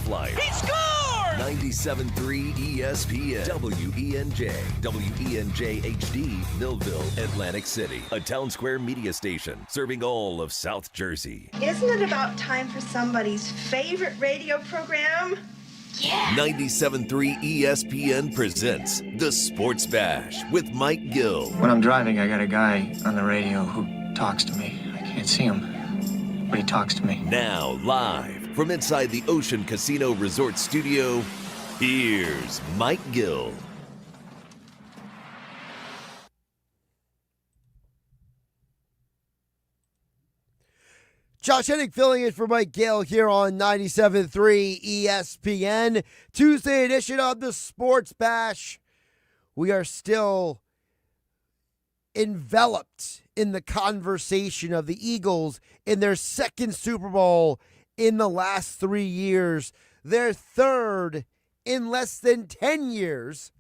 Flyer. He scored! 97.3 ESPN, WENJ, WENJ HD, Millville, Atlantic City. A Town Square media station serving all of South Jersey. Isn't it about time for somebody's favorite radio program? Yeah. 97.3 ESPN presents The Sports Bash with Mike Gill. When I'm driving, I got a guy on the radio who talks to me. I can't see him, but he talks to me. Now, live from inside the Ocean Casino Resort Studio, here's Mike Gill. Josh Hennig filling in for Mike Gill here on 97.3 ESPN. Tuesday edition of the Sports Bash. We are still enveloped in the conversation of the Eagles in their second Super Bowl in the last 3 years. Their third in less than 10 years.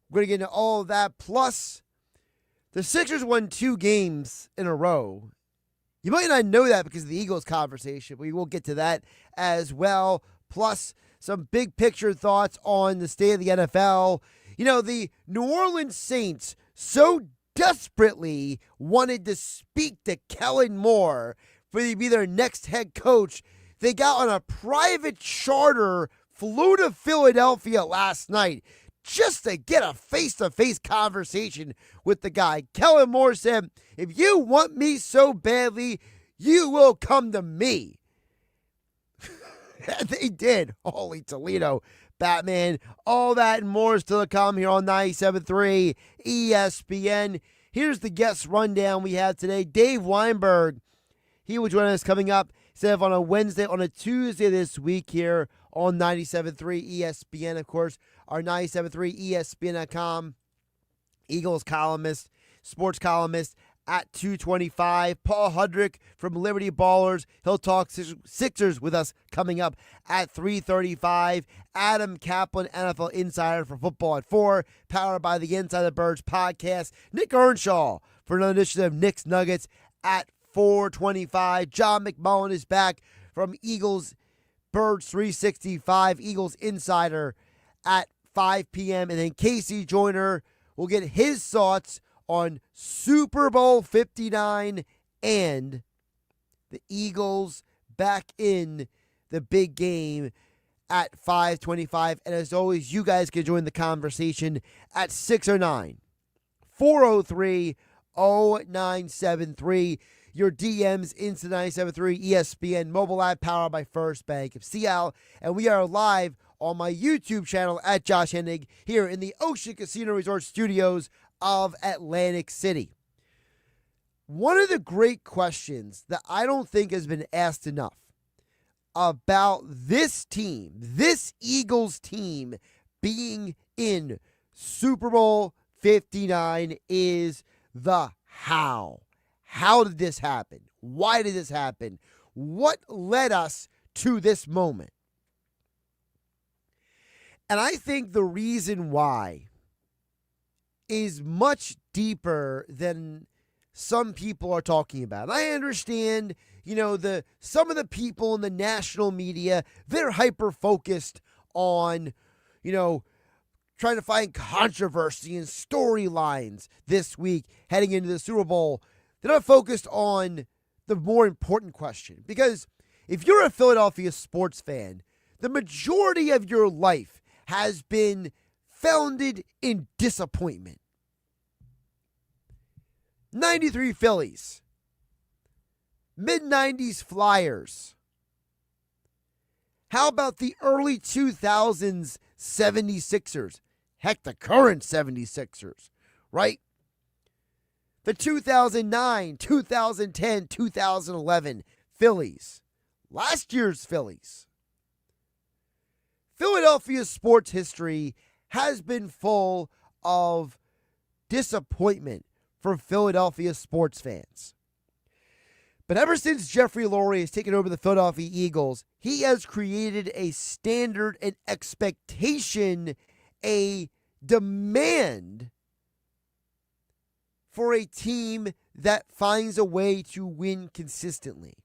We're going to get into all of that. Plus, the Sixers won 2 games in a row. You might not know that because of the Eagles conversation. We will get to that as well. Plus, some big picture thoughts on the state of the NFL. You know, the New Orleans Saints so desperately wanted to speak to Kellen Moore for to be their next head coach. They got on a private charter, flew to Philadelphia last night just to get a face-to-face conversation with the guy. Kellen Moore said, if you want me so badly, you will come to me. They did. Holy Toledo, Batman. All that and more is still to come here on 97.3 ESPN. Here's the guest rundown we have today. Dave Weinberg. He will join us coming up instead of on a Wednesday, on a Tuesday this week here on 97.3 ESPN. Of course, our 97.3 ESPN.com Eagles columnist, sports columnist at 2:25. Paul Hudrick from Liberty Ballers. He'll talk Sixers with us coming up at 3:35. Adam Caplan, NFL Insider for Football at 4, powered by the Inside the Birds podcast. Nick Earnshaw for another edition of Nick's Nuggets at 4:25. John McMullen is back from Eagles Birds 365, Eagles Insider at 5 p.m. And then Casey Joyner will get his thoughts on Super Bowl 59 and the Eagles back in the big game at 5:25. And as always, you guys can join the conversation at 609-403-0973. Your DMs into 97.3 ESPN mobile app powered by First Bank of Seattle. And we are live on my YouTube channel at Josh Hennig here in the Ocean Casino Resort Studios of Atlantic City. One of the great questions that I don't think has been asked enough about this team, this Eagles team being in Super Bowl 59 is the how. How did this happen? Why did this happen? What led us to this moment? And I think the reason why is much deeper than some people are talking about. I understand, some of the people in the national media, they're hyper-focused on, trying to find controversy and storylines this week heading into the Super Bowl. They're not focused on the more important question. Because if you're a Philadelphia sports fan, the majority of your life has been founded in disappointment. 93 Phillies. Mid-90s Flyers. How about the early 2000s 76ers? Heck, the current 76ers, right? The 2009, 2010, 2011 Phillies. Last year's Phillies. Philadelphia sports history has been full of disappointment for Philadelphia sports fans. But ever since Jeffrey Lurie has taken over the Philadelphia Eagles, he has created a standard, an expectation, a demand for a team that finds a way to win consistently.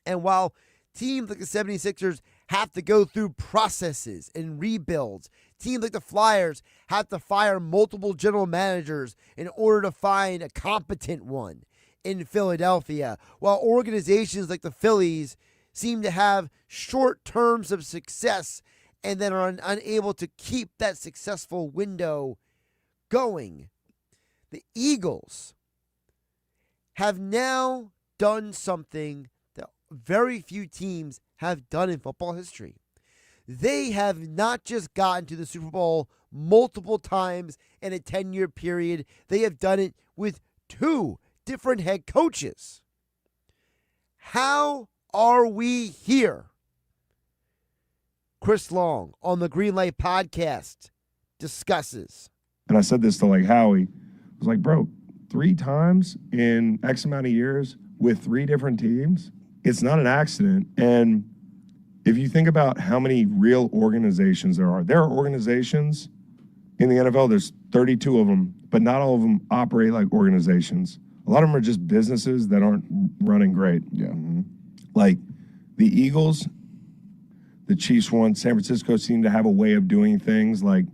And while Teams like the 76ers have to go through processes and rebuilds. Teams like the Flyers have to fire multiple general managers in order to find a competent one in Philadelphia, while organizations like the Phillies seem to have short terms of success and then are unable to keep that successful window going. The Eagles have now done something that very few teams have done in football history. They have not just gotten to the Super Bowl multiple times in a 10-year period, they have done it with 2 different head coaches. How are we here? Chris Long on the Green Light Podcast discusses. And I said this to Howie. I was like, bro, 3 times in X amount of years with 3 different teams, it's not an accident. And if you think about how many real organizations there are organizations in the NFL, there's 32 of them, but not all of them operate like organizations. A lot of them are just businesses that aren't running great. Yeah. Mm-hmm. Like the Eagles, the Chiefs won. San Francisco seemed to have a way of doing things. Like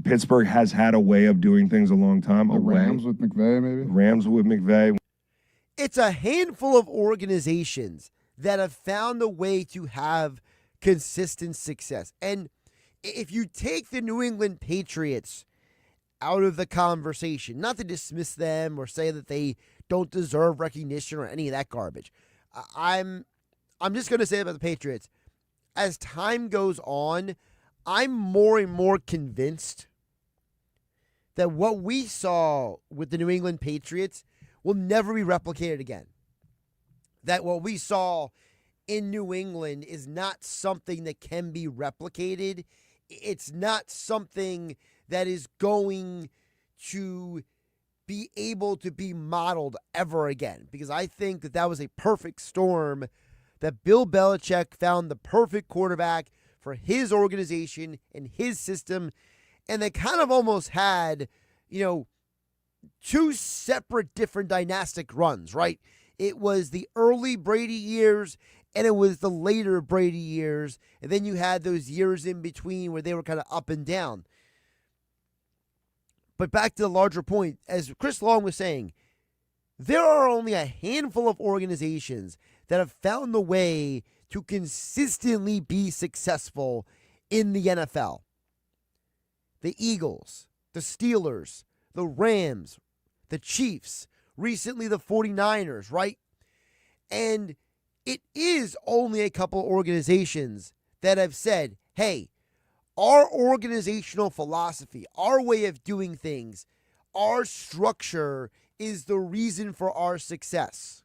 Pittsburgh has had a way of doing things a long time. The Rams with McVay, maybe? Rams with McVay. It's a handful of organizations that have found a way to have consistent success. And if you take the New England Patriots out of the conversation, not to dismiss them or say that they don't deserve recognition or any of that garbage, I'm just going to say about the Patriots, as time goes on, I'm more and more convinced that what we saw with the New England Patriots will never be replicated again. That what we saw in New England is not something that can be replicated. It's not something that is going to be able to be modeled ever again. Because I think that that was a perfect storm, that Bill Belichick found the perfect quarterback for his organization and his system. And they kind of almost had, 2 separate different dynastic runs, right? It was the early Brady years and it was the later Brady years. And then you had those years in between where they were kind of up and down. But back to the larger point, as Chris Long was saying, there are only a handful of organizations that have found the way to consistently be successful in the NFL. The Eagles, the Steelers, the Rams, the Chiefs, recently the 49ers, right? And it is only a couple organizations that have said, hey, our organizational philosophy, our way of doing things, our structure is the reason for our success.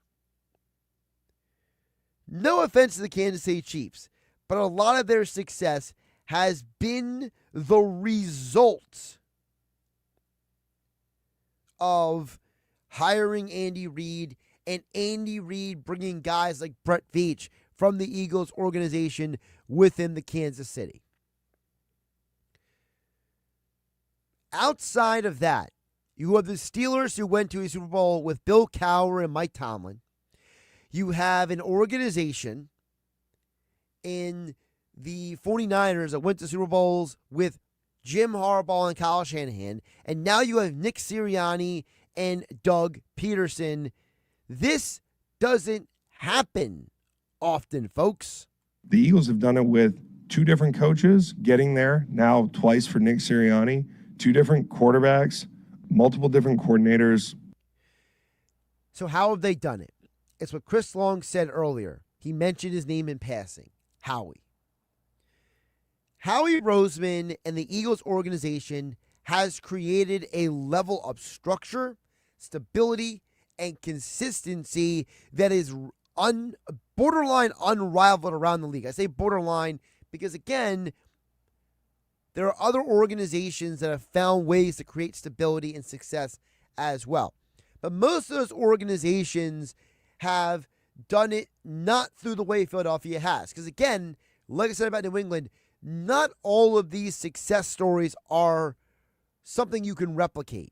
No offense to the Kansas City Chiefs, but a lot of their success has been the result of hiring Andy Reid and Andy Reid bringing guys like Brett Veach from the Eagles organization within the Kansas City. Outside of that, you have the Steelers who went to a Super Bowl with Bill Cowher and Mike Tomlin. You have an organization in the 49ers that went to Super Bowls with Jim Harbaugh and Kyle Shanahan. And now you have Nick Sirianni and Doug Peterson. This doesn't happen often, folks. The Eagles have done it with 2 different coaches getting there, now twice for Nick Sirianni, 2 different quarterbacks, multiple different coordinators. So how have they done it? It's what Chris Long said earlier. He mentioned his name in passing, Howie. Howie Roseman and the Eagles organization has created a level of structure, stability, and consistency that is borderline unrivaled around the league. I say borderline because, again, there are other organizations that have found ways to create stability and success as well. But most of those organizations have done it not through the way Philadelphia has. Because, again, like I said about New England, not all of these success stories are something you can replicate.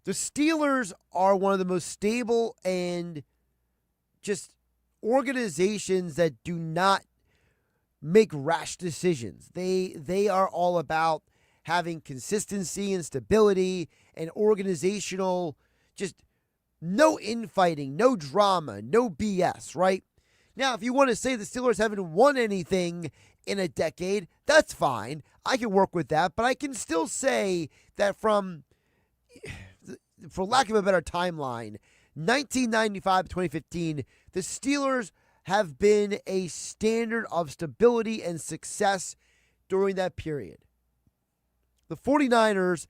The Steelers are one of the most stable and just organizations that do not make rash decisions. They are all about having consistency and stability and organizational, just no infighting, no drama, no BS, right? Now, if you want to say the Steelers haven't won anything in a decade, that's fine. I can work with that, but I can still say that from, for lack of a better timeline, 1995 to 2015, the Steelers have been a standard of stability and success during that period. The 49ers,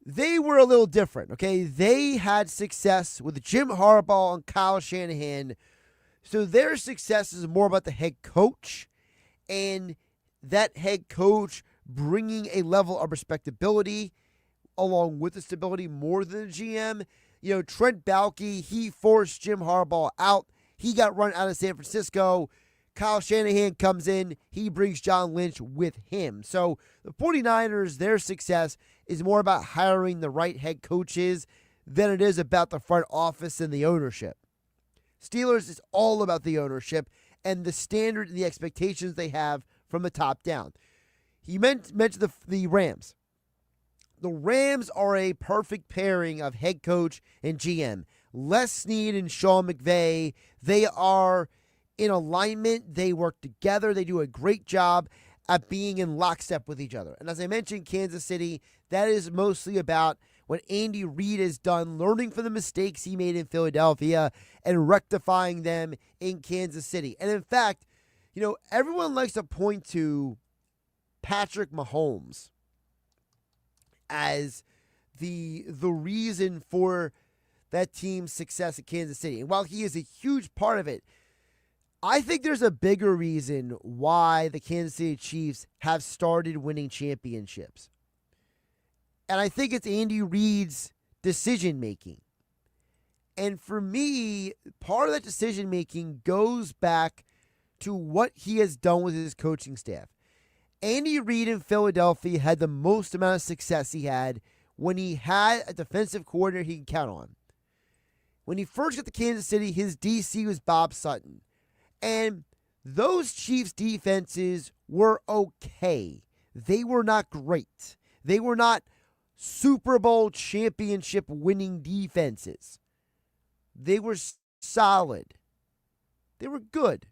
they were a little different, okay? They had success with Jim Harbaugh and Kyle Shanahan, so their success is more about the head coach and that head coach bringing a level of respectability along with the stability more than the GM. You know, Trent Baalke, he forced Jim Harbaugh out. He got run out of San Francisco. Kyle Shanahan comes in. He brings John Lynch with him. So the 49ers, their success is more about hiring the right head coaches than it is about the front office and the ownership. Steelers is all about the ownership and the standard and the expectations they have from the top down. He mentioned the Rams. The Rams are a perfect pairing of head coach and GM. Les Snead and Sean McVay, they are in alignment. They work together. They do a great job at being in lockstep with each other. And as I mentioned, Kansas City, that is mostly about what Andy Reid has done, learning from the mistakes he made in Philadelphia and rectifying them in Kansas City. And in fact, you know, everyone likes to point to Patrick Mahomes as the reason for that team's success at Kansas City. And while he is a huge part of it, I think there's a bigger reason why the Kansas City Chiefs have started winning championships. And I think it's Andy Reid's decision-making. And for me, part of that decision-making goes back to what he has done with his coaching staff. Andy Reid in Philadelphia had the most amount of success he had when he had a defensive coordinator he could count on. When he first got to Kansas City, his DC was Bob Sutton. And those Chiefs defenses were okay. They were not great. They were not Super Bowl championship winning defenses. They were solid. They were good.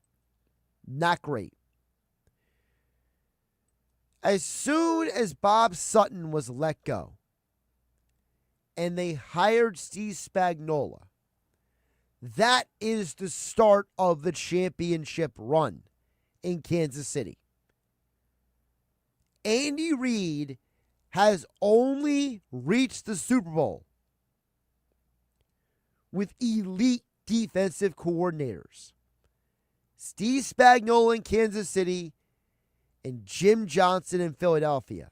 Not great. As soon as Bob Sutton was let go and they hired Steve Spagnuolo, that is the start of the championship run in Kansas City. Andy Reid has only reached the Super Bowl with elite defensive coordinators. Steve Spagnuolo in Kansas City and Jim Johnson in Philadelphia.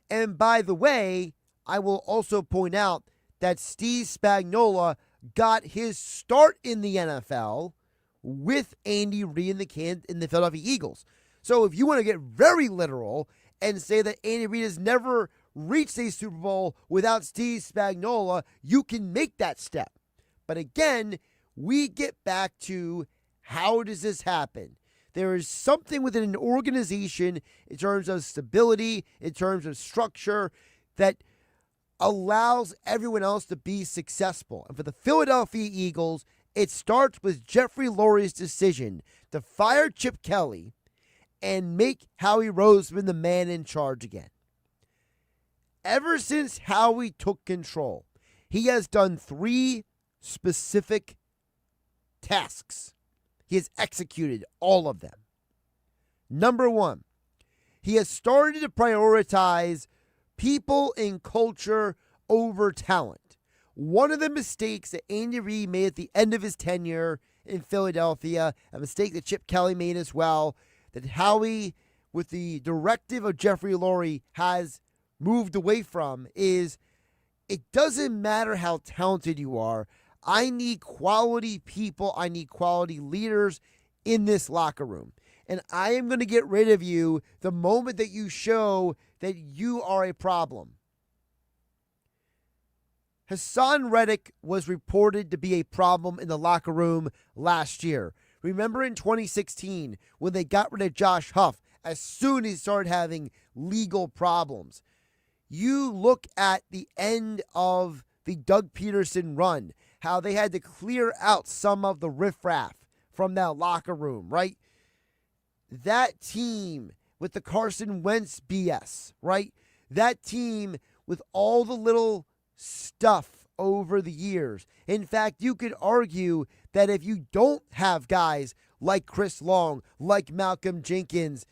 And by the way, I will also point out that Steve Spagnuolo got his start in the NFL with Andy Reid in the Philadelphia Eagles. So if you want to get very literal and say that Andy Reid has never reached a Super Bowl without Steve Spagnuolo, you can make that step. But again, we get back to how does this happen? There is something within an organization in terms of stability, in terms of structure, that allows everyone else to be successful. And for the Philadelphia Eagles, it starts with Jeffrey Lurie's decision to fire Chip Kelly and make Howie Roseman the man in charge again. Ever since Howie took control, he has done 3 specific tasks. He has executed all of them. Number 1, he has started to prioritize people and culture over talent. One of the mistakes that Andy Reid made at the end of his tenure in Philadelphia, a mistake that Chip Kelly made as well, that Howie, with the directive of Jeffrey Lurie, has moved away from, is it doesn't matter how talented you are. I need quality people. I need quality leaders in this locker room. And I am going to get rid of you the moment that you show that you are a problem. Hassan Reddick was reported to be a problem in the locker room last year. Remember in 2016 when they got rid of Josh Huff as soon as he started having legal problems? You look at the end of the Doug Peterson run, how they had to clear out some of the riffraff from that locker room, right? That team with the Carson Wentz BS, right? That team with all the little stuff over the years. In fact, you could argue that if you don't have guys like Chris Long, like Malcolm Jenkins,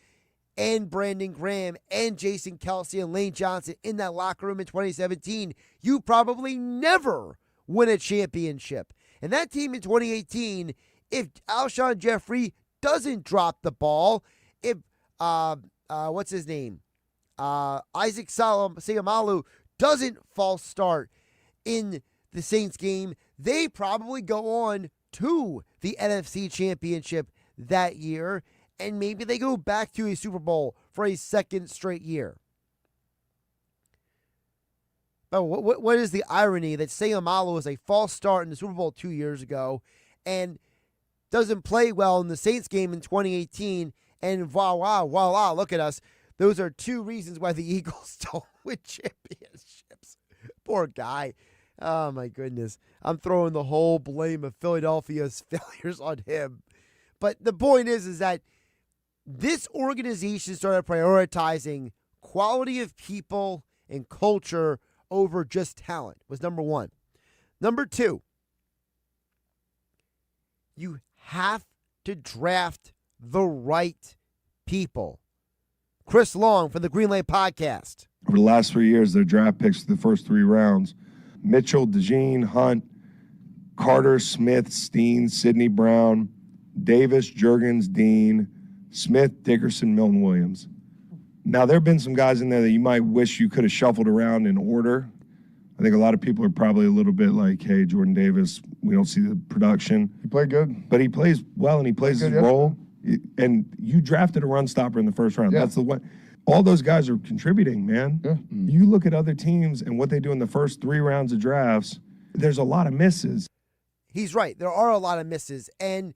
and Brandon Graham, and Jason Kelsey, and Lane Johnson in that locker room in 2017, you probably never win a championship. And that team in 2018, if Alshon Jeffrey doesn't drop the ball, if, what's his name? Isaac Seumalo doesn't false start in the Saints game, they probably go on to the NFC Championship that year, and maybe they go back to a Super Bowl for a second straight year. But what is the irony that Seumalo was a false start in the Super Bowl 2 years ago and doesn't play well in the Saints game in 2018, and voila, look at us. Those are two reasons why the Eagles don't win championships. Poor guy. Oh, my goodness. I'm throwing the whole blame of Philadelphia's failures on him. But the point is that this organization started prioritizing quality of people and culture over just talent, was number one. Number two, you have to draft the right people. Chris Long from the Green Lane Podcast. Over the last 3 years, their draft picks for the first 3 rounds: Mitchell, DeJean, Hunt, Carter, Smith, Steen, Sidney Brown, Davis, Juergens, Dean, Smith, Dickerson, Milton Williams. Now, there have been some guys in there that you might wish you could have shuffled around in order. I think a lot of people are probably a little bit like, hey, Jordan Davis, we don't see the production. He played good. But he plays well, and he plays his role. And you drafted a run stopper in the first round. Yeah. That's the one. All those guys are contributing, man. Yeah. You look at other teams and what they do in the first 3 rounds of drafts, there's a lot of misses. He's right. There are a lot of misses. And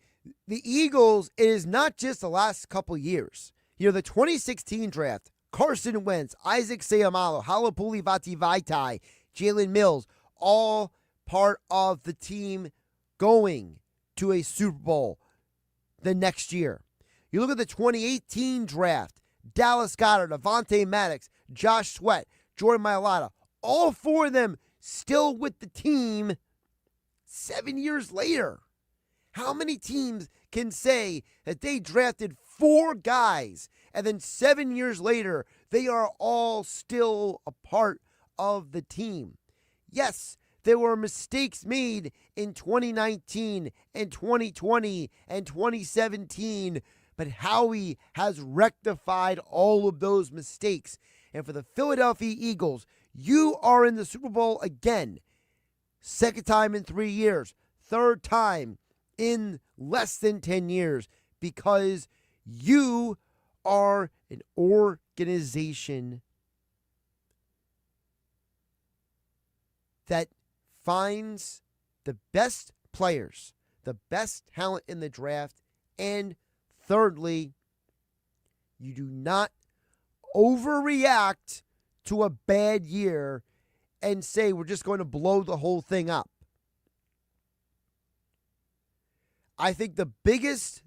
the Eagles, it is not just the last couple years. You know, the 2016 draft, Carson Wentz, Isaac Seumalo, Halapuli Vaitai, Jalen Mills, all part of the team going to a Super Bowl the next year. You look at the 2018 draft, Dallas Goedert, Avonte Maddox, Josh Sweat, Jordan Mailata, all 4 of them still with the team 7 years later. How many teams can say that they drafted 4 guys and then 7 years later they are all still a part of the team? Yes, there were mistakes made in 2019 and 2020 and 2017, but Howie has rectified all of those mistakes. And for the Philadelphia Eagles, you are in the Super Bowl again. Second time in 3 years. Third time in less than 10 years, because you are an organization that finds the best players, the best talent in the draft, and thirdly, you do not overreact to a bad year and say we're just going to blow the whole thing up. I think the biggest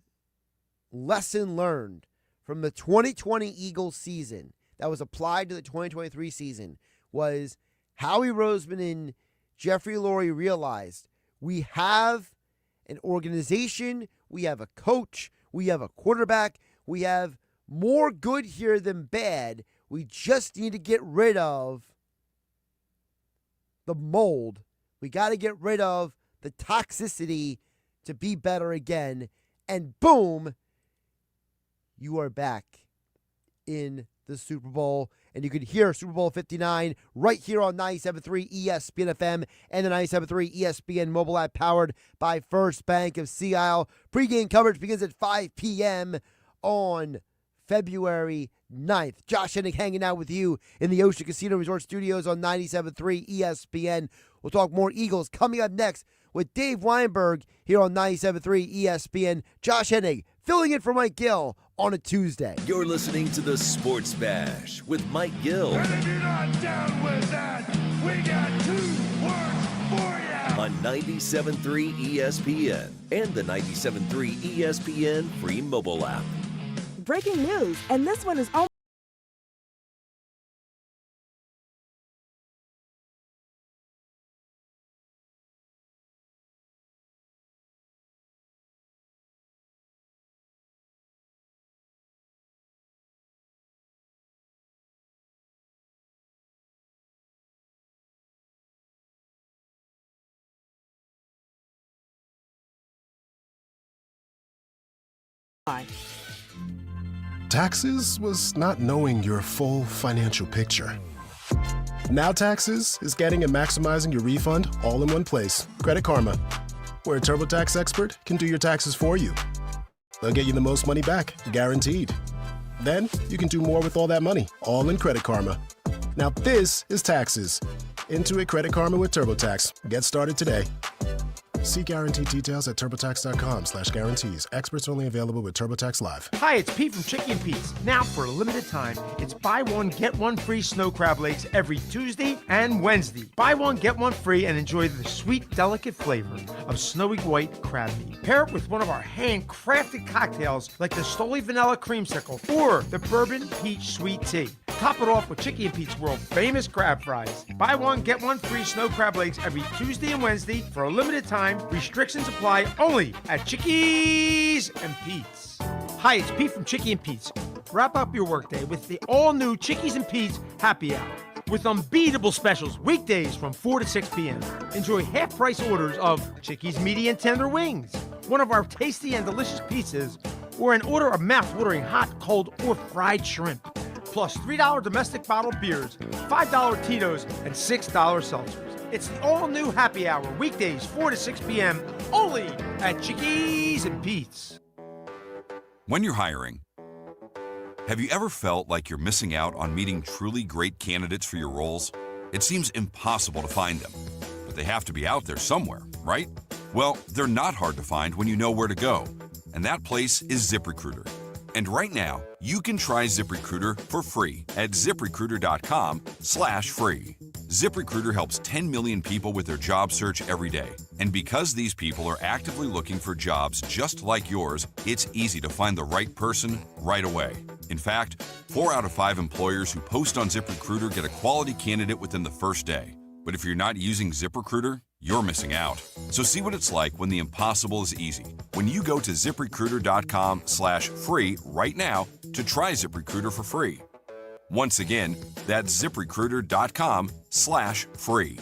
lesson learned from the 2020 Eagles season that was applied to the 2023 season was Howie Roseman and Jeffrey Lurie realized we have an organization, we have a coach, we have a quarterback, we have more good here than bad. We just need to get rid of the mold. We got to get rid of the toxicity to be better again. And boom, you are back in the Super Bowl. And you can hear Super Bowl 59 right here on 97.3 ESPN FM and the 97.3 ESPN mobile app powered by First Bank of Sea Isle. Pre-game coverage begins at 5 p.m. on February 9th. Josh Hennig hanging out with you in the Ocean Casino Resort Studios on 97.3 ESPN. We'll talk more Eagles coming up next with Dave Weinberg here on 97.3 ESPN. Josh Hennig filling in for Mike Gill on a Tuesday. You're listening to the Sports Bash with Mike Gill. And if you're not down with that, we got 2 words for you. On 97.3 ESPN and the 97.3 ESPN free mobile app. Breaking news, and this one is almost. Taxes was not knowing your full financial picture. Now Taxes is getting and maximizing your refund all in one place. Credit Karma, where a TurboTax expert can do your taxes for you. They'll get you the most money back, guaranteed. Then you can do more with all that money, all in Credit Karma. Now this is Taxes. Intuit Credit Karma with TurboTax. Get started today. See guaranteed details at TurboTax.com/guarantees. Experts only available with TurboTax Live. Hi, it's Pete from Chicky and Pete's. Now, for a limited time, it's buy one, get one free snow crab legs every Tuesday and Wednesday. Buy one, get one free, and enjoy the sweet, delicate flavor of snowy white crab meat. Pair it with one of our handcrafted cocktails like the Stoli Vanilla Creamsicle or the Bourbon Peach Sweet Tea. Top it off with Chicky and Pete's world-famous crab fries. Buy one, get one free snow crab legs every Tuesday and Wednesday for a limited time. Restrictions apply only at Chickies and Pete's. Hi, it's Pete from Chicky and Pete's. Wrap up your workday with the all-new Chickies and Pete's Happy Hour with unbeatable specials weekdays from 4 to 6 p.m. Enjoy half-price orders of Chickies medium tender wings, one of our tasty and delicious pizzas, or an order of mouth-watering hot, cold, or fried shrimp. Plus $3 domestic bottled beers, $5 Tito's, and $6 seltzers. It's the all-new Happy Hour, weekdays 4 to 6 p.m., only at Chickies and Pete's. When you're hiring, have you ever felt like you're missing out on meeting truly great candidates for your roles? It seems impossible to find them, but they have to be out there somewhere, right? Well, they're not hard to find when you know where to go, and that place is ZipRecruiter. And right now, you can try ZipRecruiter for free at ZipRecruiter.com/free. ZipRecruiter helps 10 million people with their job search every day. And because these people are actively looking for jobs just like yours, it's easy to find the right person right away. In fact, 4 out of 5 employers who post on ZipRecruiter get a quality candidate within the first day. But if you're not using ZipRecruiter, you're missing out. So see what it's like when the impossible is easy. When you go to ZipRecruiter.com/free right now to try ZipRecruiter for free. Once again, that's ZipRecruiter.com/free.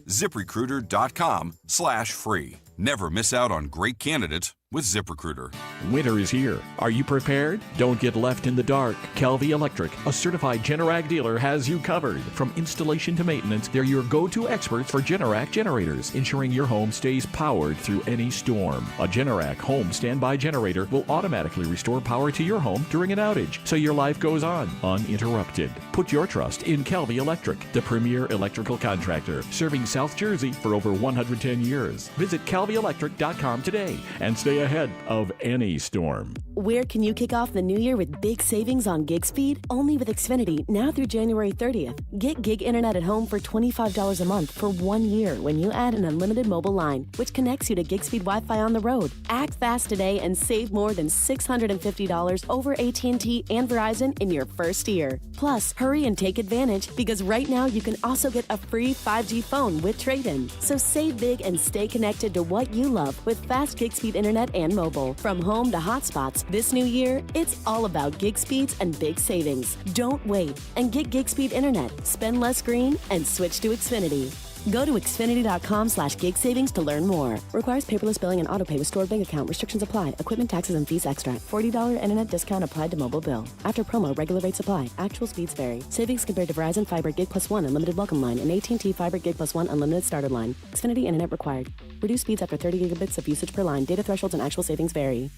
ZipRecruiter.com/free. Never miss out on great candidates with ZipRecruiter. Winter is here. Are you prepared? Don't get left in the dark. Kelvy Electric, a certified Generac dealer, has you covered. From installation to maintenance, they're your go-to experts for Generac generators, ensuring your home stays powered through any storm. A Generac home standby generator will automatically restore power to your home during an outage, so your life goes on uninterrupted. Put your trust in Kelvy Electric, the premier electrical contractor, serving South Jersey for over 110 years. Visit KelvyElectric.com today and stay ahead of any storm. Where can you kick off the new year with big savings on gig speed? Only with Xfinity, now through January 30th. Get gig internet at home for $25 a month for 1 year when you add an unlimited mobile line, which connects you to gig speed Wi-Fi on the road. Act fast today and save more than $650 over AT&T and Verizon in your first year. Plus, hurry and take advantage because right now you can also get a free 5G phone with trade-in. So save big and stay connected to what you love with fast gig speed internet and mobile. From home to hotspots, this new year, it's all about gig speeds and big savings. Don't wait and get gig speed internet. Spend less green and switch to Xfinity. Go to Xfinity.com/gig savings to learn more. Requires paperless billing and autopay with stored bank account. Restrictions apply. Equipment, taxes, and fees extra. $40 internet discount applied to mobile bill. After promo, regular rates apply. Actual speeds vary. Savings compared to Verizon Fiber Gig Plus 1 Unlimited Welcome Line and AT&T Fiber Gig Plus 1 Unlimited Starter Line. Xfinity internet required. Reduced speeds after 30 gigabits of usage per line. Data thresholds and actual savings vary.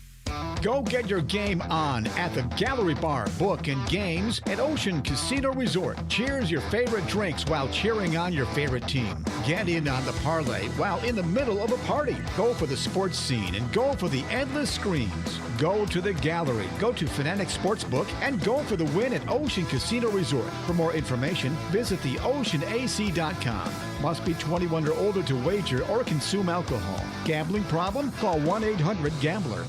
Go get your game on at the Gallery Bar, Book, and Games at Ocean Casino Resort. Cheers your favorite drinks while cheering on your favorite team. Get in on the parlay while in the middle of a party. Go for the sports scene and go for the endless screens. Go to the Gallery, go to Fanatic Sportsbook, and go for the win at Ocean Casino Resort. For more information, visit theoceanac.com. Must be 21 or older to wager or consume alcohol. Gambling problem? Call 1-800-GAMBLER.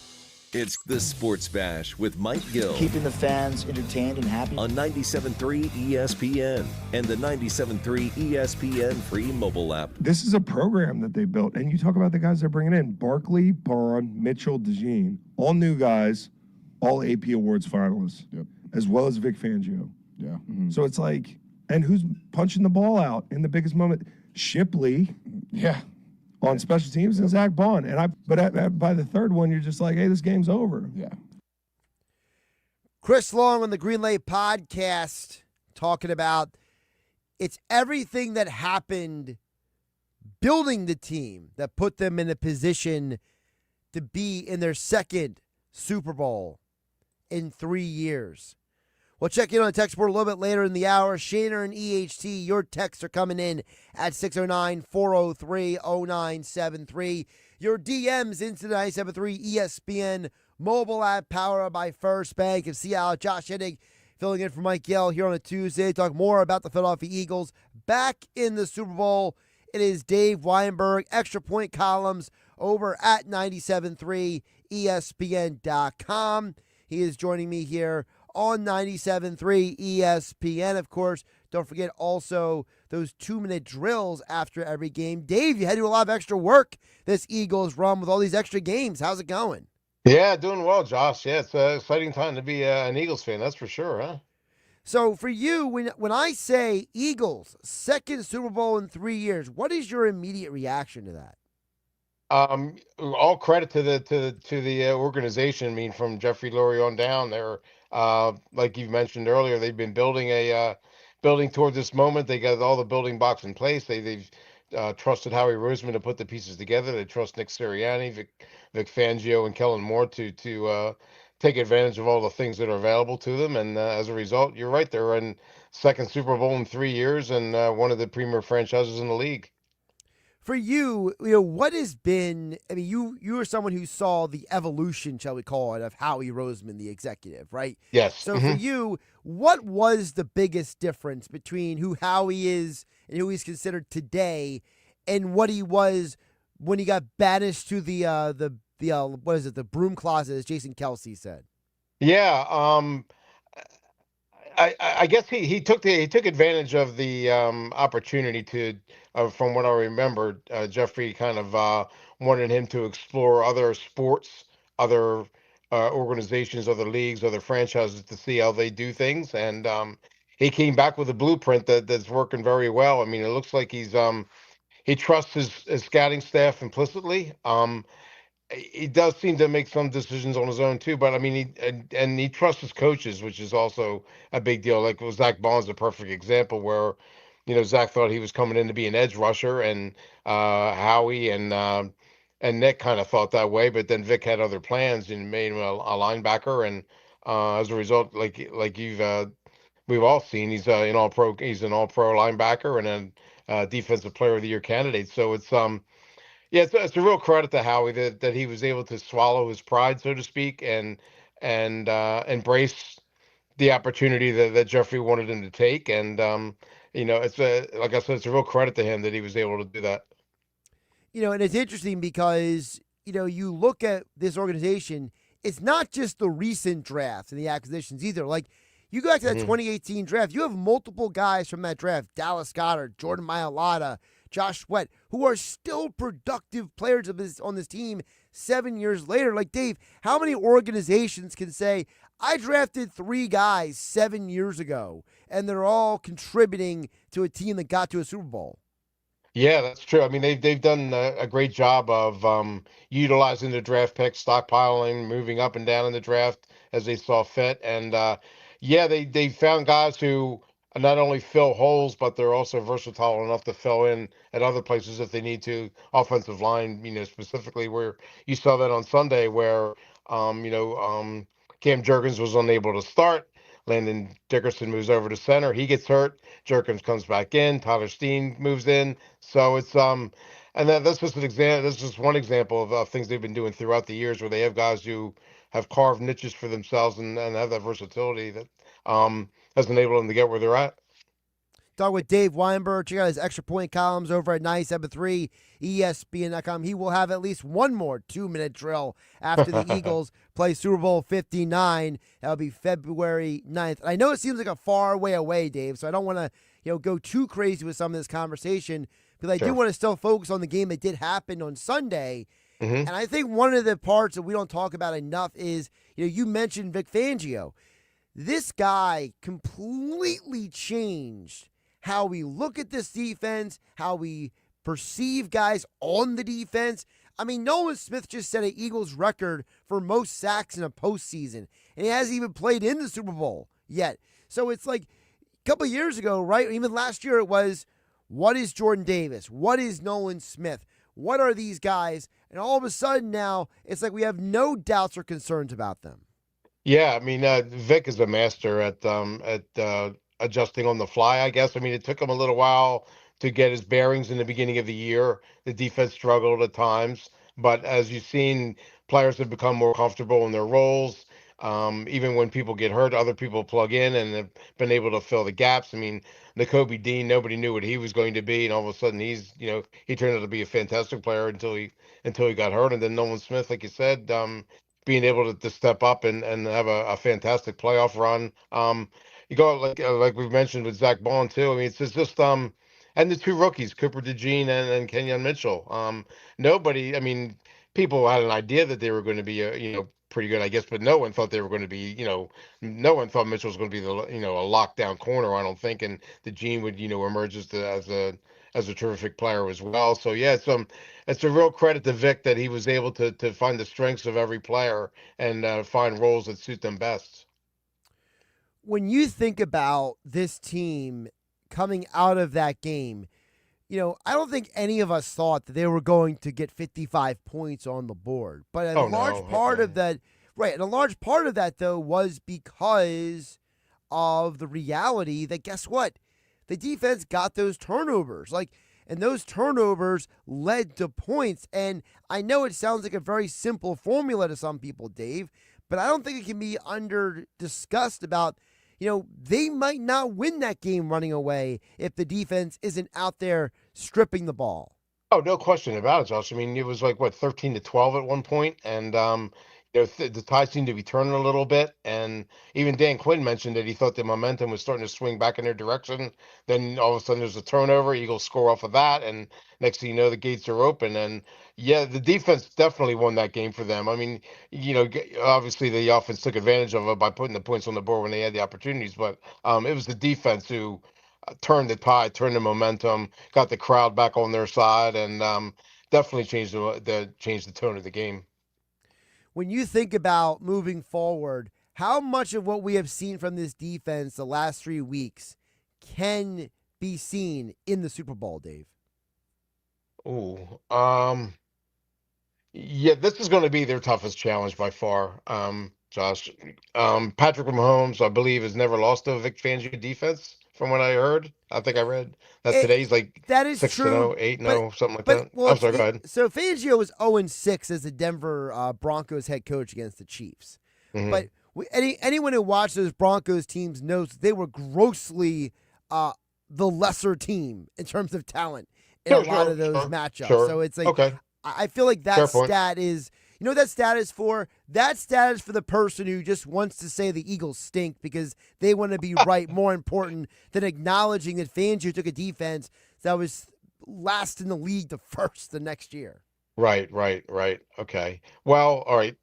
It's the Sports Bash with Mike Gill. Keeping the fans entertained and happy. On 97.3 ESPN and the 97.3 ESPN free mobile app. This is a program that they built. And you talk about the guys they're bringing in. Barkley, Bond, Mitchell, DeJean. All new guys, all AP Awards finalists. Yep. As well as Vic Fangio. Yeah. Mm-hmm. So it's like, and who's punching the ball out in the biggest moment? Shipley. Yeah. On special teams and Zach Bond. But by the third one, you're just like, hey, this game's over. Yeah. Chris Long on the Green Lake podcast talking about it's everything that happened building the team that put them in a position to be in their second Super Bowl in 3 years. We'll check in on the text board a little bit later in the hour. Shaner and EHT, your texts are coming in at 609-403-0973. Your DMs into the 97.3 ESPN mobile app powered by First Bank of Seattle. Josh Hennig filling in for Mike Gill here on a Tuesday. Talk more about the Philadelphia Eagles back in the Super Bowl. It is Dave Weinberg, Extra Point columns over at 97.3 ESPN.com. He is joining me here on 97.3 ESPN. Of course, don't forget also those 2-minute drills after every game. Dave, you had to do a lot of extra work this Eagles run with all these extra games. How's it going? Yeah, doing well, Josh. Yeah, it's an exciting time to be an Eagles fan, that's for sure, huh? So for you, when I say Eagles, second Super Bowl in 3 years, what is your immediate reaction to that? All credit to the organization. I mean, from Jeffrey Lurie on down, they're like you mentioned earlier, they've been building toward this moment. They got all the building blocks in place. They've trusted Howie Roseman to put the pieces together. They trust Nick Sirianni, Vic Fangio, and Kellen Moore to take advantage of all the things that are available to them. And as a result, you're right, they're in second Super Bowl in 3 years and one of the premier franchises in the league. For you, what has been, I mean, you are someone who saw the evolution, shall we call it, of Howie Roseman, the executive, right? Yes. So for you, what was the biggest difference between who Howie is and who he's considered today and what he was when he got banished to the what is it, the broom closet, as Jason Kelsey said? Yeah, I guess he took advantage of the opportunity to, from what I remember, Jeffrey kind of wanted him to explore other sports, other organizations, other leagues, other franchises to see how they do things, and he came back with a blueprint that's working very well. I mean, it looks like he trusts his scouting staff implicitly. He does seem to make some decisions on his own too, but I mean, he trusts his coaches, which is also a big deal. Like Zach Bond's a perfect example where, Zach thought he was coming in to be an edge rusher, and Howie and Nick kind of thought that way, but then Vic had other plans and made him a linebacker, and as a result, like we've all seen, he's an all-pro linebacker and a defensive player of the year candidate. So it's yeah, it's a real credit to Howie that he was able to swallow his pride, so to speak, and embrace the opportunity that Jeffrey wanted him to take. And it's like I said, it's a real credit to him that he was able to do that. And it's interesting because you look at this organization, it's not just the recent drafts and the acquisitions either. Like you go back to that 2018 draft, you have multiple guys from that draft: Dallas Goedert, Jordan Mailata, Josh Sweat, who are still productive players on this team 7 years later. Like, Dave, how many organizations can say, I drafted 3 guys 7 years ago, and they're all contributing to a team that got to a Super Bowl? Yeah, that's true. I mean, they've done a great job of utilizing the draft picks, stockpiling, moving up and down in the draft as they saw fit. And, they found guys who not only fill holes, but they're also versatile enough to fill in at other places if they need to. Offensive line, specifically where you saw that on Sunday, where Cam Jurgens was unable to start. Landon Dickerson moves over to center. He gets hurt. Jurgens comes back in. Tyler Steen moves in. So it's and that's just an example. That's just one example of things they've been doing throughout the years, where they have guys who have carved niches for themselves and have that versatility that has enabled them to get where they're at. Talk with Dave Weinberg. Check out his extra point columns over at 97.3 ESPN.com. He will have at least one more 2-minute drill after the Eagles play Super Bowl 59. That'll be February 9th. I know it seems like a far way away, Dave, so I don't want to go too crazy with some of this conversation, because I do want to still focus on the game that did happen on Sunday. And I think one of the parts that we don't talk about enough is, you mentioned Vic Fangio. This guy completely changed how we look at this defense, how we perceive guys on the defense. I mean, Nolan Smith just set an Eagles record for most sacks in a postseason, and he hasn't even played in the Super Bowl yet. So it's like a couple of years ago, right? Even last year it was, what is Jordan Davis? What is Nolan Smith? What are these guys? And all of a sudden now, it's like we have no doubts or concerns about them. Yeah, I mean, Vic is a master at adjusting on the fly, I guess. I mean, it took him a little while to get his bearings in the beginning of the year. The defense struggled at times, but as you've seen, players have become more comfortable in their roles. Even when people get hurt, other people plug in and have been able to fill the gaps. I mean, Nakobe Dean, nobody knew what he was going to be, and all of a sudden he turned out to be a fantastic player until he got hurt. And then Nolan Smith, like you said, being able to step up and have a fantastic playoff run. You go like we've mentioned with Zach Bond too. I mean, it's just and the two rookies, Cooper DeJean and Kenyon Mitchell. Nobody, I mean, people had an idea that they were going to be pretty good, I guess, but no one thought they were going to be, no one thought Mitchell was going to be the a lockdown corner, I don't think, and DeJean would emerge as a terrific player as well. So yeah, it's a real credit to Vic that he was able to find the strengths of every player and find roles that suit them best. When you think about this team coming out of that game, I don't think any of us thought that they were going to get 55 points on the board. But a large part of that, right, and a large part of that, though, was because of the reality that, guess what? The defense got those turnovers. And those turnovers led to points. And I know it sounds like a very simple formula to some people, Dave, but I don't think it can be discussed about, they might not win that game running away if the defense isn't out there stripping the ball. Oh, no question about it, Josh. I mean, it was like 13-12 at one point, and the tide seemed to be turning a little bit. And even Dan Quinn mentioned that he thought the momentum was starting to swing back in their direction. Then all of a sudden, there's a turnover. Eagles score off of that, and next thing you know, the gates are open. And yeah, the defense definitely won that game for them. I mean, obviously the offense took advantage of it by putting the points on the board when they had the opportunities, but it was the defense who turned the tide, turned the momentum, got the crowd back on their side, and definitely changed the tone of the game. When you think about moving forward, how much of what we have seen from this defense the last 3 weeks can be seen in the Super Bowl, Dave? Oh, yeah, this is going to be their toughest challenge by far, Josh. Patrick Mahomes, I believe, has never lost to a Vic Fangio defense. From what I heard, I think I read that today's that is 6-0, 8-0, something like that. Well, I'm sorry, go ahead. So Fangio was 0-6 as the Denver Broncos head coach against the Chiefs. Mm-hmm. But anyone who watched those Broncos teams knows they were grossly the lesser team in terms of talent in a lot of those matchups. Sure. So it's like, okay. I feel like that stat is, you know what that stat is for? That stat is for the person who just wants to say the Eagles stink because they want to be right, more important than acknowledging that Fangio took a defense that was last in the league to first the next year. Right. Okay. Well, all right.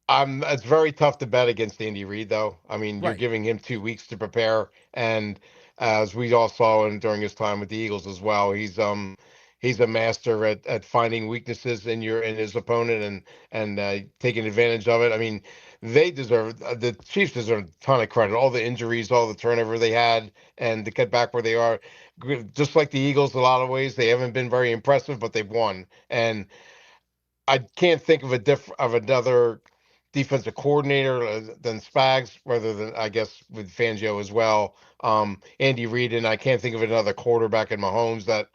It's very tough to bet against Andy Reid, though. I mean, you're giving him 2 weeks to prepare, and as we all saw during his time with the Eagles as well, he's a master at finding weaknesses in his opponent and taking advantage of it. I mean, the Chiefs deserve a ton of credit. All the injuries, all the turnover they had, and to get back where they are, just like the Eagles, in a lot of ways they haven't been very impressive, but they've won. And I can't think of another defensive coordinator than Spags, rather than I guess with Fangio as well. Andy Reid, and I can't think of another quarterback in Mahomes that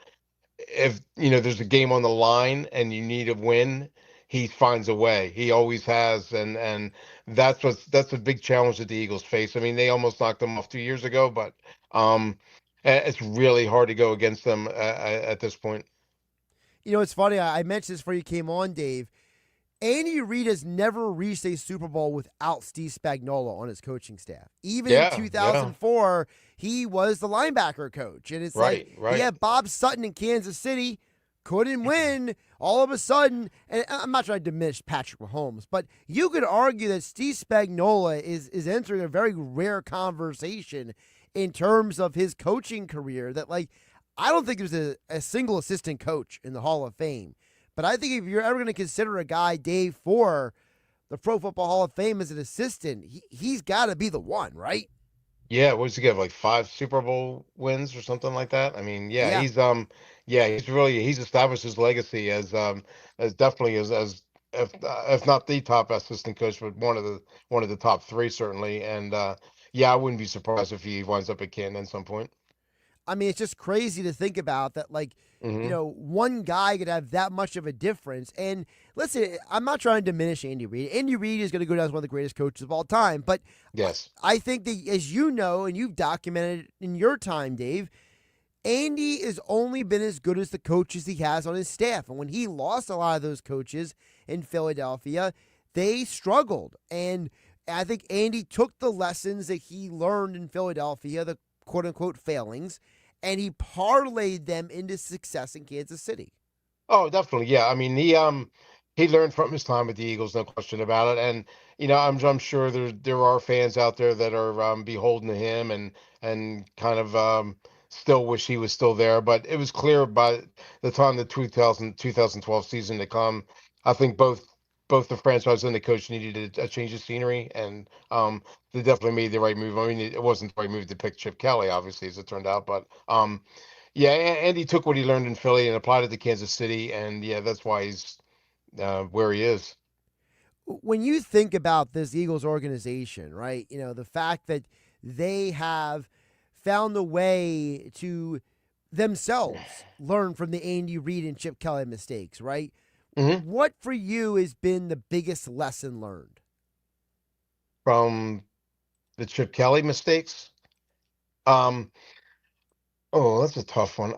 if there's a game on the line and you need a win, he finds a way. He always has, and that's a big challenge that the Eagles face. I mean, they almost knocked them off 2 years ago, but um, it's really hard to go against them at this point. It's funny. I mentioned this before you came on, Dave. Andy Reid has never reached a Super Bowl without Steve Spagnuolo on his coaching staff. Even in 2004, he was the linebacker coach. And it's right. He had Bob Sutton in Kansas City, couldn't win. All of a sudden, and I'm not trying to diminish Patrick Mahomes, but you could argue that Steve Spagnuolo is entering a very rare conversation in terms of his coaching career that, I don't think there's a single assistant coach in the Hall of Fame. But I think if you're ever going to consider a guy, Dave, for the Pro Football Hall of Fame as an assistant, he's got to be the one, right? Yeah, what does he get, like 5 Super Bowl wins or something like that? I mean, he's established his legacy as definitely as if not the top assistant coach, but one of the top 3 certainly. And I wouldn't be surprised if he winds up at Canton at some point. I mean, it's just crazy to think about that, one guy could have that much of a difference. And listen, I'm not trying to diminish Andy Reid. Andy Reid is going to go down as one of the greatest coaches of all time. But yes, I think that, as you know, and you've documented in your time, Dave, Andy has only been as good as the coaches he has on his staff. And when he lost a lot of those coaches in Philadelphia, they struggled. And I think Andy took the lessons that he learned in Philadelphia, the quote-unquote failings, and he parlayed them into success in Kansas City. Oh, definitely. Yeah. I mean, he learned from his time with the Eagles, no question about it. And I'm sure there are fans out there that are beholden to him and kind of still wish he was still there. But it was clear by the time the 2012 season to come, I think both the franchise and the coach needed a change of scenery, and they definitely made the right move. I mean, it wasn't the right move to pick Chip Kelly, obviously, as it turned out, but Andy took what he learned in Philly and applied it to Kansas City, and that's why he's where he is. When you think about this Eagles organization, right, the fact that they have found a way to themselves learn from the Andy Reid and Chip Kelly mistakes, right? Mm-hmm. What for you has been the biggest lesson learned from the Chip Kelly mistakes? Oh, that's a tough one.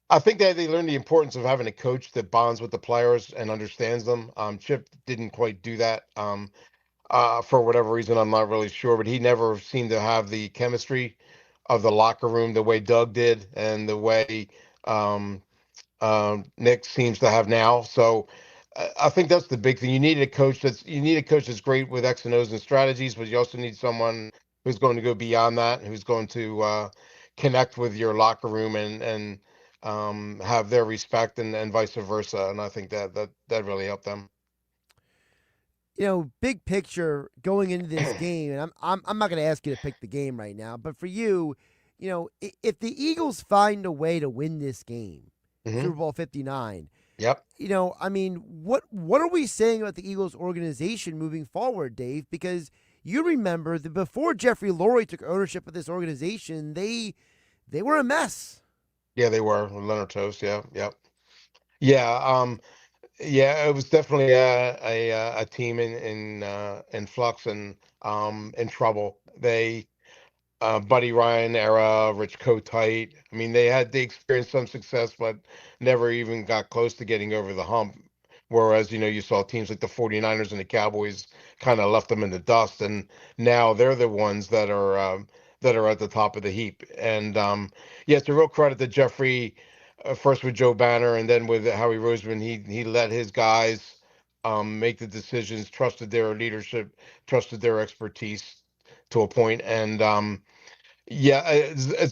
I think that they learned the importance of having a coach that bonds with the players and understands them. Chip didn't quite do that. For whatever reason, I'm not really sure, but he never seemed to have the chemistry of the locker room the way Doug did and the way Nick seems to have now. So I think that's the big thing. You need a coach that's great with X and O's and strategies, but you also need someone who's going to go beyond that, who's going to connect with your locker room and have their respect and vice versa. And I think that really helped them. Big picture going into this game, and I'm not going to ask you to pick the game right now, but for you, if the Eagles find a way to win this game, Super Bowl 59. Yep. I mean, what are we saying about the Eagles organization moving forward, Dave? Because you remember that before Jeffrey Lurie took ownership of this organization, they were a mess. Yeah, they were. Leonard Toast. Yeah. Yep. Yeah. It was definitely a team in flux and in trouble. They Buddy Ryan era, Rich Kotite. I mean, they experienced some success, but never even got close to getting over the hump. Whereas, you saw teams like the 49ers and the Cowboys kind of left them in the dust, and now they're the ones that are at the top of the heap. And it's a real credit to Jeffrey, first with Joe Banner and then with Howie Roseman. He let his guys make the decisions, trusted their leadership, trusted their expertise to a point, and it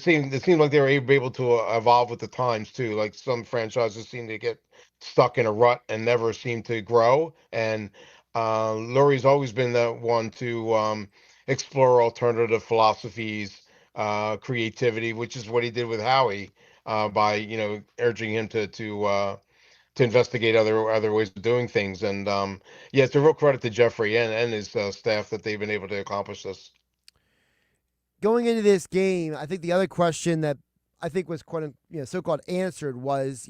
seemed like they were able to evolve with the times too. Like some franchises seem to get stuck in a rut and never seem to grow, and Lurie's always been the one to explore alternative philosophies, creativity, which is what he did with Howie by urging him to investigate other ways of doing things. And yeah, it's a real credit to Jeffrey and his staff that they've been able to accomplish this. Going into this game, I think the other question that I think was quite, so-called answered was,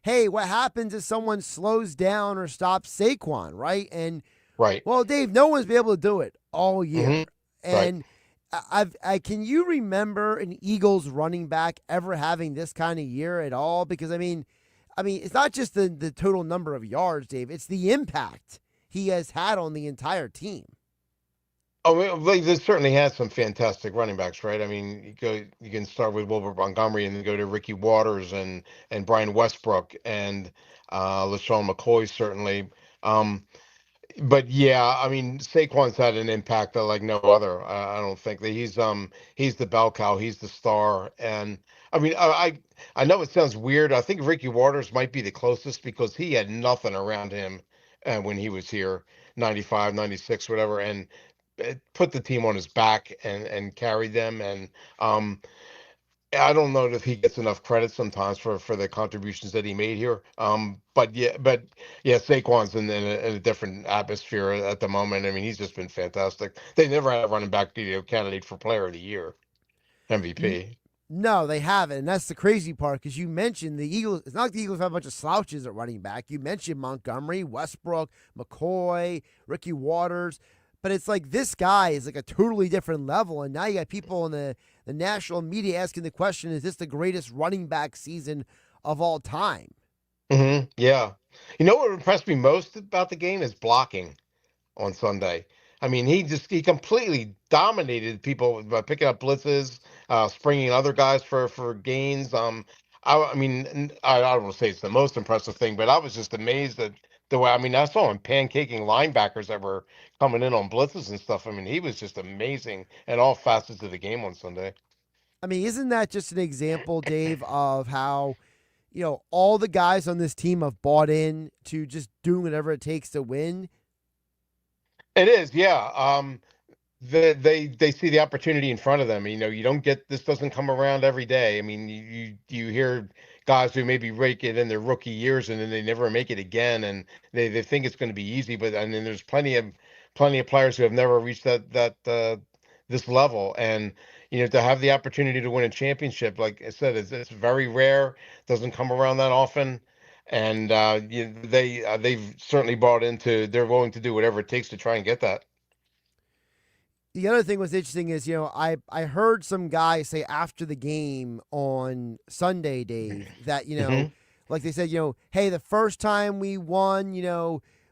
hey, what happens if someone slows down or stops Saquon, right? And right. Well, Dave, no one's been able to do it all year. Mm-hmm. And right. Can you remember an Eagles running back ever having this kind of year at all? Because I mean, it's not just the total number of yards, Dave. It's the impact he has had on the entire team. Oh, they certainly had some fantastic running backs, right? I mean, you can start with Wilbert Montgomery and then go to Ricky Waters and Brian Westbrook and LaShawn McCoy certainly. But yeah, I mean, Saquon's had an impact like no other. I don't think that he's the bell cow, he's the star. And I mean, I know it sounds weird. I think Ricky Waters might be the closest because he had nothing around him when he was here, 95, 96, whatever, and put the team on his back and carried them. And I don't know if he gets enough credit sometimes for the contributions that he made here. But yeah, Saquon's in a different atmosphere at the moment. I mean, he's just been fantastic. They never had a running back candidate for Player of the Year, MVP. No, they haven't, and that's the crazy part because you mentioned the Eagles. It's not like the Eagles have a bunch of slouches at running back. You mentioned Montgomery, Westbrook, McCoy, Ricky Waters. But it's like this guy is like a totally different level. And now you got people in the national media asking the question, is this the greatest running back season of all time? Mm-hmm. Yeah. You know what impressed me most about the game is blocking on Sunday. I mean, he completely dominated people by picking up blitzes, springing other guys for gains. I mean, I don't want to say it's the most impressive thing, but I was just amazed at the way. I mean, I saw him pancaking linebackers that were coming in on blitzes and stuff. I mean, he was just amazing in all facets of the game on Sunday. I mean, isn't that just an example, Dave, of how, all the guys on this team have bought in to just doing whatever it takes to win? It is, yeah. They see the opportunity in front of them. You don't get this doesn't come around every day. I mean, you hear guys who maybe break it in their rookie years and then they never make it again, and they think it's going to be easy. But and then there's plenty of players who have never reached this level, and to have the opportunity to win a championship, like I said, it's very rare. Doesn't come around that often. And they've certainly bought into. They're willing to do whatever it takes to try and get that. The other thing was interesting is, I heard some guy say after the game on Sunday, Dave, that, like they said, hey, the first time we won,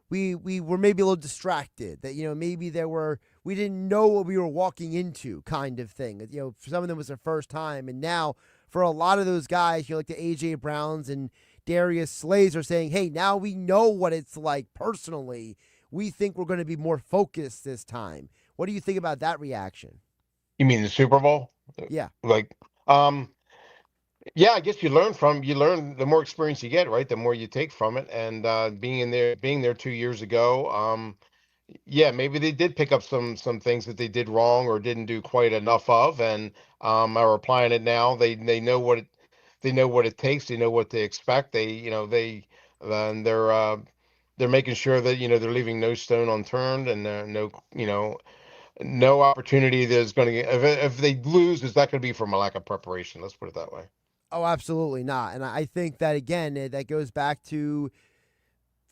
we were maybe a little distracted, that, maybe we didn't know what we were walking into kind of thing. For some of them it was their first time. And now for a lot of those guys, like the A.J. Browns and Darius Slays are saying, hey, now we know what it's like personally. We think we're going to be more focused this time. What do you think about that reaction? You mean the Super Bowl? Yeah. Yeah, I guess you learn the more experience you get, right? The more you take from it. And being there 2 years ago, yeah, maybe they did pick up some things that they did wrong or didn't do quite enough of, and are applying it now. They know what it takes. They know what to expect. They're making sure that they're leaving no stone unturned, and no opportunity that's going to get. If they lose, is that going to be from a lack of preparation? Let's put it that way. Oh, absolutely not. And I think that, again, that goes back to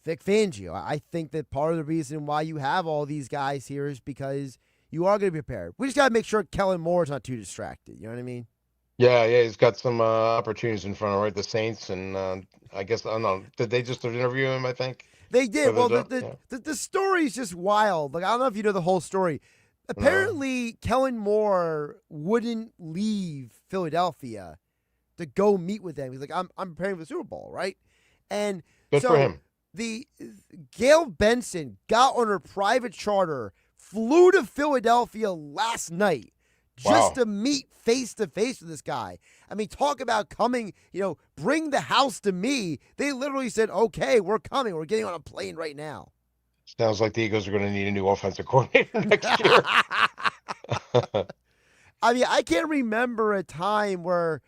Vic Fangio. I think that part of the reason why you have all these guys here is because you are going to be prepared. We just got to make sure Kellen Moore's not too distracted. You know what I mean? Yeah, he's got some opportunities in front of right, the Saints, and I guess I don't know. Did they just interview him? I think they did. Well, the story's just wild. Like, I don't know if you know the whole story. Apparently, Kellen Moore wouldn't leave Philadelphia to go meet with them. He's like, I'm preparing for the Super Bowl, right? And good for him. The Gail Benson got on her private charter, flew to Philadelphia last night just to meet face to face with this guy. I mean, talk about coming, bring the house to me. They literally said, okay, we're coming. We're getting on a plane right now. Sounds like the Eagles are going to need a new offensive coordinator next year. I mean, I can't remember a time where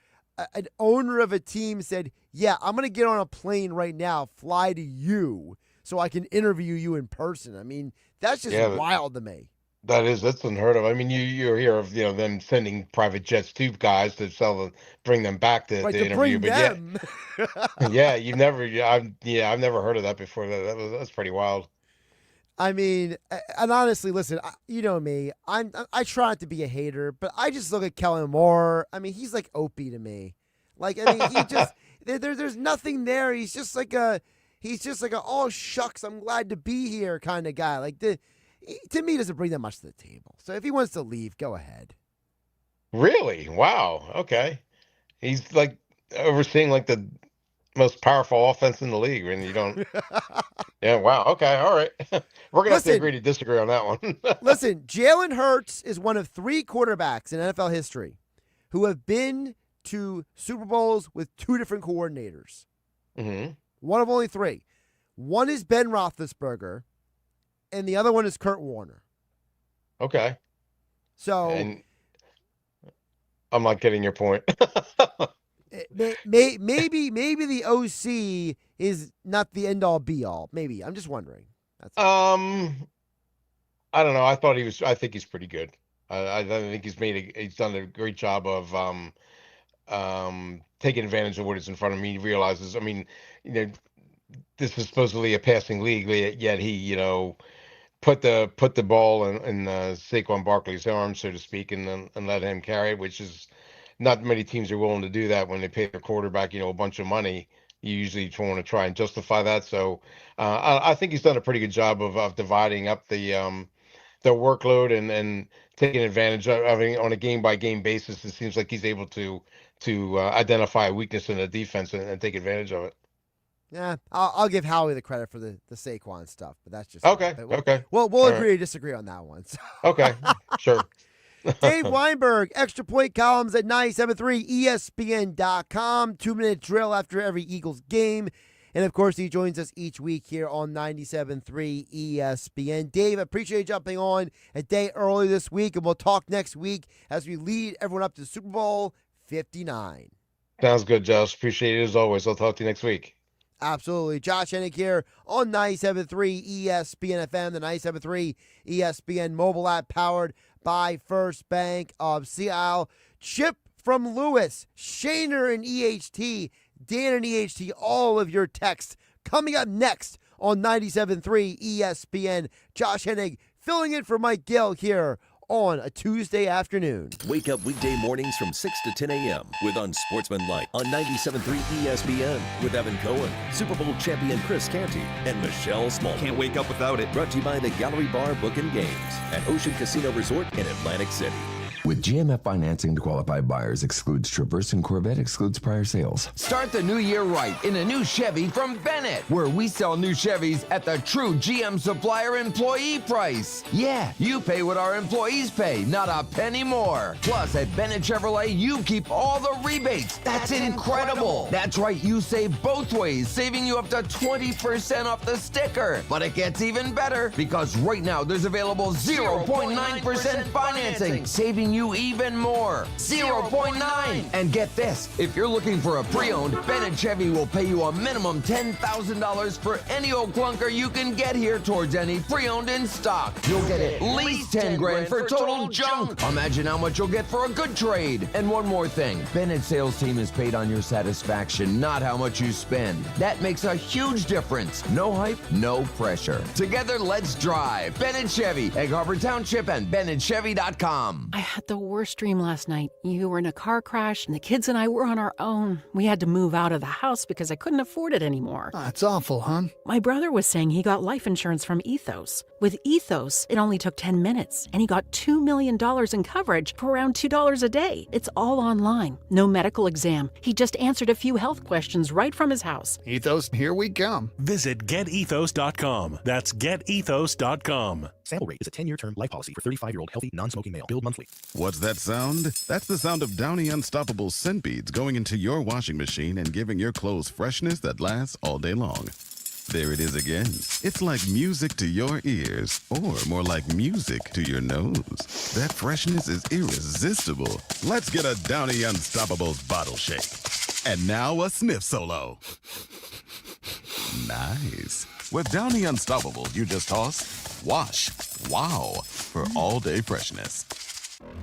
an owner of a team said, yeah, I'm going to get on a plane right now, fly to you so I can interview you in person. I mean, that's just wild to me. That's unheard of. I mean, you hear of them sending private jets to guys to bring them back to interview, but them. I've never heard of that before. That's pretty wild. I mean, and honestly, listen, you know me, I try not to be a hater, but I just look at Kellen Moore. I mean, he's like Opie to me. Like, I mean, he just there's nothing there. He's just like a oh shucks, I'm glad to be here kind of guy. Like to me, he doesn't bring that much to the table. So if he wants to leave, go ahead. Really? Wow. Okay. He's like overseeing like the most powerful offense in the league, and you don't. Yeah. Wow. Okay. All right. We're gonna have to agree to disagree on that one. Listen, Jalen Hurts is one of 3 quarterbacks in NFL history who have been to Super Bowls with 2 different coordinators. Mm-hmm. One of only 3. One is Ben Roethlisberger, and the other one is Kurt Warner. Okay. So, and I'm not getting your point. maybe the OC is not the end all be all. Maybe I'm just wondering. I don't know. I think he's pretty good. I think he's done a great job of taking advantage of what is in front of him. He realizes, I mean, this is supposedly a passing league, yet he, put the ball in Saquon Barkley's arm, so to speak, and let him carry it, which is not many teams are willing to do that when they pay their quarterback, a bunch of money. You usually want to try and justify that. So I think he's done a pretty good job of dividing up the workload and taking advantage of it on a game by game basis. It seems like he's able to identify a weakness in the defense and take advantage of it. Yeah, I'll give Howie the credit for the Saquon stuff, but that's just okay. We'll agree to disagree on that one. So. Okay, sure. Dave Weinberg, extra point columns at 97.3ESPN.com. 2-minute drill after every Eagles game. And, of course, he joins us each week here on 97.3 ESPN. Dave, I appreciate you jumping on a day early this week, and we'll talk next week as we lead everyone up to Super Bowl 59. Sounds good, Josh. Appreciate it as always. I'll talk to you next week. Absolutely. Josh Hennig here on 97.3 ESPN FM, the 97.3 ESPN mobile app powered by First Bank of Seattle. Chip from Lewis, Shaner and EHT, Dan and EHT, all of your texts coming up next on 97.3 ESPN. Josh Hennig filling in for Mike Gill here on a Tuesday afternoon. Wake up weekday mornings from 6 to 10 a.m. with Unsportsmanlike on 97.3 ESPN with Evan Cohen, Super Bowl champion Chris Canty, and Michelle Small. Can't wake up without it. Brought to you by the Gallery Bar Book and Games at Ocean Casino Resort in Atlantic City. With GMF financing to qualified buyers excludes Traverse and Corvette excludes prior sales. Start the new year right in a new Chevy from Bennett, where we sell new Chevys at the true GM supplier employee price. Yeah, you pay what our employees pay, not a penny more. Plus, at Bennett Chevrolet, you keep all the rebates. That's incredible. That's right, you save both ways, saving you up to 20% off the sticker. But it gets even better, because right now there's available 0.9% financing, saving you even more. 0.9. And get this, if you're looking for a pre-owned, Bennett Chevy will pay you a minimum $10,000 for any old clunker you can get here towards any pre-owned in stock. You'll get at least 10 grand for total junk. Imagine how much you'll get for a good trade. And one more thing, Bennett's sales team is paid on your satisfaction, not how much you spend. That makes a huge difference. No hype, no pressure. Together, let's drive. Bennett Chevy, Egg Harbor Township, and BennettChevy.com. I had the worst dream last night. You were in a car crash, and the kids and I were on our own. We had to move out of the house because I couldn't afford it anymore. That's awful, hon. My brother was saying he got life insurance from Ethos. With Ethos, it only took 10 minutes, and he got $2 million in coverage for around $2 a day. It's all online. No medical exam. He just answered a few health questions right from his house. Ethos, here we come. Visit getethos.com. That's getethos.com. Sample rate is a 10-year term life policy for 35-year-old healthy, non-smoking male. Billed monthly. What's that sound? That's the sound of Downy Unstoppable scent beads going into your washing machine and giving your clothes freshness that lasts all day long. There it is again. It's like music to your ears, or more like music to your nose. That freshness is irresistible. Let's get a Downy Unstoppables bottle shake. And now a sniff solo. Nice. With Downy Unstoppables, you just toss, wash, wow, for all-day freshness.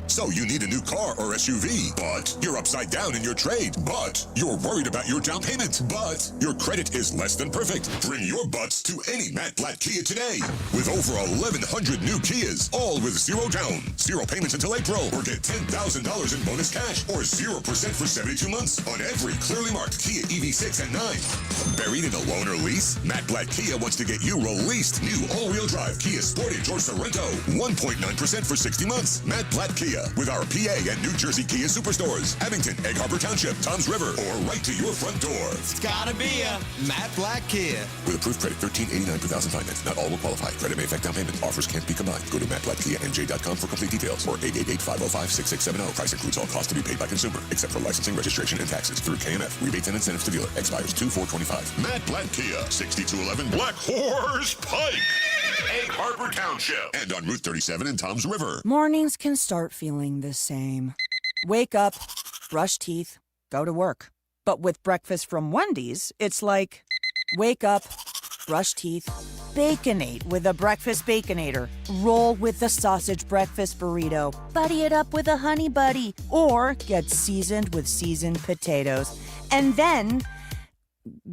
So you need a new car or SUV, but you're upside down in your trade, but you're worried about your down payment, but your credit is less than perfect. Bring your butts to any Matt Blatt Kia today. With over 1,100 new Kias, all with zero down, zero payments until April, or get $10,000 in bonus cash, or 0% for 72 months on every clearly marked Kia EV6 and 9. Buried in a loan or lease? Matt Blatt Kia wants to get you released new all-wheel drive Kia Sportage or Sorento. 1.9% for 60 months. Matt Blatt Kia, with our PA and New Jersey Kia superstores, Abington, Egg Harbor Township, Toms River, or right to your front door. It's gotta be a Matt Blatt Kia. With approved credit, $13.89 per thousand finance. Not all will qualify. Credit may affect down payment. Offers can't be combined. Go to mattblattkianj.com for complete details, or 888-505-6670. Price includes all costs to be paid by consumer, except for licensing, registration, and taxes through KMF. Rebates and incentives to dealer. Expires 2/4/25. Matt Blatt Kia, 6211 Black Horse Pike, Egg Harbor Township, and on Route 37 in Toms River. Mornings can start feeling the same. Wake up, brush teeth, go to work. But with breakfast from Wendy's, it's like, wake up, brush teeth, Baconate with a breakfast Baconator. Roll with the sausage breakfast burrito. Buddy it up with a honey buddy. Or get seasoned with seasoned potatoes. And then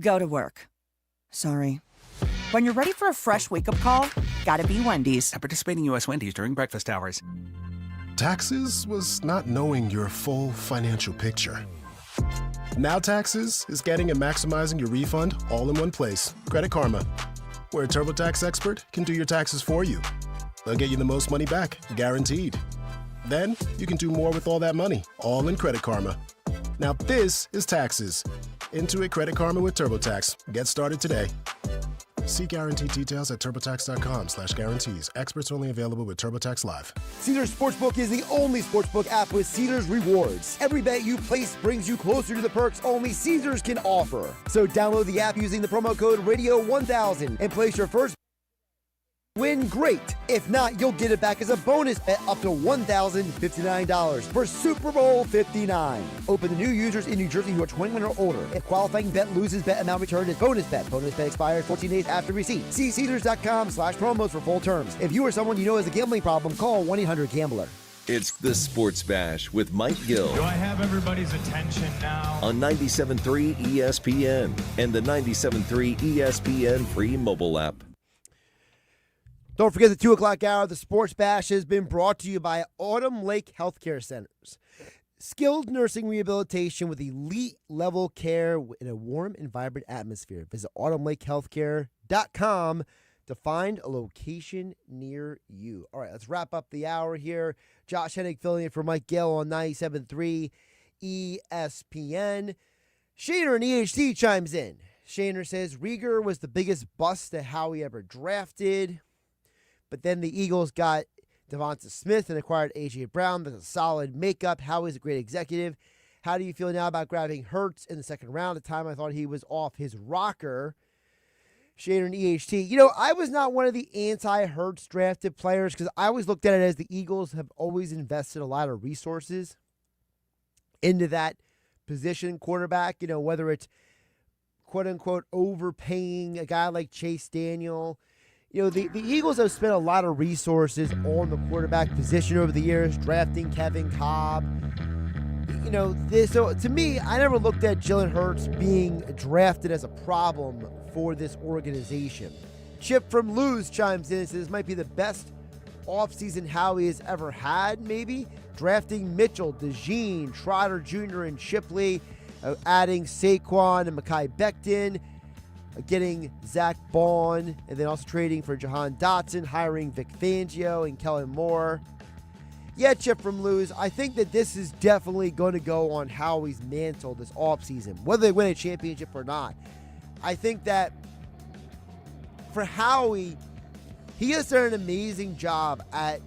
go to work. Sorry. When you're ready for a fresh wake-up call, gotta be Wendy's. At participating U.S. Wendy's during breakfast hours. Taxes was not knowing your full financial picture. Now Taxes is getting and maximizing your refund all in one place. Credit Karma, where a TurboTax expert can do your taxes for you. They'll get you the most money back, guaranteed. Then you can do more with all that money, all in Credit Karma. Now this is Taxes. Intuit Credit Karma with TurboTax. Get started today. See guarantee details at TurboTax.com/guarantees. Experts only available with TurboTax Live. Caesars Sportsbook is the only sportsbook app with Caesars rewards. Every bet you place brings you closer to the perks only Caesars can offer. So download the app using the promo code Radio1000 and place your first win. Great. If not, you'll get it back as a bonus bet up to $1,059 for Super Bowl 59. Open to new users in New Jersey who are 21 or older. If qualifying bet loses, bet amount returned is bonus bet. Bonus bet expires 14 days after receipt. See Caesars.com/promos for full terms. If you or someone you know has a gambling problem, call 1-800-GAMBLER. It's the Sports Bash with Mike Gill. Do I have everybody's attention now? On 97.3 ESPN and the 97.3 ESPN free mobile app. Don't forget the 2 o'clock hour. The Sports Bash has been brought to you by Autumn Lake Healthcare Centers. Skilled nursing rehabilitation with elite level care in a warm and vibrant atmosphere. Visit autumnlakehealthcare.com to find a location near you. All right, let's wrap up the hour here. Josh Hennig filling in for Mike Gill on 97.3 ESPN. Joyner and EHT chimes in. Joyner says Rieger was the biggest bust that Howie ever drafted. But then the Eagles got Devonta Smith and acquired A.J. Brown. That's a solid makeup. Howie's a great executive. How do you feel now about grabbing Hurts in the second round? At the time, I thought he was off his rocker. Shader and EHT. You know, I was not one of the anti-Hurts drafted players because I always looked at it as the Eagles have always invested a lot of resources into that position, quarterback. You know, whether it's quote-unquote overpaying a guy like Chase Daniel. You know, the Eagles have spent a lot of resources on the quarterback position over the years, drafting Kevin Cobb. You know, so to me, I never looked at Jalen Hurts being drafted as a problem for this organization. Chip from Luz chimes in and says this might be the best offseason Howie has ever had, maybe. Drafting Mitchell, DeJean, Trotter Jr., and Shipley, adding Saquon and Mekhi Becton, getting Zach Bond, and then also trading for Jahan Dotson, hiring Vic Fangio and Kellen Moore. Yeah, Chip from Luz, I think that this is definitely going to go on Howie's mantle this offseason, whether they win a championship or not. I think that for Howie, he has done an amazing job at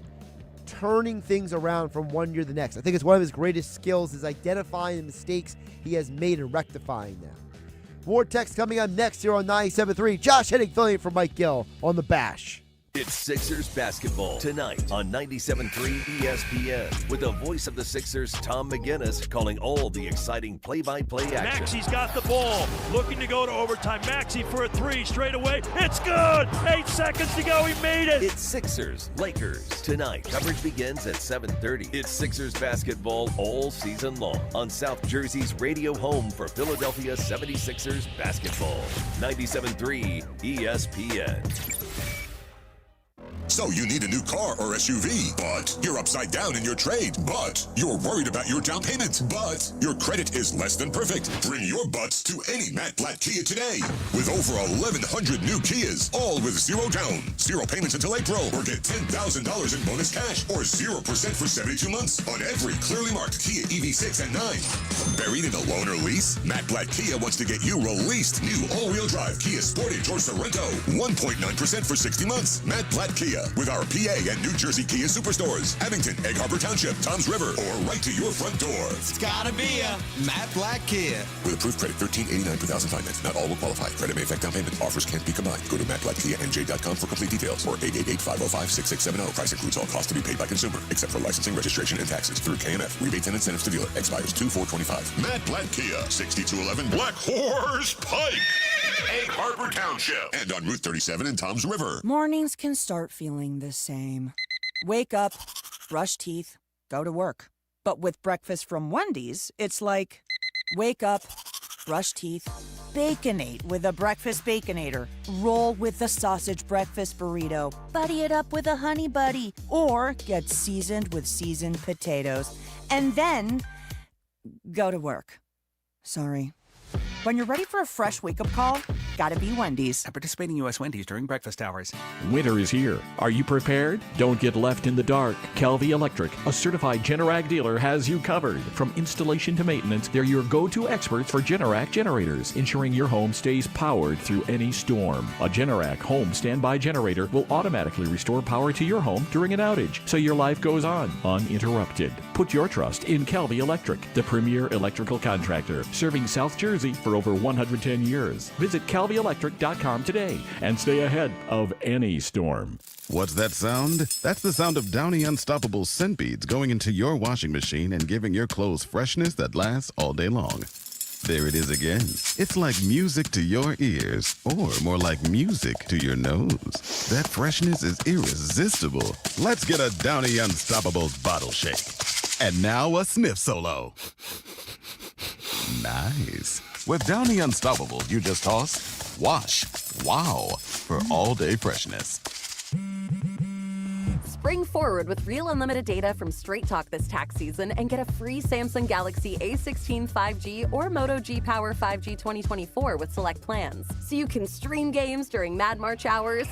turning things around from one year to the next. I think it's one of his greatest skills is identifying the mistakes he has made and rectifying them. Vortex coming up next here on 97.3. Josh Hennig filling in for Mike Gill on the Bash. It's Sixers basketball tonight on 97.3 ESPN with the voice of the Sixers, Tom McGinnis, calling all the exciting play-by-play action. Maxi's got the ball, looking to go to overtime. Maxi for a three, straight away. It's good! 8 seconds to go, he made it! It's Sixers, Lakers tonight. Coverage begins at 7:30. It's Sixers basketball all season long on South Jersey's radio home for Philadelphia 76ers basketball. 97.3 ESPN. So you need a new car or SUV, but you're upside down in your trade, but you're worried about your down payment, but your credit is less than perfect. Bring your butts to any Matt Blatt Kia today. With over 1,100 new Kias, all with zero down, zero payments until April, or get $10,000 in bonus cash, or 0% for 72 months on every clearly marked Kia EV6 and 9. Buried in a loan or lease? Matt Blatt Kia wants to get you released. New all-wheel drive Kia Sportage or Sorento. 1.9% for 60 months. Matt Blatt Kia. With our PA and New Jersey Kia Superstores, Abington, Egg Harbor Township, Toms River, or right to your front door. It's gotta be a Matt Blatt Kia. With approved credit, $13.89 per thousand finance. Not all will qualify. Credit may affect down payment. Offers can't be combined. Go to mattblattkianj.com for complete details, or 888-505-6670. Price includes all costs to be paid by consumer, except for licensing, registration, and taxes through KMF. Rebates and incentives to dealer. Expires 2/4/25. Matt Blatt Kia, 6211 Black Horse Pike, Egg Harbor Township, and on Route 37 in Toms River. Mornings can start feeling the same. Wake up, brush teeth, go to work. But with breakfast from Wendy's, it's like, wake up, brush teeth, Baconate with a breakfast Baconator. Roll with the sausage breakfast burrito. Buddy it up with a honey buddy. Or get seasoned with seasoned potatoes. And then go to work. Sorry. When you're ready for a fresh wake-up call, gotta be Wendy's. At participating U.S. Wendy's during breakfast hours. Winter is here. Are you prepared? Don't get left in the dark. Kelvy Electric, a certified Generac dealer, has you covered. From installation to maintenance, they're your go-to experts for Generac generators, ensuring your home stays powered through any storm. A Generac home standby generator will automatically restore power to your home during an outage, so your life goes on uninterrupted. Put your trust in Kelvy Electric, the premier electrical contractor, serving South Jersey for over 110 years. Visit CalvyElectric.com today and stay ahead of any storm. What's that sound? That's the sound of Downy Unstoppable scent beads going into your washing machine and giving your clothes freshness that lasts all day long. There it is again. It's like music to your ears, or more like music to your nose. That freshness is irresistible. Let's get a Downy Unstoppable bottle shake. And now a sniff solo. Nice. With Downy Unstoppable, you just toss, wash, wow, for all-day freshness. Spring forward with real unlimited data from Straight Talk this tax season and get a free Samsung Galaxy A16 5G or Moto G Power 5G 2024 with select plans. So you can stream games during Mad March hours,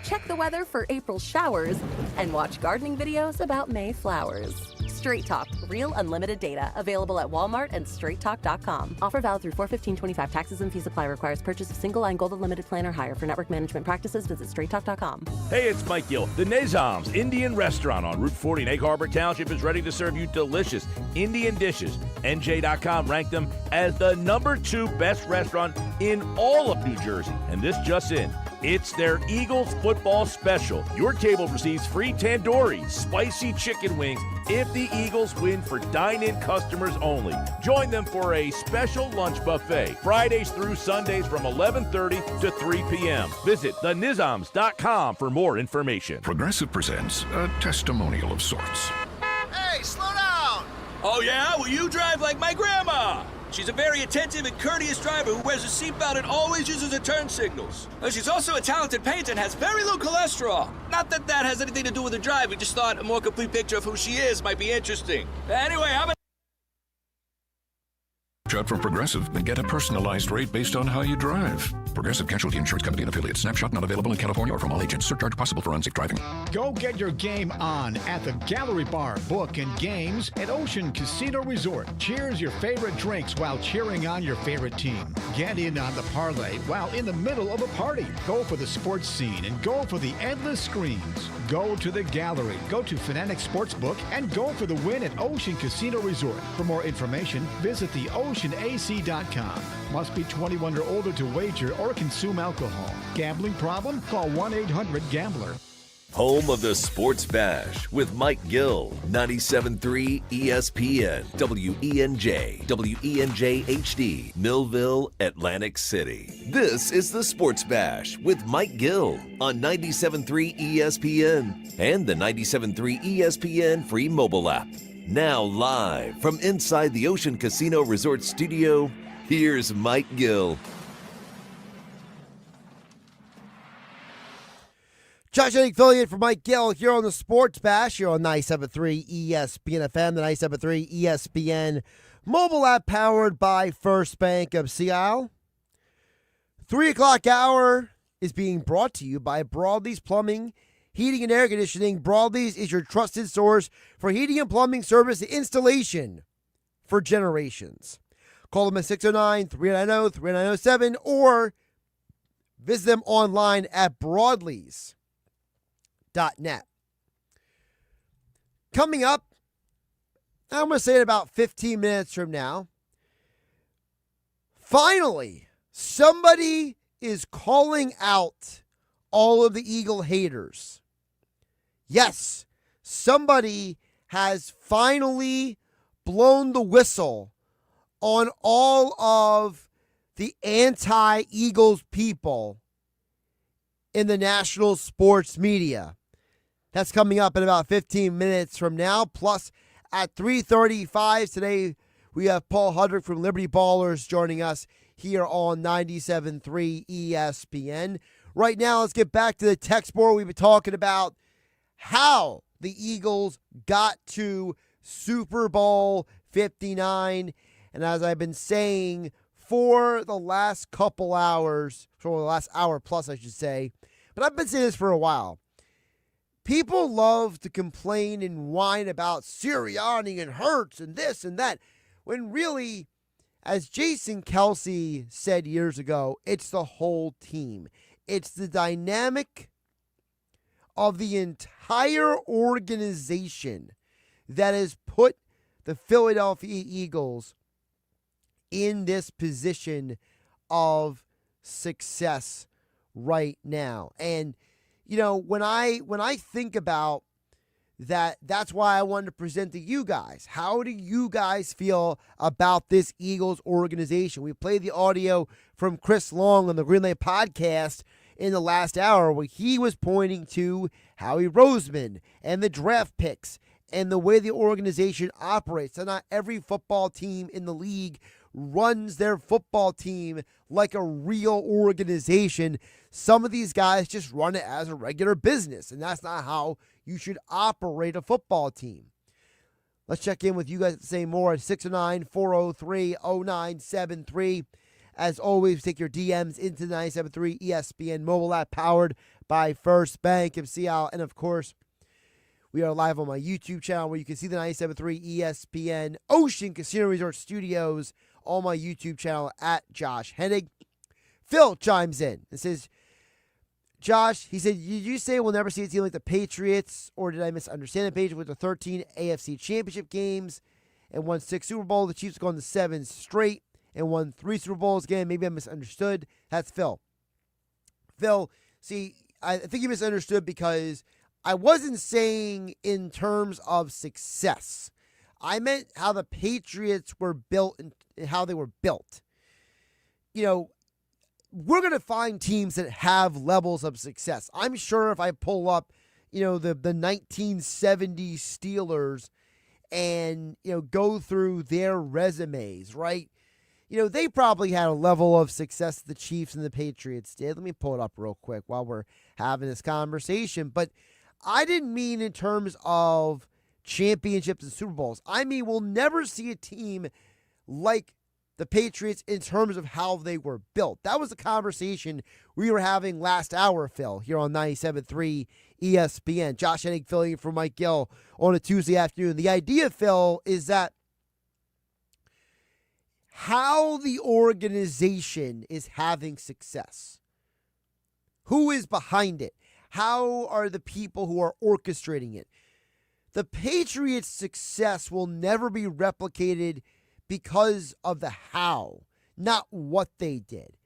check the weather for April showers, and watch gardening videos about May flowers. Straight Talk, real unlimited data. Available at Walmart and straighttalk.com. Offer valid through 4/15/25. Taxes and fees apply. Requires purchase of single line gold unlimited plan or higher. For network management practices, visit straighttalk.com. Hey, it's Mike Gill. The Nizam's Indian Restaurant on Route 40 in Egg Harbor Township is ready to serve you delicious Indian dishes. NJ.com ranked them as the #2 best restaurant in all of New Jersey. And this just in. It's their Eagles football special. Your table receives free tandoori, spicy chicken wings if the Eagles win for dine-in customers only. Join them for a special lunch buffet, Fridays through Sundays from 11:30 to 3 p.m. Visit thenizams.com for more information. Progressive presents a testimonial of sorts. Hey, slow down! Oh, yeah? Well, you drive like my grandma. She's a very attentive and courteous driver who wears a seatbelt and always uses her turn signals. She's also a talented painter and has very low cholesterol. Not that that has anything to do with her drive. We just thought a more complete picture of who she is might be interesting. Anyway, how about... Shop from Progressive and get a personalized rate based on how you drive. Progressive Casualty Insurance Company and affiliates. Snapshot not available in California or from all agents. Surcharge possible for unsafe driving. Go get your game on at the Gallery Bar, Book and Games at Ocean Casino Resort. Cheers your favorite drinks while cheering on your favorite team. Get in on the parlay while in the middle of a party. Go for the sports scene and go for the endless screens. Go to the gallery, go to Fanatic Sportsbook, and go for the win at Ocean Casino Resort. For more information, visit theoceanac.com. Must be 21 or older to wager or consume alcohol. Gambling problem? Call 1-800-GAMBLER. Home of the Sports Bash with Mike Gill, 97.3 ESPN, WENJ, WENJ HD, Millville, Atlantic City. This is the Sports Bash with Mike Gill on 97.3 ESPN and the 97.3 ESPN free mobile app. Now live from inside the Ocean Casino Resort Studio, here's Mike Gill. Josh Hennig, affiliate for Mike Gill here on the Sports Bash. Here on 97.3 ESPN FM, the 97.3 ESPN mobile app powered by First Bank of Seattle. 3 o'clock hour is being brought to you by Broadleys Plumbing, Heating and Air Conditioning. Broadleys is your trusted source for heating and plumbing service and installation for generations. Call them at 609-390-3907 or visit them online at Broadleys.net. Coming up, I'm going to say it about 15 minutes from now, finally, somebody is calling out all of the Eagle haters. Yes, somebody has finally blown the whistle on all of the anti-Eagles people in the national sports media. That's coming up in about 15 minutes from now. Plus, at 3:35 today, we have Paul Hudrick from Liberty Ballers joining us here on 97.3 ESPN. Right now, let's get back to the text board. We've been talking about how the Eagles got to Super Bowl 59. And as I've been saying for the last couple hours, for the last hour plus, I should say, but I've been saying this for a while. People love to complain and whine about Sirianni and Hurts and this and that, when really, as Jason Kelsey said years ago, it's the whole team. It's the dynamic of the entire organization that has put the Philadelphia Eagles in this position of success right now. And you know, when I think about that, that's why I wanted to present to you guys. How do you guys feel about this Eagles organization? We played the audio from Chris Long on the Greenlight podcast in the last hour where he was pointing to Howie Roseman and the draft picks and the way the organization operates. So not every football team in the league runs their football team like a real organization. Some of these guys just run it as a regular business, and that's not how you should operate a football team. Let's check in with you guys to say more at 609-403-0973. As always, take your DMs into the 97.3 ESPN mobile app powered by First Bank of Seattle. And, of course, we are live on my YouTube channel where you can see the 97.3 ESPN Ocean Casino Resort Studios on my YouTube channel at Josh Hennig. Phil chimes in and says, Josh, he said, did you say we'll never see a team like the Patriots, or did I misunderstand the Patriots with the 13 AFC Championship games and won 6 Super Bowls? The Chiefs gone to 7 straight and won 3 Super Bowls again. Maybe I misunderstood. That's Phil. Phil, see, I think you misunderstood because I wasn't saying in terms of success. I meant how the Patriots were built and how they were built. You know, we're going to find teams that have levels of success. I'm sure if I pull up, you know, the 1970 Steelers and, you know, go through their resumes, right? You know, they probably had a level of success that the Chiefs and the Patriots did. Let me pull it up real quick while we're having this conversation. But I didn't mean in terms of championships and Super Bowls. I mean, we'll never see a team like the Patriots in terms of how they were built. That was the conversation we were having last hour, Phil, here on 97.3 ESPN. Josh Hennig filling in for Mike Gill on a Tuesday afternoon. The idea, Phil, is that how the organization is having success. Who is behind it? How are the people who are orchestrating it? The Patriots' success will never be replicated because of the how. not what they did.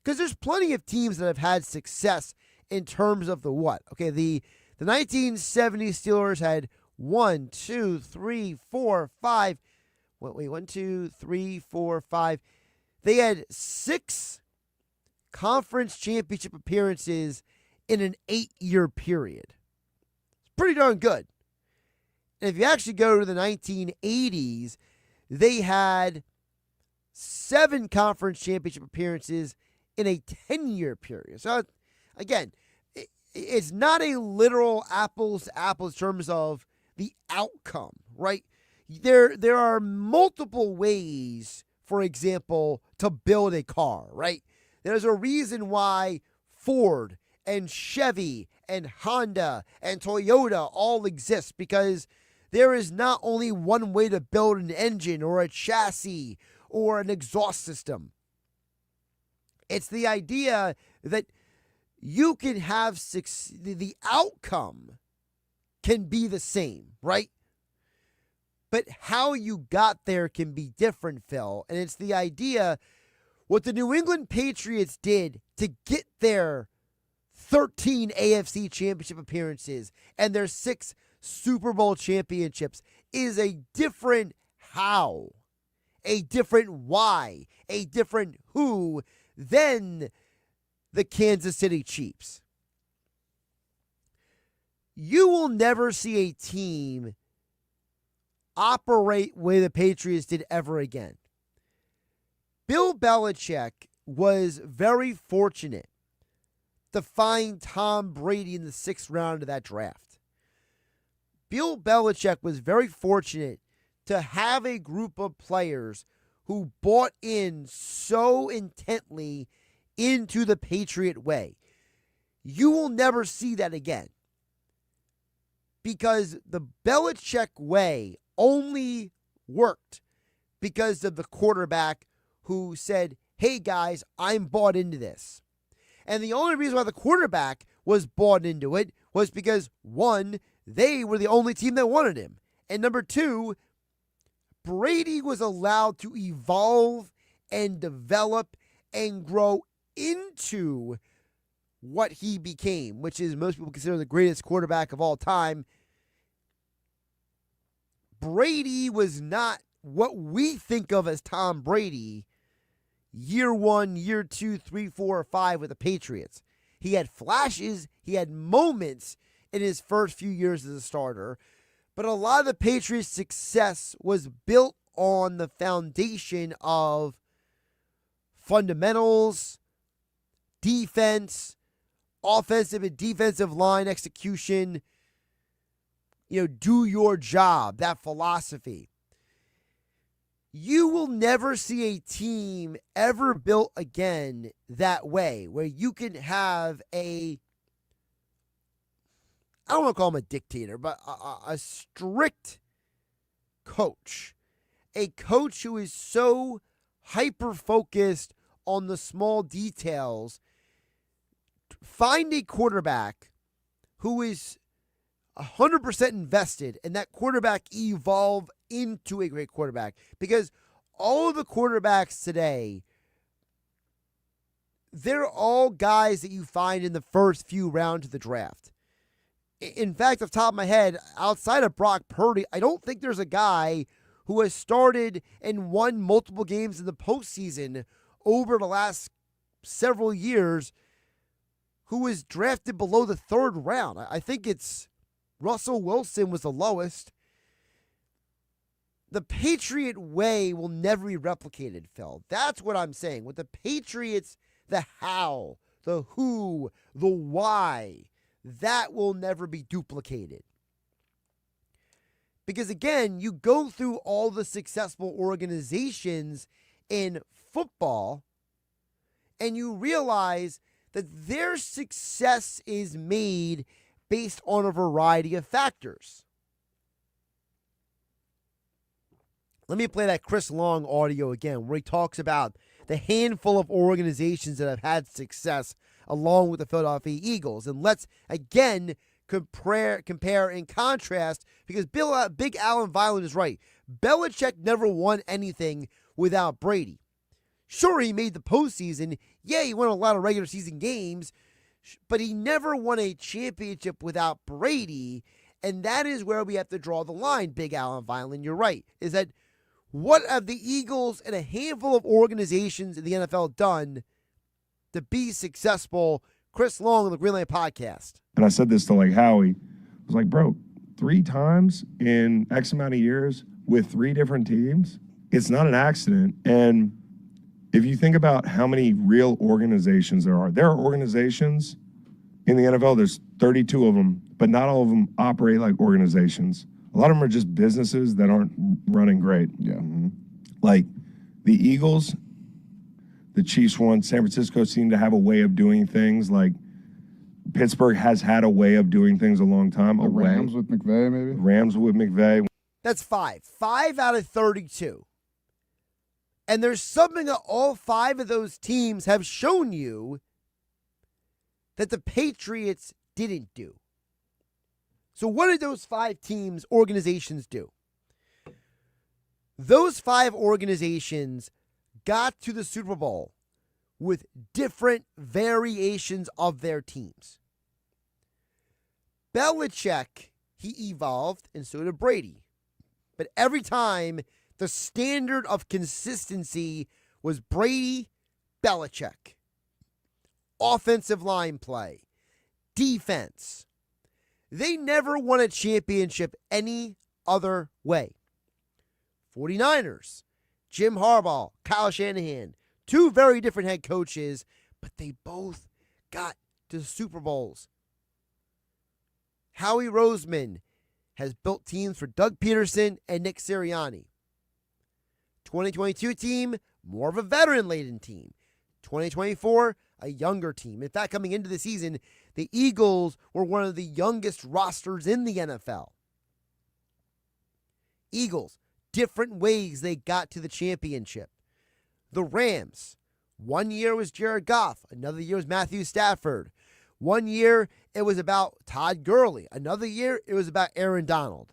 Because there's plenty of teams that have had success in terms of the what. Okay, the 1970 Steelers had 1, 2, 3, 4, 5. Wait, 1, 2, 3, 4, 5. They had 6 conference championship appearances in an 8-year period. It's pretty darn good. And if you actually go to the 1980s, they had 7 conference championship appearances in a 10-year period. So, again, it's not a literal apples to apples in terms of the outcome, right? There are multiple ways, for example, to build a car, right? There's a reason why Ford and Chevy and Honda and Toyota all exist, because there is not only one way to build an engine or a chassis or an exhaust system. It's the idea that you can have the outcome can be the same, right? But how you got there can be different, Phil. And it's the idea what the New England Patriots did to get their 13 AFC championship appearances and their 6 Super Bowl championships is a different how, a different why, a different who than the Kansas City Chiefs. You will never see a team operate the way the Patriots did ever again. Bill Belichick was very fortunate to find Tom Brady in the 6th round of that draft. Bill Belichick was very fortunate to have a group of players who bought in so intently into the Patriot way. You will never see that again, because the Belichick way only worked because of the quarterback who said, hey guys, I'm bought into this. And the only reason why the quarterback was bought into it was because, 1, they were the only team that wanted him. And number 2, Brady was allowed to evolve and develop and grow into what he became, which is most people consider the greatest quarterback of all time. Brady was not what we think of as Tom Brady year 1, year 2, 3, 4, or 5 with the Patriots. He had flashes, he had moments in his first few years as a starter, but a lot of the Patriots' success was built on the foundation of fundamentals, defense, offensive and defensive line execution, do your job, that philosophy. You will never see a team ever built again that way, where you can have I don't want to call him a dictator, but a strict coach. A coach who is so hyper-focused on the small details. Find a quarterback who is 100% invested, and that quarterback evolve into a great quarterback. Because all of the quarterbacks today, they're all guys that you find in the first few rounds of the draft. In fact, off the top of my head, outside of Brock Purdy, I don't think there's a guy who has started and won multiple games in the postseason over the last several years who was drafted below the 3rd round. I think it's Russell Wilson was the lowest. The Patriot way will never be replicated, Phil. That's what I'm saying. With the Patriots, the how, the who, the why, that will never be duplicated. Because again, you go through all the successful organizations in football and you realize that their success is made based on a variety of factors. Let me play that Chris Long audio again, where he talks about the handful of organizations that have had success along with the Philadelphia Eagles. And let's, again, compare and contrast, because Big Alan Violent is right. Belichick never won anything without Brady. Sure, he made the postseason. Yeah, he won a lot of regular season games, but he never won a championship without Brady. And that is where we have to draw the line, Big Al and Violin. You're right. Is that what have the Eagles and a handful of organizations in the NFL done to be successful? Chris Long on the Greenland Podcast. And I said this to like Howie. I was like, bro, 3 times in X amount of years with 3 different teams, it's not an accident. And if you think about how many real organizations there are organizations in the NFL, there's 32 of them, but not all of them operate like organizations. A lot of them are just businesses that aren't running great. Yeah. Mm-hmm. Like the Eagles, the Chiefs won. San Francisco seemed to have a way of doing things. Like Pittsburgh has had a way of doing things a long time. The Rams with McVay, maybe? Rams with McVay. That's 5. 5 out of 32. And there's something that all 5 of those teams have shown you that the Patriots didn't do. So what did those 5 teams, organizations do? Those 5 organizations got to the Super Bowl with different variations of their teams. Belichick, he evolved, and so did Brady. But every time, the standard of consistency was Brady, Belichick. Offensive line play, defense. They never won a championship any other way. 49ers, Jim Harbaugh, Kyle Shanahan, 2 very different head coaches, but they both got to Super Bowls. Howie Roseman has built teams for Doug Peterson and Nick Sirianni. 2022 team, more of a veteran-laden team. 2024, a younger team. In fact, coming into the season, the Eagles were one of the youngest rosters in the NFL. Eagles, different ways they got to the championship. The Rams, one year was Jared Goff, another year was Matthew Stafford. One year it was about Todd Gurley. Another year it was about Aaron Donald.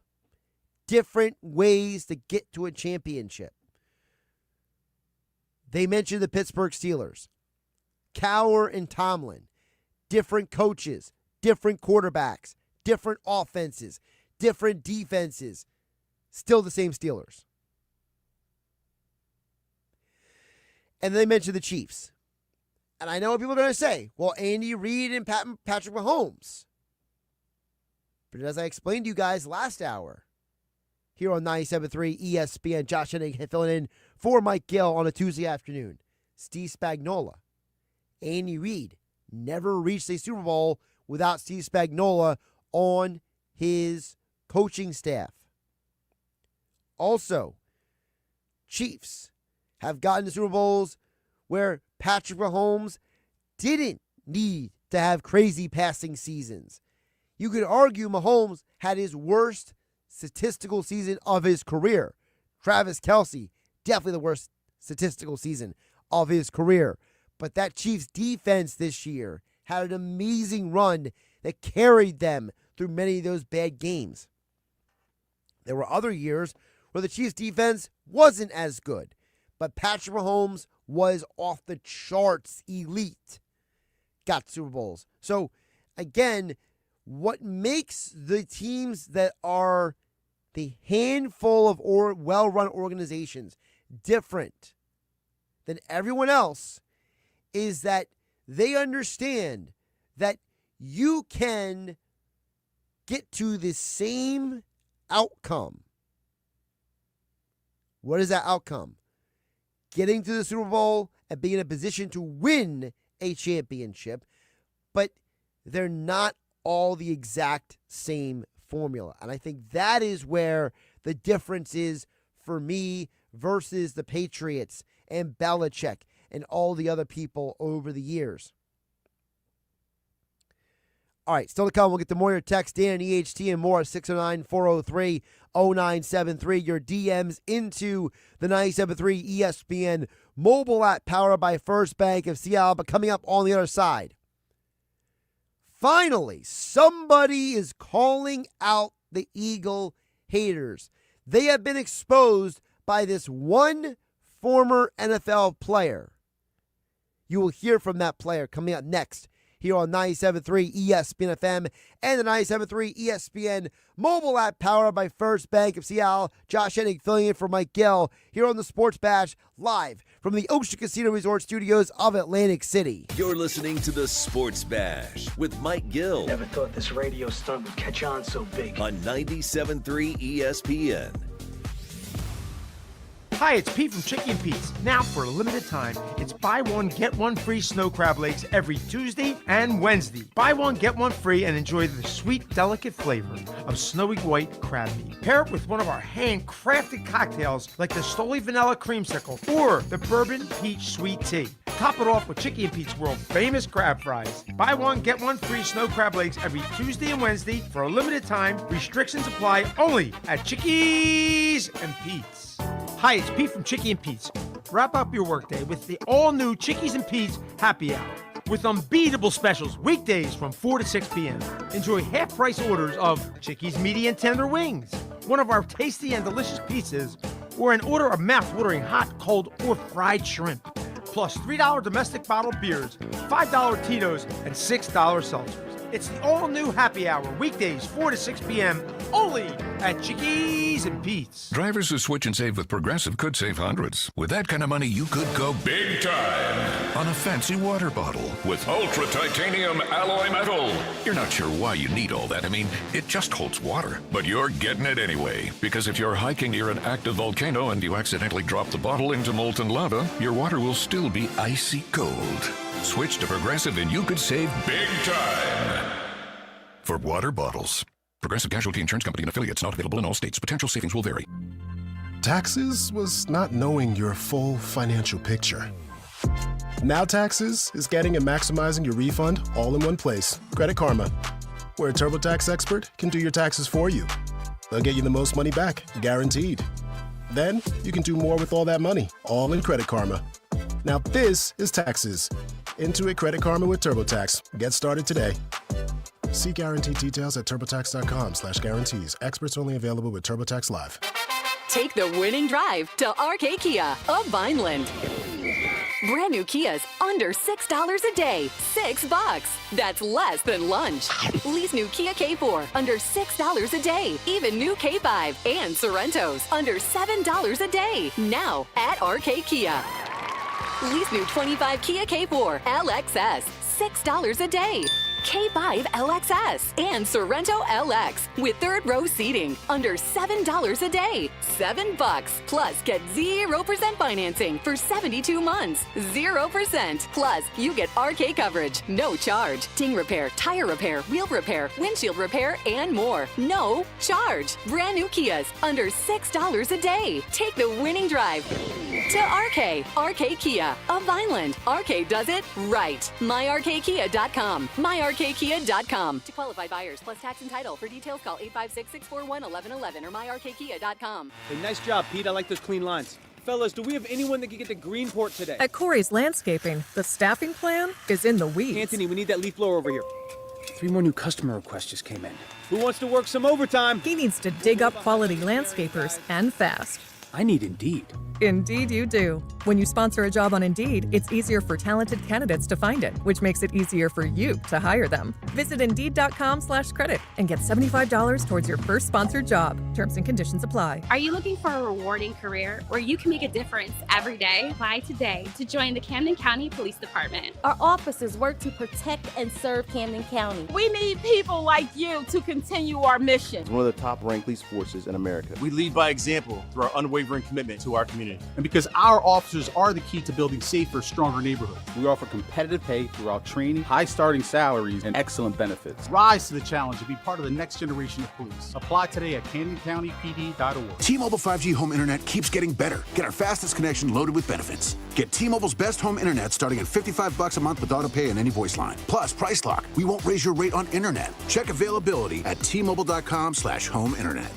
Different ways to get to a championship. They mentioned the Pittsburgh Steelers. Cowher and Tomlin. Different coaches, different quarterbacks, different offenses, different defenses. Still the same Steelers. And they mentioned the Chiefs. And I know what people are going to say, well, Andy Reid and Patrick Mahomes. But as I explained to you guys last hour, here on 97.3 ESPN, Josh Hennig filling in for Mike Gill on a Tuesday afternoon. Steve Spagnuolo. Andy Reid never reached a Super Bowl without Steve Spagnuolo on his coaching staff. Also, Chiefs have gotten to Super Bowls where Patrick Mahomes didn't need to have crazy passing seasons. You could argue Mahomes had his worst statistical season of his career. Travis Kelce, definitely the worst statistical season of his career. But that Chiefs defense this year had an amazing run that carried them through many of those bad games. There were other years where the Chiefs defense wasn't as good, but Patrick Mahomes was off the charts elite. Got Super Bowls. So, again, what makes the teams that are the handful of well-run organizations different than everyone else is that they understand that you can get to the same outcome. What is that outcome? Getting to the Super Bowl and being in a position to win a championship, but they're not all the exact same formula. And I think that is where the difference is for me versus the Patriots and Belichick and all the other people over the years. All right, still to come. We'll get to more of your text, Dan, EHT, and more. 609-403-0973. Your DMs into the 97.3 ESPN mobile app powered by First Bank of Seattle. But coming up on the other side, finally, somebody is calling out the Eagle haters. They have been exposed by this one former NFL player. You will hear from that player coming up next here on 97.3 ESPN FM and the 97.3 ESPN mobile app powered by First Bank of Seattle. Josh Hennig filling in for Mike Gill here on the Sports Bash live from the Ocean Casino Resort Studios of Atlantic City. You're listening to the Sports Bash with Mike Gill. Never thought this radio stunt would catch on so big. On 97.3 ESPN. Hi, it's Pete from Chicky and Pete's. Now, for a limited time, it's buy one, get one free snow crab legs every Tuesday and Wednesday. Buy one, get one free and enjoy the sweet, delicate flavor of snowy white crab meat. Pair it with one of our handcrafted cocktails like the Stoli Vanilla Creamsicle or the Bourbon Peach Sweet Tea. Top it off with Chicky and Pete's world-famous crab fries. Buy one, get one free snow crab legs every Tuesday and Wednesday for a limited time. Restrictions apply only at Chickies and Pete's. Hi, it's Pete from Chicky and Pete's. Wrap up your workday with the all-new Chickies and Pete's Happy Hour with unbeatable specials weekdays from 4 to 6 p.m. Enjoy half-price orders of Chickies Meaty and Tender Wings, one of our tasty and delicious pizzas, or an order of mouth-watering hot, cold, or fried shrimp. Plus $3 domestic bottled beers, $5 Tito's, and $6 seltzers. It's the all-new Happy Hour, weekdays 4 to 6 p.m., only at Chickies and Pete's. Drivers who switch and save with Progressive could save hundreds. With that kind of money, you could go big time on a fancy water bottle with ultra titanium alloy metal. You're not sure why you need all that. I mean, it just holds water. But you're getting it anyway. Because if you're hiking near an active volcano and you accidentally drop the bottle into molten lava, your water will still be icy cold. Switch to Progressive and you could save big time. For water bottles. Progressive Casualty Insurance Company and affiliates, not available in all states. Potential savings will vary. Taxes was not knowing your full financial picture. Now Taxes is getting and maximizing your refund all in one place. Credit Karma, where a TurboTax expert can do your taxes for you. They'll get you the most money back, guaranteed. Then you can do more with all that money, all in Credit Karma. Now this is Taxes. Intuit Credit Karma with TurboTax. Get started today. See guarantee details at TurboTax.com/guarantees. Experts only available with TurboTax Live. Take the winning drive to RK Kia of Vineland. Brand new Kias under $6 a day. $6. That's less than lunch. Lease new Kia K4 under $6 a day. Even new K5 and Sorrentos under $7 a day. Now at RK Kia. Lease new 25 Kia K4 LXS. $6 a day. K5 LXS and Sorrento LX with third row seating under $7 a day. $7 plus get 0% financing for 72 months. 0%. Plus you get RK coverage, no charge. Ding repair, tire repair, wheel repair, windshield repair, and more. No charge. Brand new Kias under $6 a day. Take the winning drive to RK. RK Kia of Vineland. RK does it right. MyRKKia.com. MyRKKia.com. To qualified buyers plus tax and title. For details, call 856-641-1111 or MyRKKia.com. Hey, nice job, Pete. I like those clean lines. Fellas, do we have anyone that can get to Greenport today? At Corey's Landscaping, the staffing plan is in the weeds. Anthony, we need that leaf blower over here. 3 more new customer requests just came in. Who wants to work some overtime? He needs to dig up quality landscapers and fast. I need Indeed. Indeed you do. When you sponsor a job on Indeed, it's easier for talented candidates to find it, which makes it easier for you to hire them. Visit Indeed.com/credit and get $75 towards your first sponsored job. Terms and conditions apply. Are you looking for a rewarding career where you can make a difference every day? Apply today to join the Camden County Police Department. Our officers work to protect and serve Camden County. We need people like you to continue our mission. It's one of the top-ranked police forces in America. We lead by example through our unwavering commitment to our community. And because our officers are the key to building safer, stronger neighborhoods. We offer competitive pay throughout training, high starting salaries, and excellent benefits. Rise to the challenge and be part of the next generation of police. Apply today at CamdenCountyPD.org. T-Mobile 5G home internet keeps getting better. Get our fastest connection loaded with benefits. Get T-Mobile's best home internet starting at $55 a month with auto pay and any voice line. Plus, Price Lock. We won't raise your rate on internet. Check availability at T-Mobile.com/home internet.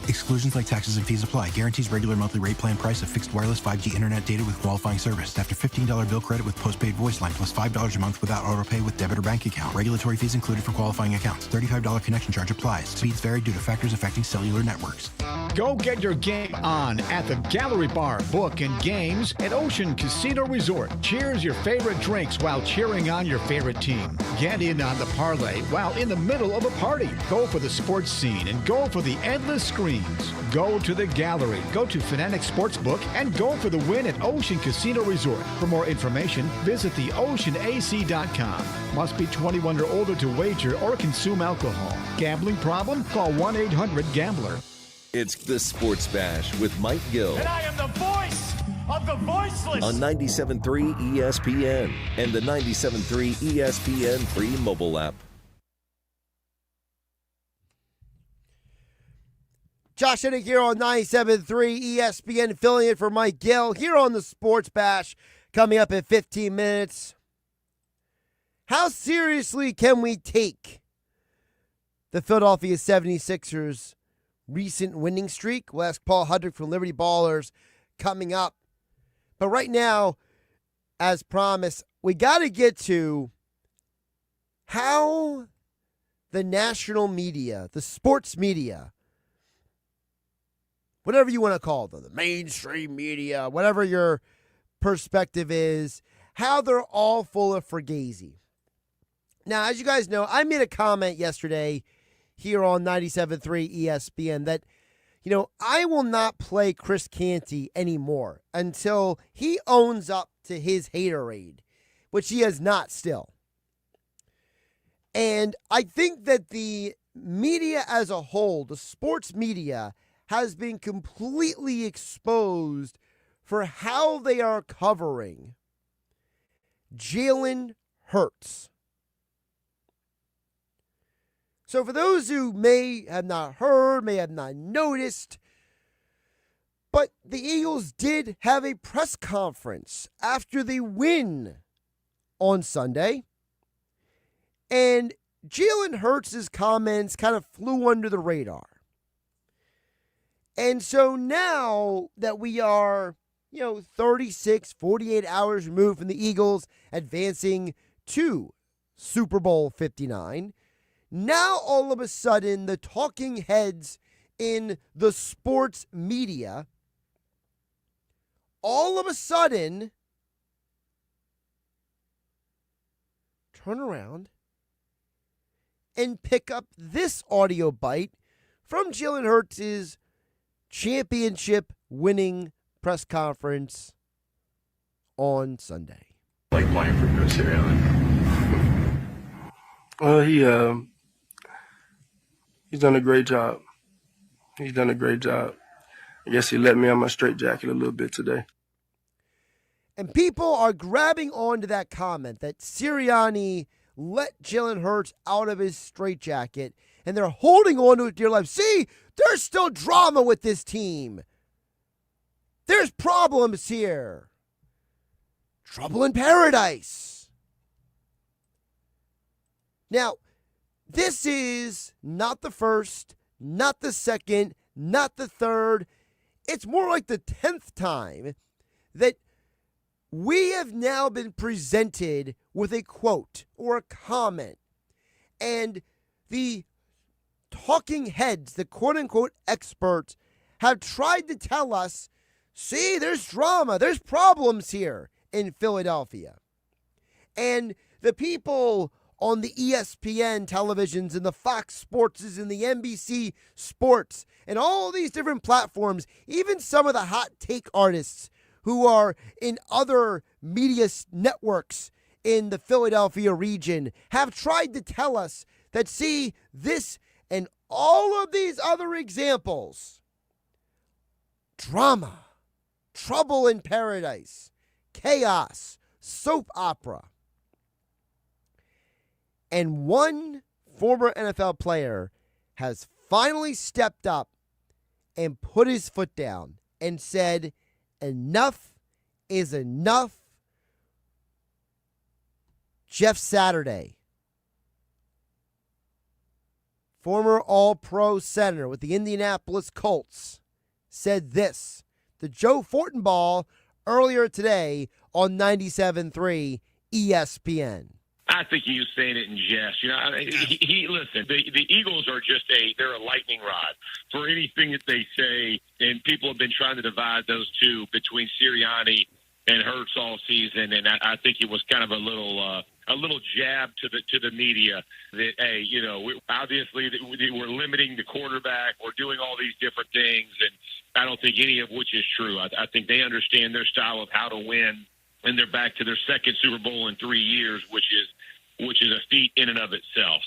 Exclusions like taxes and fees apply. Guarantees regular monthly rate plan price of fixed wireless 5G internet data with qualifying service. After $15 bill credit with postpaid voice line plus $5 a month without auto pay with debit or bank account. Regulatory fees included for qualifying accounts. $35 connection charge applies. Speeds vary due to factors affecting cellular networks. Go get your game on at the Gallery Bar, Book and Games at Ocean Casino Resort. Cheers your favorite drinks while cheering on your favorite team. Get in on the parlay while in the middle of a party. Go for the sports scene and go for the endless screens. Go to the Gallery, go to Fanatic Sportsbook, and go for the win at Ocean Casino Resort. For more information, visit theoceanac.com. Must be 21 or older to wager or consume alcohol. Gambling problem? Call 1-800-GAMBLER. It's the Sports Bash with Mike Gill. And I am the voice of the voiceless. On 97.3 ESPN and the 97.3 ESPN free mobile app. Josh Hennig here on 97.3 ESPN, filling in for Mike Gill here on the Sports Bash, coming up in 15 minutes. How seriously can we take the Philadelphia 76ers' recent winning streak? We'll ask Paul Hudrick from Liberty Ballers coming up. But right now, as promised, we got to get to how the national media, the sports media, whatever you want to call them, the mainstream media, whatever your perspective is, how they're all full of fugazi. Now, as you guys know, I made a comment yesterday here on 97.3 ESPN that, I will not play Chris Canty anymore until he owns up to his haterade, which he has not still. And I think that the media as a whole, the sports media, has been completely exposed for how they are covering Jalen Hurts. So for those who may have not heard, may have not noticed, but the Eagles did have a press conference after the win on Sunday. And Jalen Hurts' comments kind of flew under the radar. And so now that we are, 36, 48 hours removed from the Eagles advancing to Super Bowl 59, now all of a sudden the talking heads in the sports media, all of a sudden turn around and pick up this audio bite from Jalen Hurts' championship winning press conference on Sunday. Like playing for Chris Allen. Well, he's done a great job. He's done a great job. I guess he let me on my straitjacket a little bit today. And people are grabbing onto that comment that Sirianni let Jalen Hurts out of his straitjacket, and they're holding on to it dear life. See, there's still drama with this team. There's problems here. Trouble in paradise. Now, this is not the first, not the second, not the third. It's more like the 10th time that we have now been presented with a quote or a comment, and the talking heads, the quote-unquote experts, have tried to tell us, see, there's drama, there's problems here in Philadelphia. And the people on the ESPN televisions and the Fox Sports and the NBC Sports and all these different platforms, even some of the hot take artists who are in other media networks in the Philadelphia region, have tried to tell us that, see, this and all of these other examples, drama, trouble in paradise, chaos, soap opera. And one former NFL player has finally stepped up and put his foot down and said, enough is enough. Jeff Saturday, former All-Pro center with the Indianapolis Colts, said this to Joe Fortenbaugh earlier today on 97.3 ESPN. I think he was saying it in jest. You know, listen, the Eagles are they're a lightning rod for anything that they say, and people have been trying to divide those two between Sirianni and Hurts all season, and I think it was kind of a little jab to the media that, hey, you know, obviously we're limiting the quarterback, we're doing all these different things, and I don't think any of which is true. I think they understand their style of how to win, and they're back to their second Super Bowl in 3 years, which is a feat in and of itself.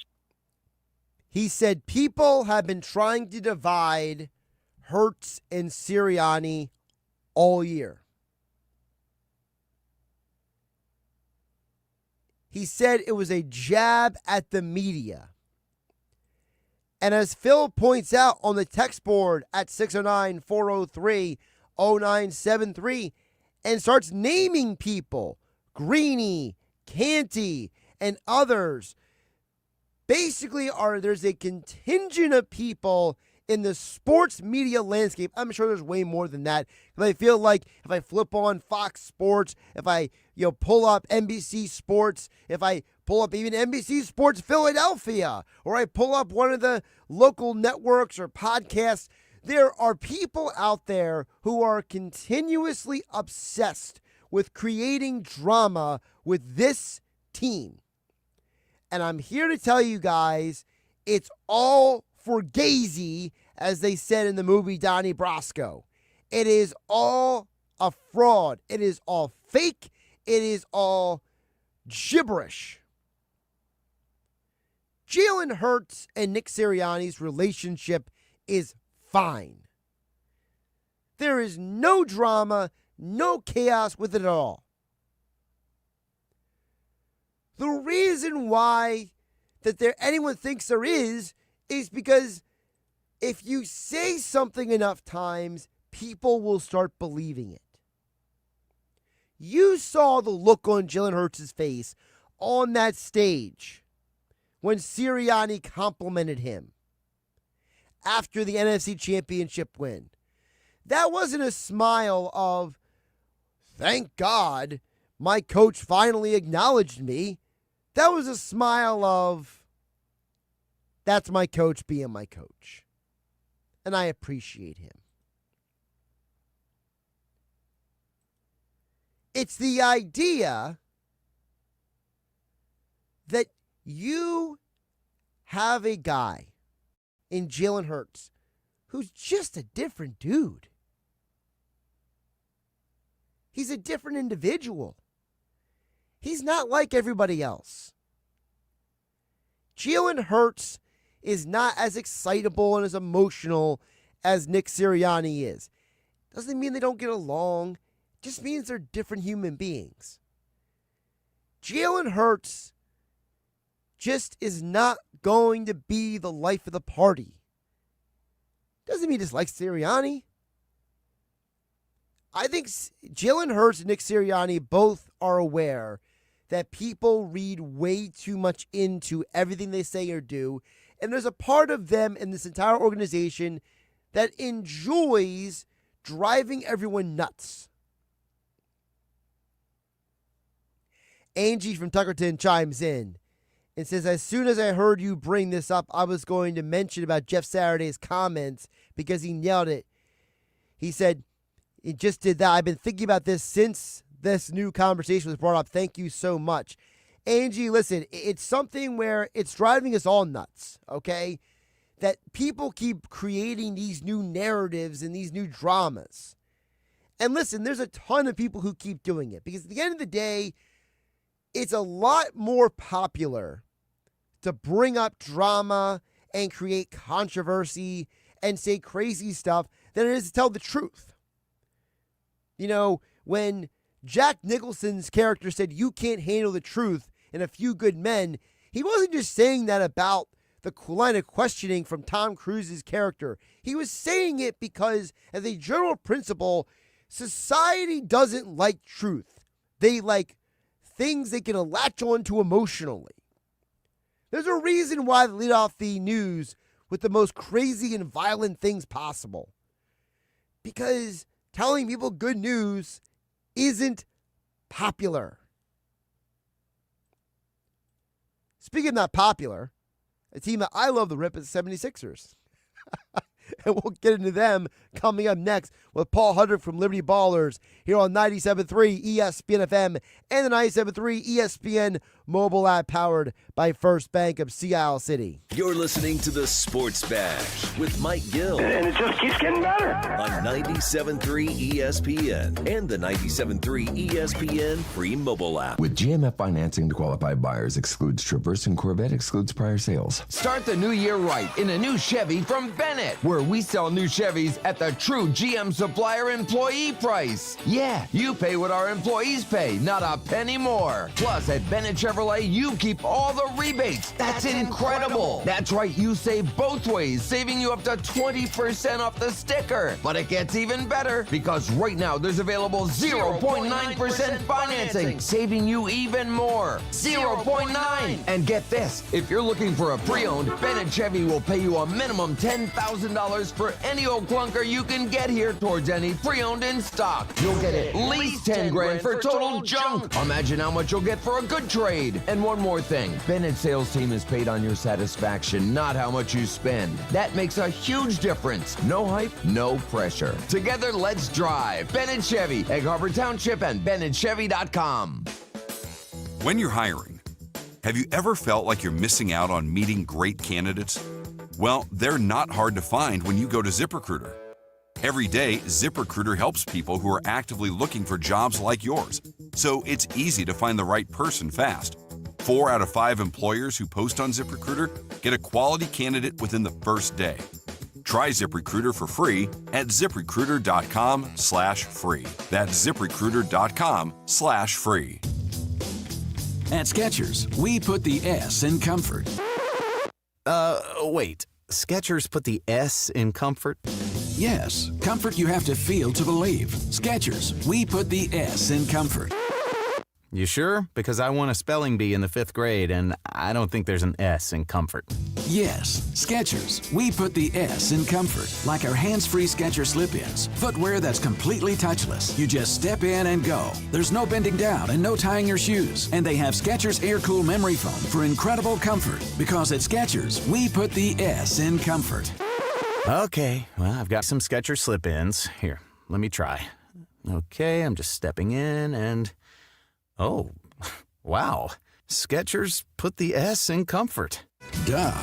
He said people have been trying to divide Hurts and Sirianni all year. He said it was a jab at the media. And as Phil points out on the text board at 609-403-0973 and starts naming people, Greeny, Canty, and others, basically there's a contingent of people in the sports media landscape. I'm sure there's way more than that. Because I feel like if I flip on Fox Sports, if I pull up NBC Sports, if I pull up even NBC Sports Philadelphia, or I pull up one of the local networks or podcasts, there are people out there who are continuously obsessed with creating drama with this team. And I'm here to tell you guys, it's all fugazi, as they said in the movie Donnie Brasco. It is all a fraud. It is all fake. It is all gibberish. Jalen Hurts and Nick Sirianni's relationship is fine. There is no drama, no chaos with it at all. The reason why anyone thinks there is because if you say something enough times, people will start believing it. You saw the look on Jalen Hurts' face on that stage when Sirianni complimented him after the NFC Championship win. That wasn't a smile of, thank God my coach finally acknowledged me. That was a smile of, that's my coach being my coach. And I appreciate him. It's the idea that you have a guy in Jalen Hurts who's just a different dude. He's a different individual. He's not like everybody else. Jalen Hurts is not as excitable and as emotional as Nick Sirianni is. Doesn't mean they don't get along. It just means they're different human beings. Jalen Hurts just is not going to be the life of the party. Doesn't mean he dislikes Sirianni. I think Jalen Hurts and Nick Sirianni both are aware that people read way too much into everything they say or do. And there's a part of them in this entire organization that enjoys driving everyone nuts. Angie from Tuckerton chimes in and says, as soon as I heard you bring this up, I was going to mention about Jeff Saturday's comments because he nailed it. He said, he just did that. I've been thinking about this since this new conversation was brought up. Thank you so much. Angie, listen, it's something where it's driving us all nuts, okay? That people keep creating these new narratives and these new dramas. And listen, there's a ton of people who keep doing it because at the end of the day, it's a lot more popular to bring up drama and create controversy and say crazy stuff than it is to tell the truth. You know, when Jack Nicholson's character said, you can't handle the truth in A Few Good Men, he wasn't just saying that about the line of questioning from Tom Cruise's character. He was saying it because, as a general principle, society doesn't like truth. They like things they can latch on to emotionally. There's a reason why they lead off the news with the most crazy and violent things possible. Because telling people good news isn't popular. Speaking of not popular, a team that I love to rip is the 76ers. And we'll get into them coming up next with Paul Hudrick from Liberty Ballers here on 97.3 ESPN FM and the 97.3 ESPN mobile app powered by First Bank of Sea Isle City. You're listening to the Sports Bash with Mike Gill. And it just keeps getting better. On 97.3 ESPN and the 97.3 ESPN free mobile app. With GMF financing to qualified buyers excludes Traverse and Corvette excludes prior sales. Start the new year right in a new Chevy from Bennett, where we sell new Chevys at the true GM supplier employee price. Yeah, you pay what our employees pay, not a penny more. Plus, at Bennett Chevrolet, you keep all the rebates. That's incredible. That's right, you save both ways, saving you up to 20% off the sticker. But it gets even better, because right now there's available 0.9% financing, saving you even more. 0.9. And get this, if you're looking for a pre-owned, Bennett Chevy will pay you a minimum $10,000 for any old clunker you can get here towards any pre-owned in stock. You'll get at least 10 grand for total junk. Imagine how much you'll get for a good trade. And one more thing, Bennett's sales team is paid on your satisfaction, not how much you spend. That makes a huge difference. No hype, no pressure. Together, let's drive. Bennett Chevy, Egg Harbor Township, and BennettChevy.com. When you're hiring, have you ever felt like you're missing out on meeting great candidates? Well, they're not hard to find when you go to ZipRecruiter. Every day, ZipRecruiter helps people who are actively looking for jobs like yours, so it's easy to find the right person fast. 4 out of 5 employers who post on ZipRecruiter get a quality candidate within the first day. Try ZipRecruiter for free at ZipRecruiter.com/free. That's ZipRecruiter.com/free. At Skechers, we put the S in comfort. Wait. Skechers put the S in comfort? Yes, comfort you have to feel to believe. Skechers, we put the S in comfort. You sure? Because I won a spelling bee in the 5th grade, and I don't think there's an S in comfort. Yes, Skechers, we put the S in comfort. Like our hands-free Skechers slip-ins. Footwear that's completely touchless. You just step in and go. There's no bending down and no tying your shoes. And they have Skechers Air-Cool Memory Foam for incredible comfort. Because at Skechers, we put the S in comfort. Okay, well, I've got some Skechers slip-ins. Here, let me try. Okay, I'm just stepping in and... Oh, wow. Skechers put the S in comfort. Duh,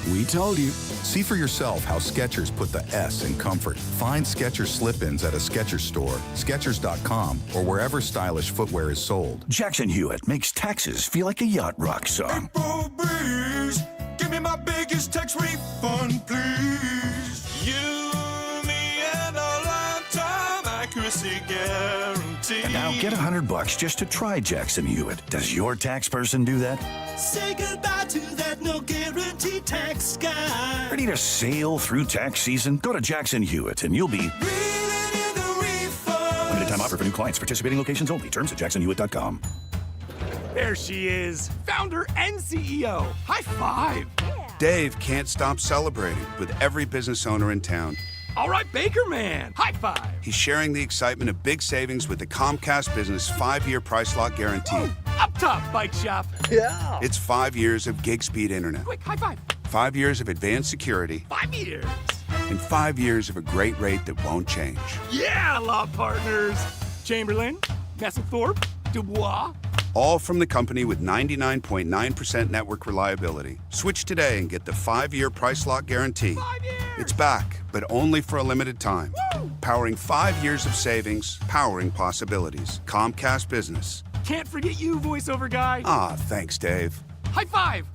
we told you. See for yourself how Skechers put the S in comfort. Find Skechers slip-ins at a Skechers store, Skechers.com, or wherever stylish footwear is sold. Jackson Hewitt makes taxes feel like a yacht rock song. April breeze, give me my biggest tax refund, please. You, me, and a lifetime accuracy guarantee. And now get $100 just to try Jackson Hewitt. Does your tax person do that? Say goodbye to that no guarantee tax guy. Ready to sail through tax season? Go to Jackson Hewitt and you'll be limited time offer for new clients. Participating locations only. Terms at jacksonhewitt.com. There she is, founder and CEO. High five. Dave can't stop celebrating with every business owner in town. All right, Baker Man, high five. He's sharing the excitement of big savings with the Comcast Business 5-year price lock guarantee. Up top, bike shop. Yeah. It's 5 years of gig speed internet. Quick, high five. 5 years of advanced security. 5 years. And 5 years of a great rate that won't change. Yeah, law partners. Chamberlain, Messethorpe, Dubois. All from the company with 99.9% network reliability. Switch today and get the 5-year price lock guarantee. 5 years. It's back, but only for a limited time. Woo! Powering 5 years of savings, powering possibilities. Comcast Business. Can't forget you, voiceover guy. Ah, thanks, Dave. High five.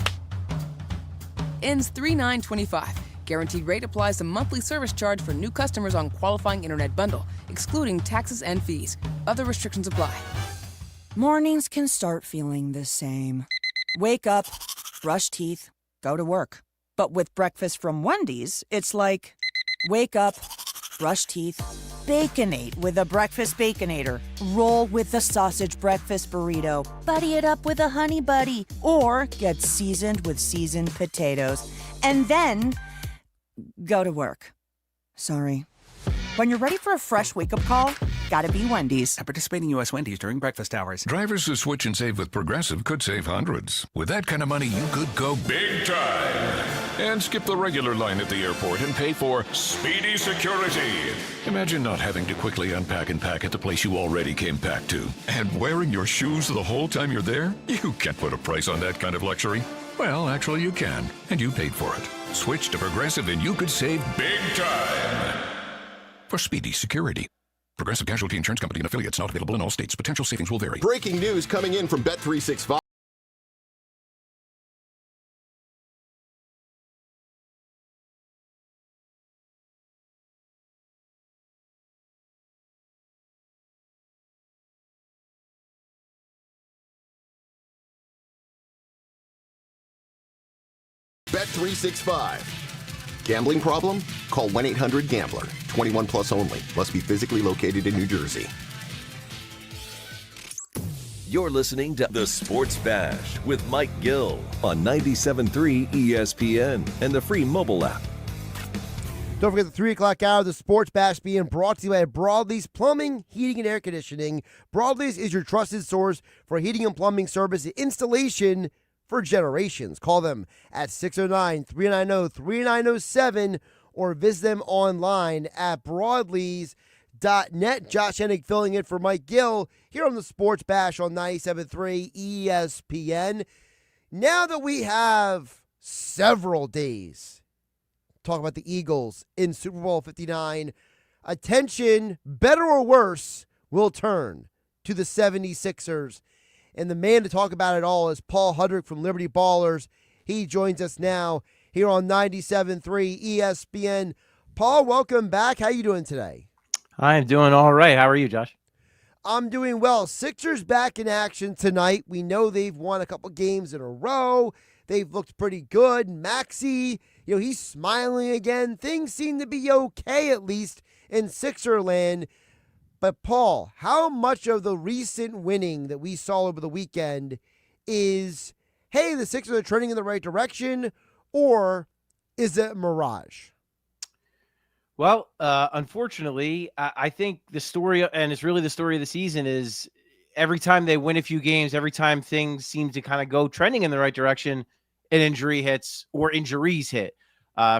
Ends 3/9/25. Guaranteed rate applies to monthly service charge for new customers on qualifying internet bundle, excluding taxes and fees. Other restrictions apply. Mornings can start feeling the same. Wake up, brush teeth, go to work. But with breakfast from Wendy's, it's like, wake up, brush teeth, Baconate with a breakfast Baconator. Roll with the sausage breakfast burrito. Buddy it up with a honey buddy. Or get seasoned with seasoned potatoes. And then Go to work. Sorry. When you're ready for a fresh wake-up call, gotta be Wendy's. At participating U.S. Wendy's during breakfast hours. Drivers who switch and save with Progressive could save hundreds. With that kind of money, you could go big time and skip the regular line at the airport and pay for speedy security. Imagine not having to quickly unpack and pack at the place you already came packed to. And wearing your shoes the whole time you're there? You can't put a price on that kind of luxury. Well, actually you can, and you paid for it. Switch to Progressive and you could save big time for speedy security. Progressive Casualty Insurance Company and affiliates, not available in all states. Potential savings will vary. Breaking news coming in from Bet365. Bet365. Gambling problem? Call 1-800-GAMBLER. 21 plus only. Must be physically located in New Jersey. You're listening to The Sports Bash with Mike Gill on 97.3 ESPN and the free mobile app. Don't forget the 3 o'clock hour of the Sports Bash being brought to you by Broadleys Plumbing, Heating, and Air Conditioning. Broadleys is your trusted source for heating and plumbing service and installation for generations. Call them at 609-390-3907 or visit them online at broadleys.net. Josh Hennig filling in for Mike Gill here on the Sports Bash on 97.3 ESPN. Now that we have several days talk about the Eagles in Super Bowl 59, attention, better or worse, will turn to the 76ers. And the man to talk about it all is Paul Hudrick from Liberty Ballers. He joins us now here on 97.3 ESPN. Paul, welcome back. How you doing today? I'm doing all right. How are you, Josh? I'm doing well. Sixers back in action tonight. We know they've won a couple games in a row. They've looked pretty good. Maxey, he's smiling again. Things seem to be okay, at least in Sixer land. But, Paul, how much of the recent winning that we saw over the weekend is, hey, the Sixers are trending in the right direction, or is it a mirage? Well, unfortunately, I think the story, and it's really the story of the season, is every time they win a few games, every time things seem to kind of go trending in the right direction, an injury hits or injuries hit.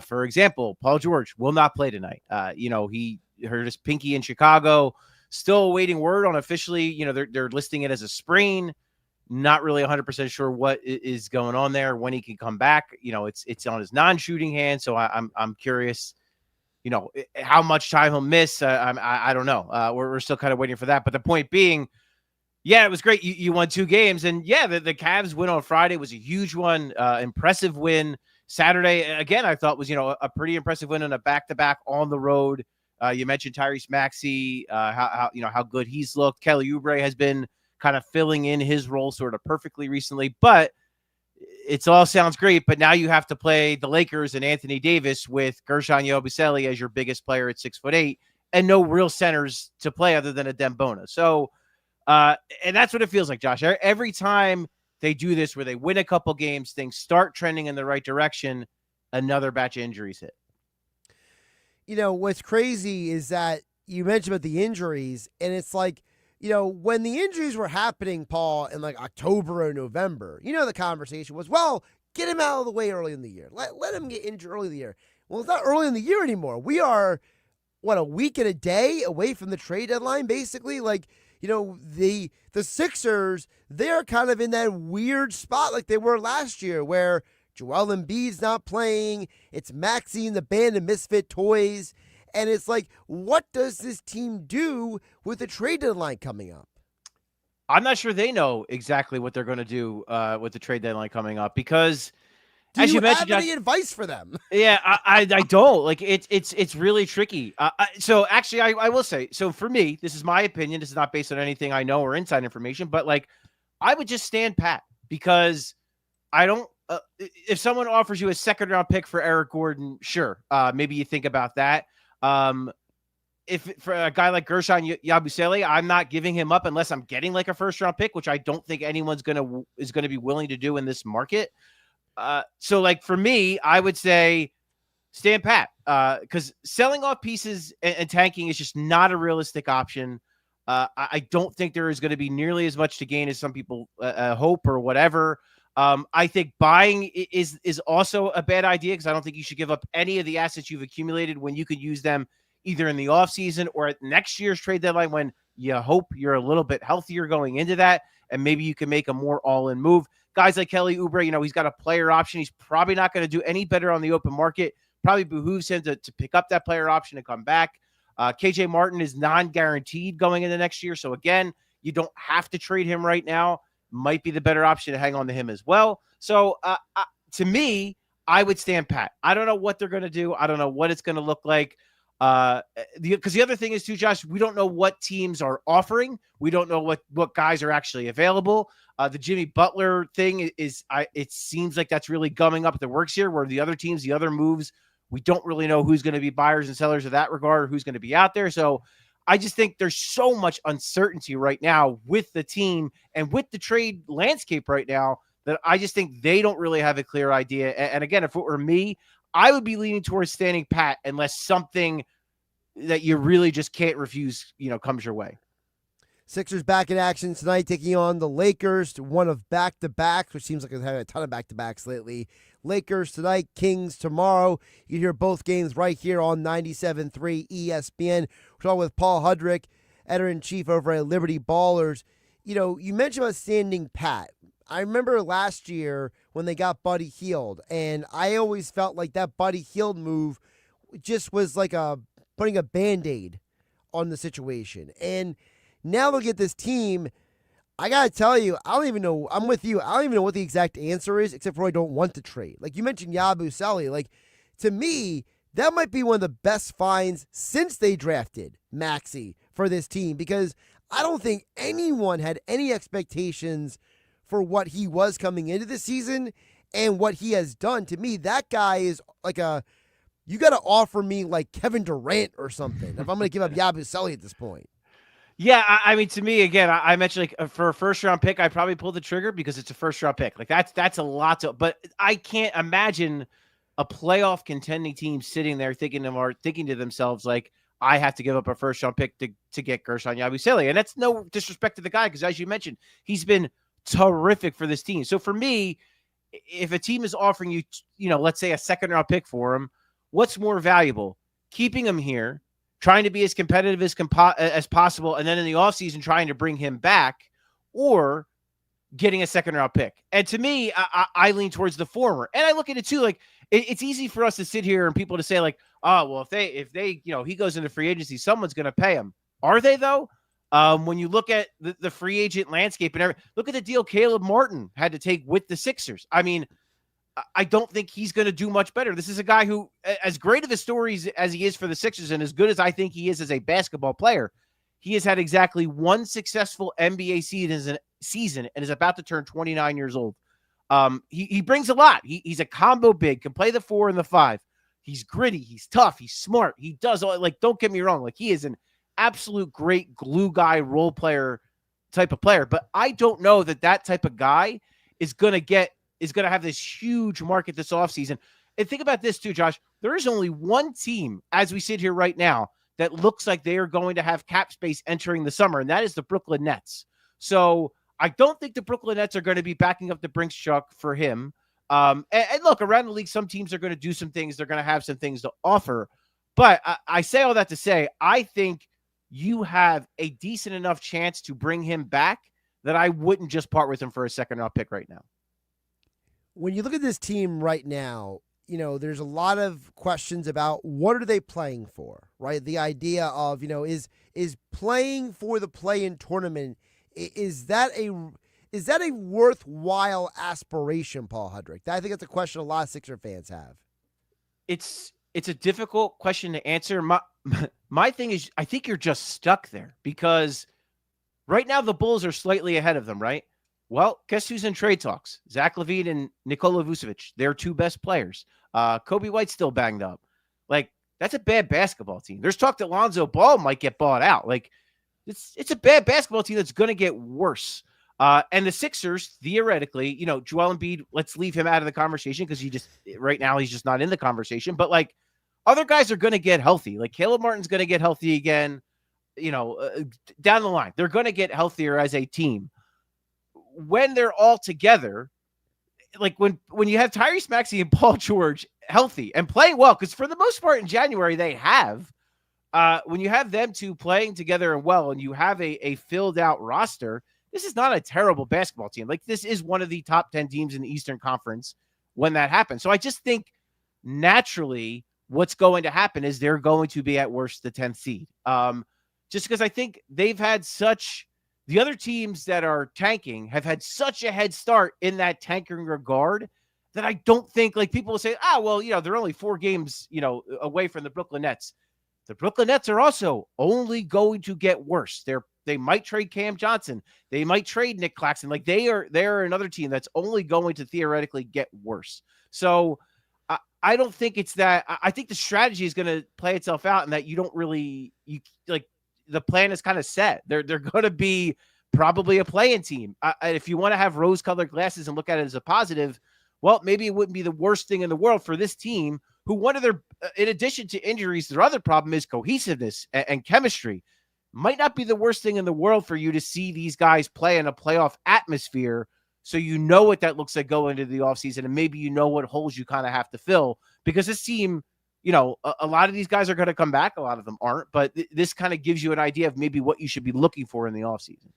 For example, Paul George will not play tonight. He hurt his pinky in Chicago. Still awaiting word on officially, they're listing it as a sprain. Not really 100% sure what is going on there, when he can come back. It's on his non-shooting hand, so I'm curious, how much time he'll miss. I don't know. We're still kind of waiting for that. But the point being, yeah, it was great. You won 2 games, and yeah, the Cavs win on Friday was a huge one, impressive win. Saturday, again, I thought was, a pretty impressive win on a back-to-back on the road. You mentioned Tyrese Maxey, how good he's looked. Kelly Oubre has been kind of filling in his role sort of perfectly recently, but it all sounds great. But now you have to play the Lakers and Anthony Davis with Gershon Yabusele as your biggest player at 6'8", and no real centers to play other than a Dembona. So, and that's what it feels like, Josh. Every time they do this, where they win a couple games, things start trending in the right direction, another batch of injuries hit. What's crazy is that you mentioned about the injuries, and it's like, when the injuries were happening, Paul, in like October or November, the conversation was, well, get him out of the way early in the year. Let him get injured early in the year. Well, it's not early in the year anymore. We are, a week and a day away from the trade deadline, basically. The Sixers, they're kind of in that weird spot like they were last year, where Joel Embiid's not playing. It's Maxey and the band of misfit toys. And it's like, what does this team do with the trade deadline coming up? I'm not sure they know exactly what they're going to do with the trade deadline coming up, because do as you mentioned, have any advice for them? Yeah, I don't. Like, it's really tricky. So actually, I will say, so for me, this is my opinion. This is not based on anything I know or inside information, but I would just stand pat, because I don't. If someone offers you a second-round pick for Eric Gordon, sure, maybe you think about that. If for a guy like Gershon Yabusele, I'm not giving him up unless I'm getting like a first-round pick, which I don't think anyone's is gonna be willing to do in this market. So for me, I would say stand pat, because selling off pieces and tanking is just not a realistic option. I don't think there is going to be nearly as much to gain as some people hope or whatever. I think buying is also a bad idea because I don't think you should give up any of the assets you've accumulated when you could use them either in the offseason or at next year's trade deadline when you hope you're a little bit healthier going into that, and maybe you can make a more all-in move. Guys like Kelly Oubre, he's got a player option. He's probably not going to do any better on the open market. Probably behooves him to pick up that player option and come back. KJ Martin is non-guaranteed going into next year. So again, you don't have to trade him right now. Might be the better option to hang on to him as well. So to me, I would stand pat. I don't know what they're going to do. I don't know what it's going to look like. Because the other thing is too, Josh, we don't know what teams are offering. We don't know what guys are actually available. The Jimmy Butler thing it seems like that's really gumming up the works here, where the other teams, the other moves, we don't really know who's going to be buyers and sellers of that regard, or who's going to be out there. So I just think there's so much uncertainty right now with the team and with the trade landscape right now that I just think they don't really have a clear idea. And again, if it were me, I would be leaning towards standing pat unless something that you really just can't refuse, comes your way. Sixers back in action tonight, taking on the Lakers, one of back-to-backs, which seems like they've had a ton of back-to-backs lately. Lakers tonight, Kings tomorrow. You can hear both games right here on 97.3 ESPN. We're talking with Paul Hudrick, editor-in-chief over at Liberty Ballers. You mentioned about standing pat. I remember last year when they got Buddy Hield, and I always felt like that Buddy Hield move just was like putting a Band-Aid on the situation. And now look at this team. I got to tell you, I don't even know. I'm with you. I don't even know what the exact answer is, except for I don't want to trade. Like you mentioned Yabusele. Like, to me, that might be one of the best finds since they drafted Maxey for this team, because I don't think anyone had any expectations for what he was coming into the season and what he has done. To me, that guy is like you got to offer me like Kevin Durant or something if I'm going to give up Yabusele at this point. Yeah, I mean, to me, again, I mentioned like for a first-round pick, I probably pull the trigger because it's a first-round pick. Like that's a lot but I can't imagine a playoff contending team sitting there thinking to themselves like, I have to give up a first-round pick to get Gershon Yabusele. And that's no disrespect to the guy because, as you mentioned, he's been terrific for this team. So for me, if a team is offering you, let's say a second-round pick for him, what's more valuable? Keeping him here, trying to be as competitive as possible, and then in the offseason trying to bring him back, or getting a second-round pick. And to me, I lean towards the former. And I look at it too, like it's easy for us to sit here and people to say like, oh, well, if they he goes into free agency, someone's going to pay him. Are they though? When you look at the free agent landscape and everything, look at the deal Caleb Martin had to take with the Sixers. I mean, I don't think he's going to do much better. This is a guy who, as great of a stories as he is for the Sixers and as good as I think he is as a basketball player, he has had exactly one successful NBA season and is about to turn 29 years old. He brings a lot. He's a combo big, can play the 4 and the 5. He's gritty. He's tough. He's smart. He does all, like, don't get me wrong. Like, he is an absolute great glue guy, role player type of player. But I don't know that type of guy is going to have this huge market this offseason. And think about this too, Josh. There is only one team as we sit here right now that looks like they are going to have cap space entering the summer, and that is the Brooklyn Nets. So I don't think the Brooklyn Nets are going to be backing up the Brinks truck for him. And look, around the league, some teams are going to do some things. They're going to have some things to offer. But I say all that to say, I think you have a decent enough chance to bring him back that I wouldn't just part with him for a second-round pick right now. When you look at this team right now, there's a lot of questions about what are they playing for, right? The idea of, is playing for the play-in tournament, is that a worthwhile aspiration, Paul Hudrick? I think that's a question a lot of Sixer fans have. It's a difficult question to answer. My thing is, I think you're just stuck there because right now the Bulls are slightly ahead of them, right? Well, guess who's in trade talks? Zach LaVine and Nikola Vucevic. They're two best players. Kobe White's still banged up. Like, that's a bad basketball team. There's talk that Lonzo Ball might get bought out. Like, it's a bad basketball team that's going to get worse. And the Sixers, theoretically, Joel Embiid, let's leave him out of the conversation because right now he's just not in the conversation. But like other guys are going to get healthy. Like Caleb Martin's going to get healthy again, down the line. They're going to get healthier as a team. When they're all together, like when you have Tyrese Maxey and Paul George healthy and playing well, because for the most part in January they have, when you have them two playing together and well, and you have a filled out roster, this is not a terrible basketball team. Like this is one of the top 10 teams in the Eastern Conference when that happens. So I just think naturally what's going to happen is they're going to be at worst the 10th seed. Just because I think they've had the other teams that are tanking have had such a head start in that tanking regard that I don't think, like, people will say, they're only 4 games, away from the Brooklyn Nets. The Brooklyn Nets are also only going to get worse. They might trade Cam Johnson. They might trade Nick Claxton. Like they're another team that's only going to theoretically get worse. So I don't think it's that. I think the strategy is going to play itself out, and that you don't really the plan is kind of set. They're going to be probably a play-in team. If you want to have rose-colored glasses and look at it as a positive, well, maybe it wouldn't be the worst thing in the world for this team, who one of their, in addition to injuries, their other problem is cohesiveness and chemistry. Might not be the worst thing in the world for you to see these guys play in a playoff atmosphere, so you know what that looks like going into the offseason, and maybe you know what holes you kind of have to fill, because this team, a lot of these guys are going to come back. A lot of them aren't, but this kind of gives you an idea of maybe what you should be looking for in the offseason.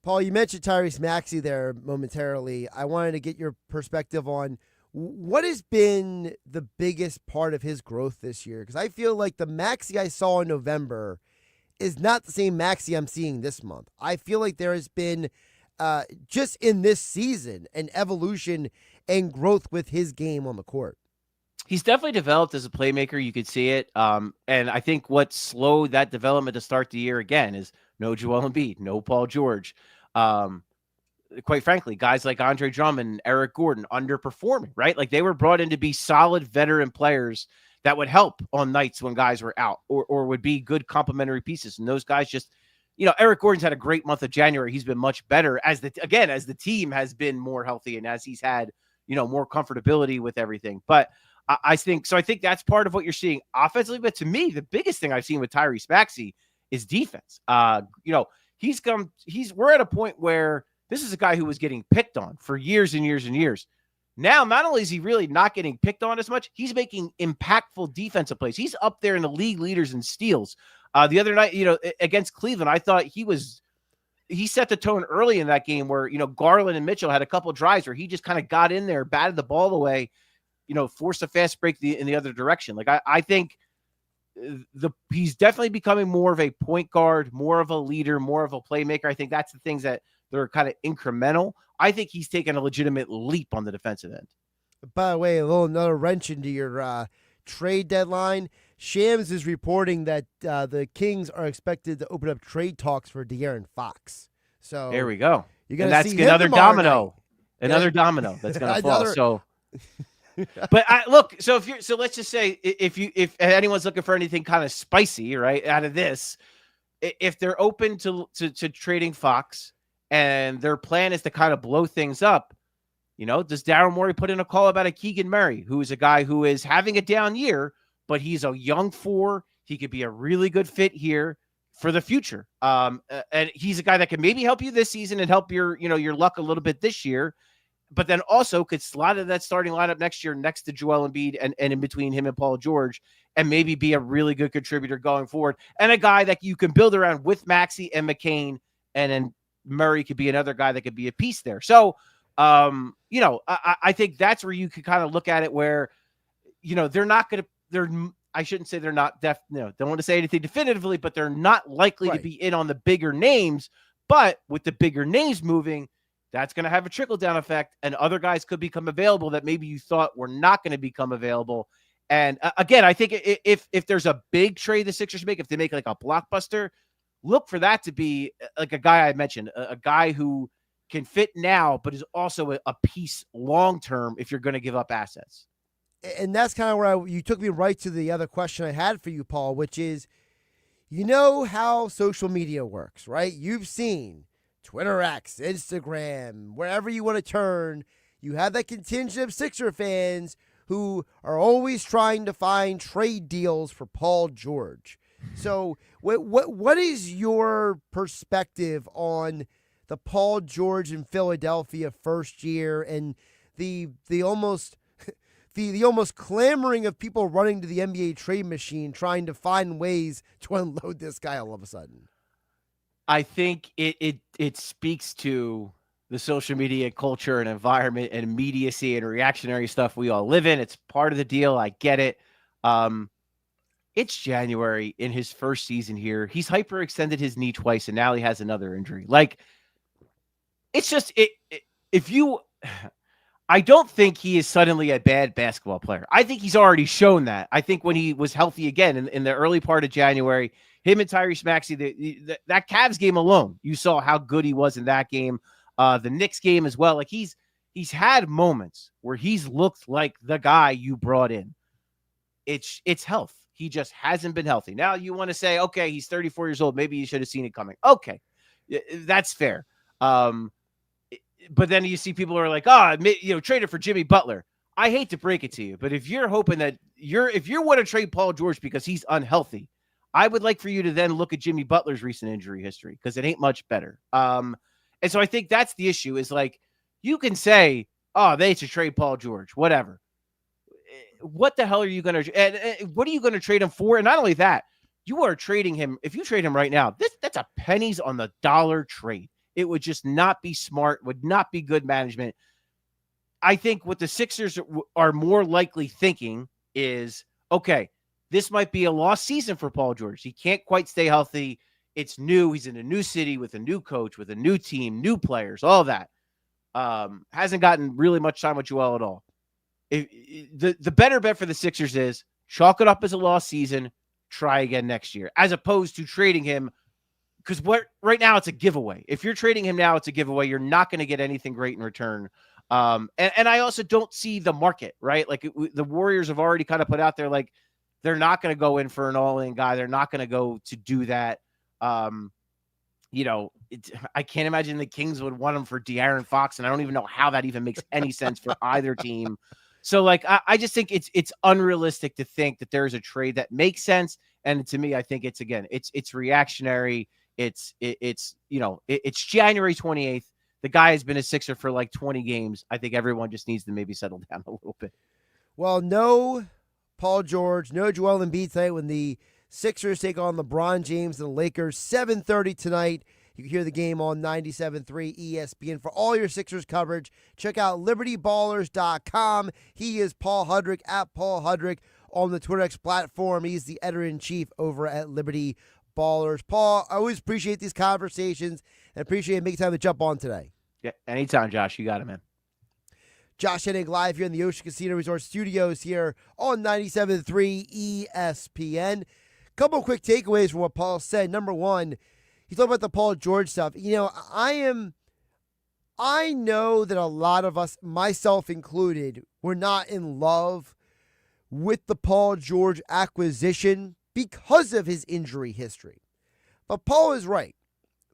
Paul, you mentioned Tyrese Maxey there momentarily. I wanted to get your perspective on what has been the biggest part of his growth this year, because I feel like the Maxey I saw in November is not the same Maxey I'm seeing this month. I feel like there has been, just in this season, an evolution and growth with his game on the court. He's definitely developed as a playmaker. You could see it. And I think what slowed that development to start the year again is no Joel Embiid, no Paul George. Quite frankly, guys like Andre Drummond and Eric Gordon underperforming, right? Like they were brought in to be solid veteran players that would help on nights when guys were out, or would be good complementary pieces. And those guys just, Eric Gordon's had a great month of January. He's been much better as the team has been more healthy, and as he's had, more comfortability with everything. But I think that's part of what you're seeing offensively. But to me, the biggest thing I've seen with Tyrese Maxey is defense. We're at a point where this is a guy who was getting picked on for years and years and years. Now, not only is he really not getting picked on as much, he's making impactful defensive plays. He's up there in the league leaders in steals. The other night, against Cleveland, I thought he set the tone early in that game where, Garland and Mitchell had a couple drives where he just kind of got in there, batted the ball away, forced a fast break in the other direction. Like I think he's definitely becoming more of a point guard, more of a leader, more of a playmaker. I think that's the things that are kind of incremental. I think he's taken a legitimate leap on the defensive end. By the way, another wrench into your trade deadline. Shams is reporting that the Kings are expected to open up trade talks for De'Aaron Fox. So there we go. You're gonna that's see another domino. Night. Another domino that's going to fall. So, but so let's just say if anyone's looking for anything kind of spicy, right, out of this, if they're open to trading Fox and their plan is to kind of blow things up, does Daryl Morey put in a call about a Keegan Murray, who is a guy who is having a down year, but he's a young 4. He could be a really good fit here for the future. And he's a guy that can maybe help you this season and help your luck a little bit this year, but then also could slot in that starting lineup next year next to Joel Embiid and in between him and Paul George, and maybe be a really good contributor going forward. And a guy that you can build around with Maxey and McCain, and then Murray could be another guy that could be a piece there. So, I think that's where you could kind of look at it where, they're not going to, I shouldn't say they're not don't want to say anything definitively, but they're not likely to be in on the bigger names. But with the bigger names moving, that's going to have a trickle-down effect, and other guys could become available that maybe you thought were not going to become available. And again, I think if there's a big trade the Sixers make, if they make like a blockbuster, look for that to be like a guy I mentioned, a guy who can fit now, but is also a piece long-term if you're going to give up assets. And that's kind of where you took me right to the other question I had for you, Paul, which is, how social media works, right? You've seen Twitter X, Instagram, wherever you want to turn, you have that contingent of Sixer fans who are always trying to find trade deals for Paul George. So what is your perspective on the Paul George in Philadelphia first year and the almost the almost clamoring of people running to the NBA trade machine trying to find ways to unload this guy all of a sudden? I think it speaks to the social media culture and environment and immediacy and reactionary stuff we all live in. It's part of the deal. I get it. It's January in his first season here. He's hyperextended his knee twice, and now he has another injury. Like, it's just I don't think he is suddenly a bad basketball player. I think he's already shown that. I think when he was healthy again in the early part of January, him and Tyrese Maxey, that Cavs game alone, you saw how good he was in that game. The Knicks game as well. Like he's had moments where he's looked like the guy you brought in. It's health. He just hasn't been healthy. Now you want to say, okay, he's 34 years old. Maybe you should have seen it coming. Okay, that's fair. But then you see people who are like, trade it for Jimmy Butler. I hate to break it to you, but if you're hoping that if you want to trade Paul George because he's unhealthy, I would like for you to then look at Jimmy Butler's recent injury history because it ain't much better. And so I think that's the issue is like, you can say, oh, they should trade Paul George, whatever. What the hell are you going to, and what are you going to trade him for? And not only that, you are trading him. If you trade him right now, that's a pennies on the dollar trade. It would just not be smart, would not be good management. I think what the Sixers are more likely thinking is, okay, this might be a lost season for Paul George. He can't quite stay healthy. It's new. He's in a new city with a new coach, with a new team, new players, all that. Hasn't gotten really much time with Joel at all. The better bet for the Sixers is chalk it up as a lost season, try again next year, as opposed to trading him. Because right now it's a giveaway. If you're trading him now, it's a giveaway. You're not going to get anything great in return. And I also don't see the market, right? Like the Warriors have already kind of put out there, like they're not going to go in for an all-in guy. They're not going to go to do that. I can't imagine the Kings would want him for De'Aaron Fox, and I don't even know how that even makes any sense for either team. So, like, I just think it's unrealistic to think that there's a trade that makes sense. And to me, I think it's reactionary. It's January 28th. The guy has been a Sixer for like 20 games. I think everyone just needs to maybe settle down a little bit. Well, no Paul George, no Joel Embiid tonight when the Sixers take on LeBron James and the Lakers. 7:30 tonight. You can hear the game on 97.3 ESPN. For all your Sixers coverage, check out LibertyBallers.com. He is Paul Hudrick, at Paul Hudrick on the Twitter X platform. He's the editor-in-chief over at Liberty Ballers. Paul, I always appreciate these conversations and appreciate making time to jump on today. Yeah, anytime, Josh. You got it, man. Josh Hennig live here in the Ocean Casino Resort Studios here on 97.3 ESPN. Couple of quick takeaways from what Paul said. Number one, he talked about the Paul George stuff. I know that a lot of us, myself included, were not in love with the Paul George acquisition because of his injury history. But Paul is right.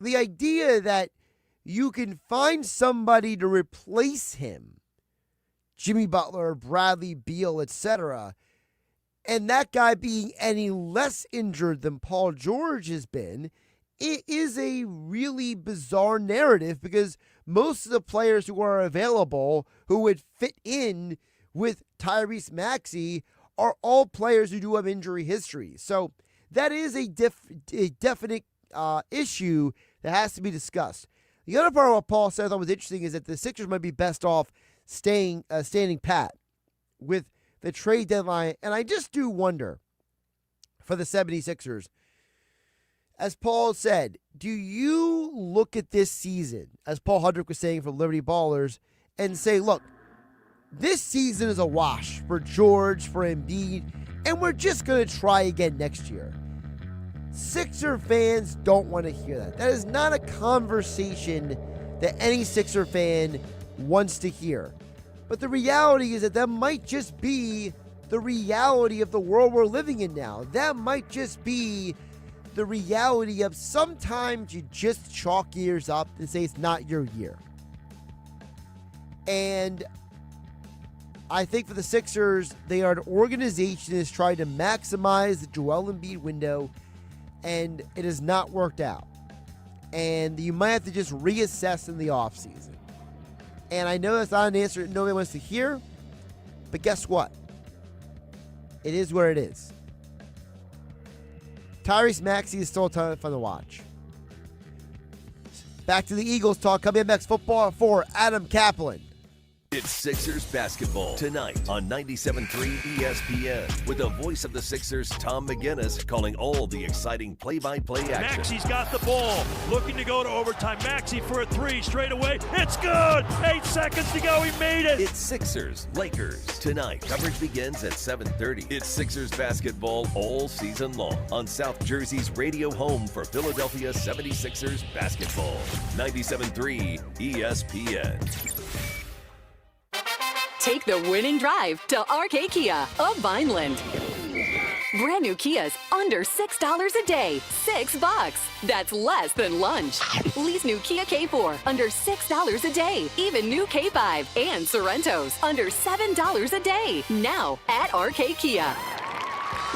The idea that you can find somebody to replace him, Jimmy Butler, Bradley Beal, etc., and that guy being any less injured than Paul George has been, it is a really bizarre narrative because most of the players who are available who would fit in with Tyrese Maxey are all players who do have injury history. So that is a definite issue that has to be discussed. The other part of what Paul said I thought was interesting is that the Sixers might be best off standing pat with the trade deadline. And I just do wonder for the 76ers, as Paul said, do you look at this season, as Paul Hudrick was saying from Liberty Ballers, and say, look, this season is a wash for George, for Embiid, and we're just going to try again next year? Sixer fans don't want to hear that. That is not a conversation that any Sixer fan wants to hear. But the reality is that might just be the reality of the world we're living in now. That might just be the reality of sometimes you just chalk years up and say it's not your year. And I think for the Sixers, they are an organization that is trying to maximize the Joel Embiid window, and it has not worked out. And you might have to just reassess in the offseason. And I know that's not an answer that nobody wants to hear, but guess what? It is what it is. Tyrese Maxey is still a ton of fun to watch. Back to the Eagles talk. Coming up next, football for Adam Caplan. It's Sixers basketball tonight on 97.3 ESPN with the voice of the Sixers, Tom McGinnis, calling all the exciting play-by-play action. Maxey's got the ball, looking to go to overtime. Maxey for a three, straight away. It's good! 8 seconds to go, he made it! It's Sixers, Lakers tonight. Coverage begins at 7:30. It's Sixers basketball all season long on South Jersey's radio home for Philadelphia 76ers basketball. 97.3 ESPN. Take the winning drive to RK Kia of Vineland. Brand new Kias under $6 a day. $6. That's less than lunch. Lee's new Kia K4 under $6 a day. Even new K5 and Sorrentos under $7 a day. Now at RK Kia.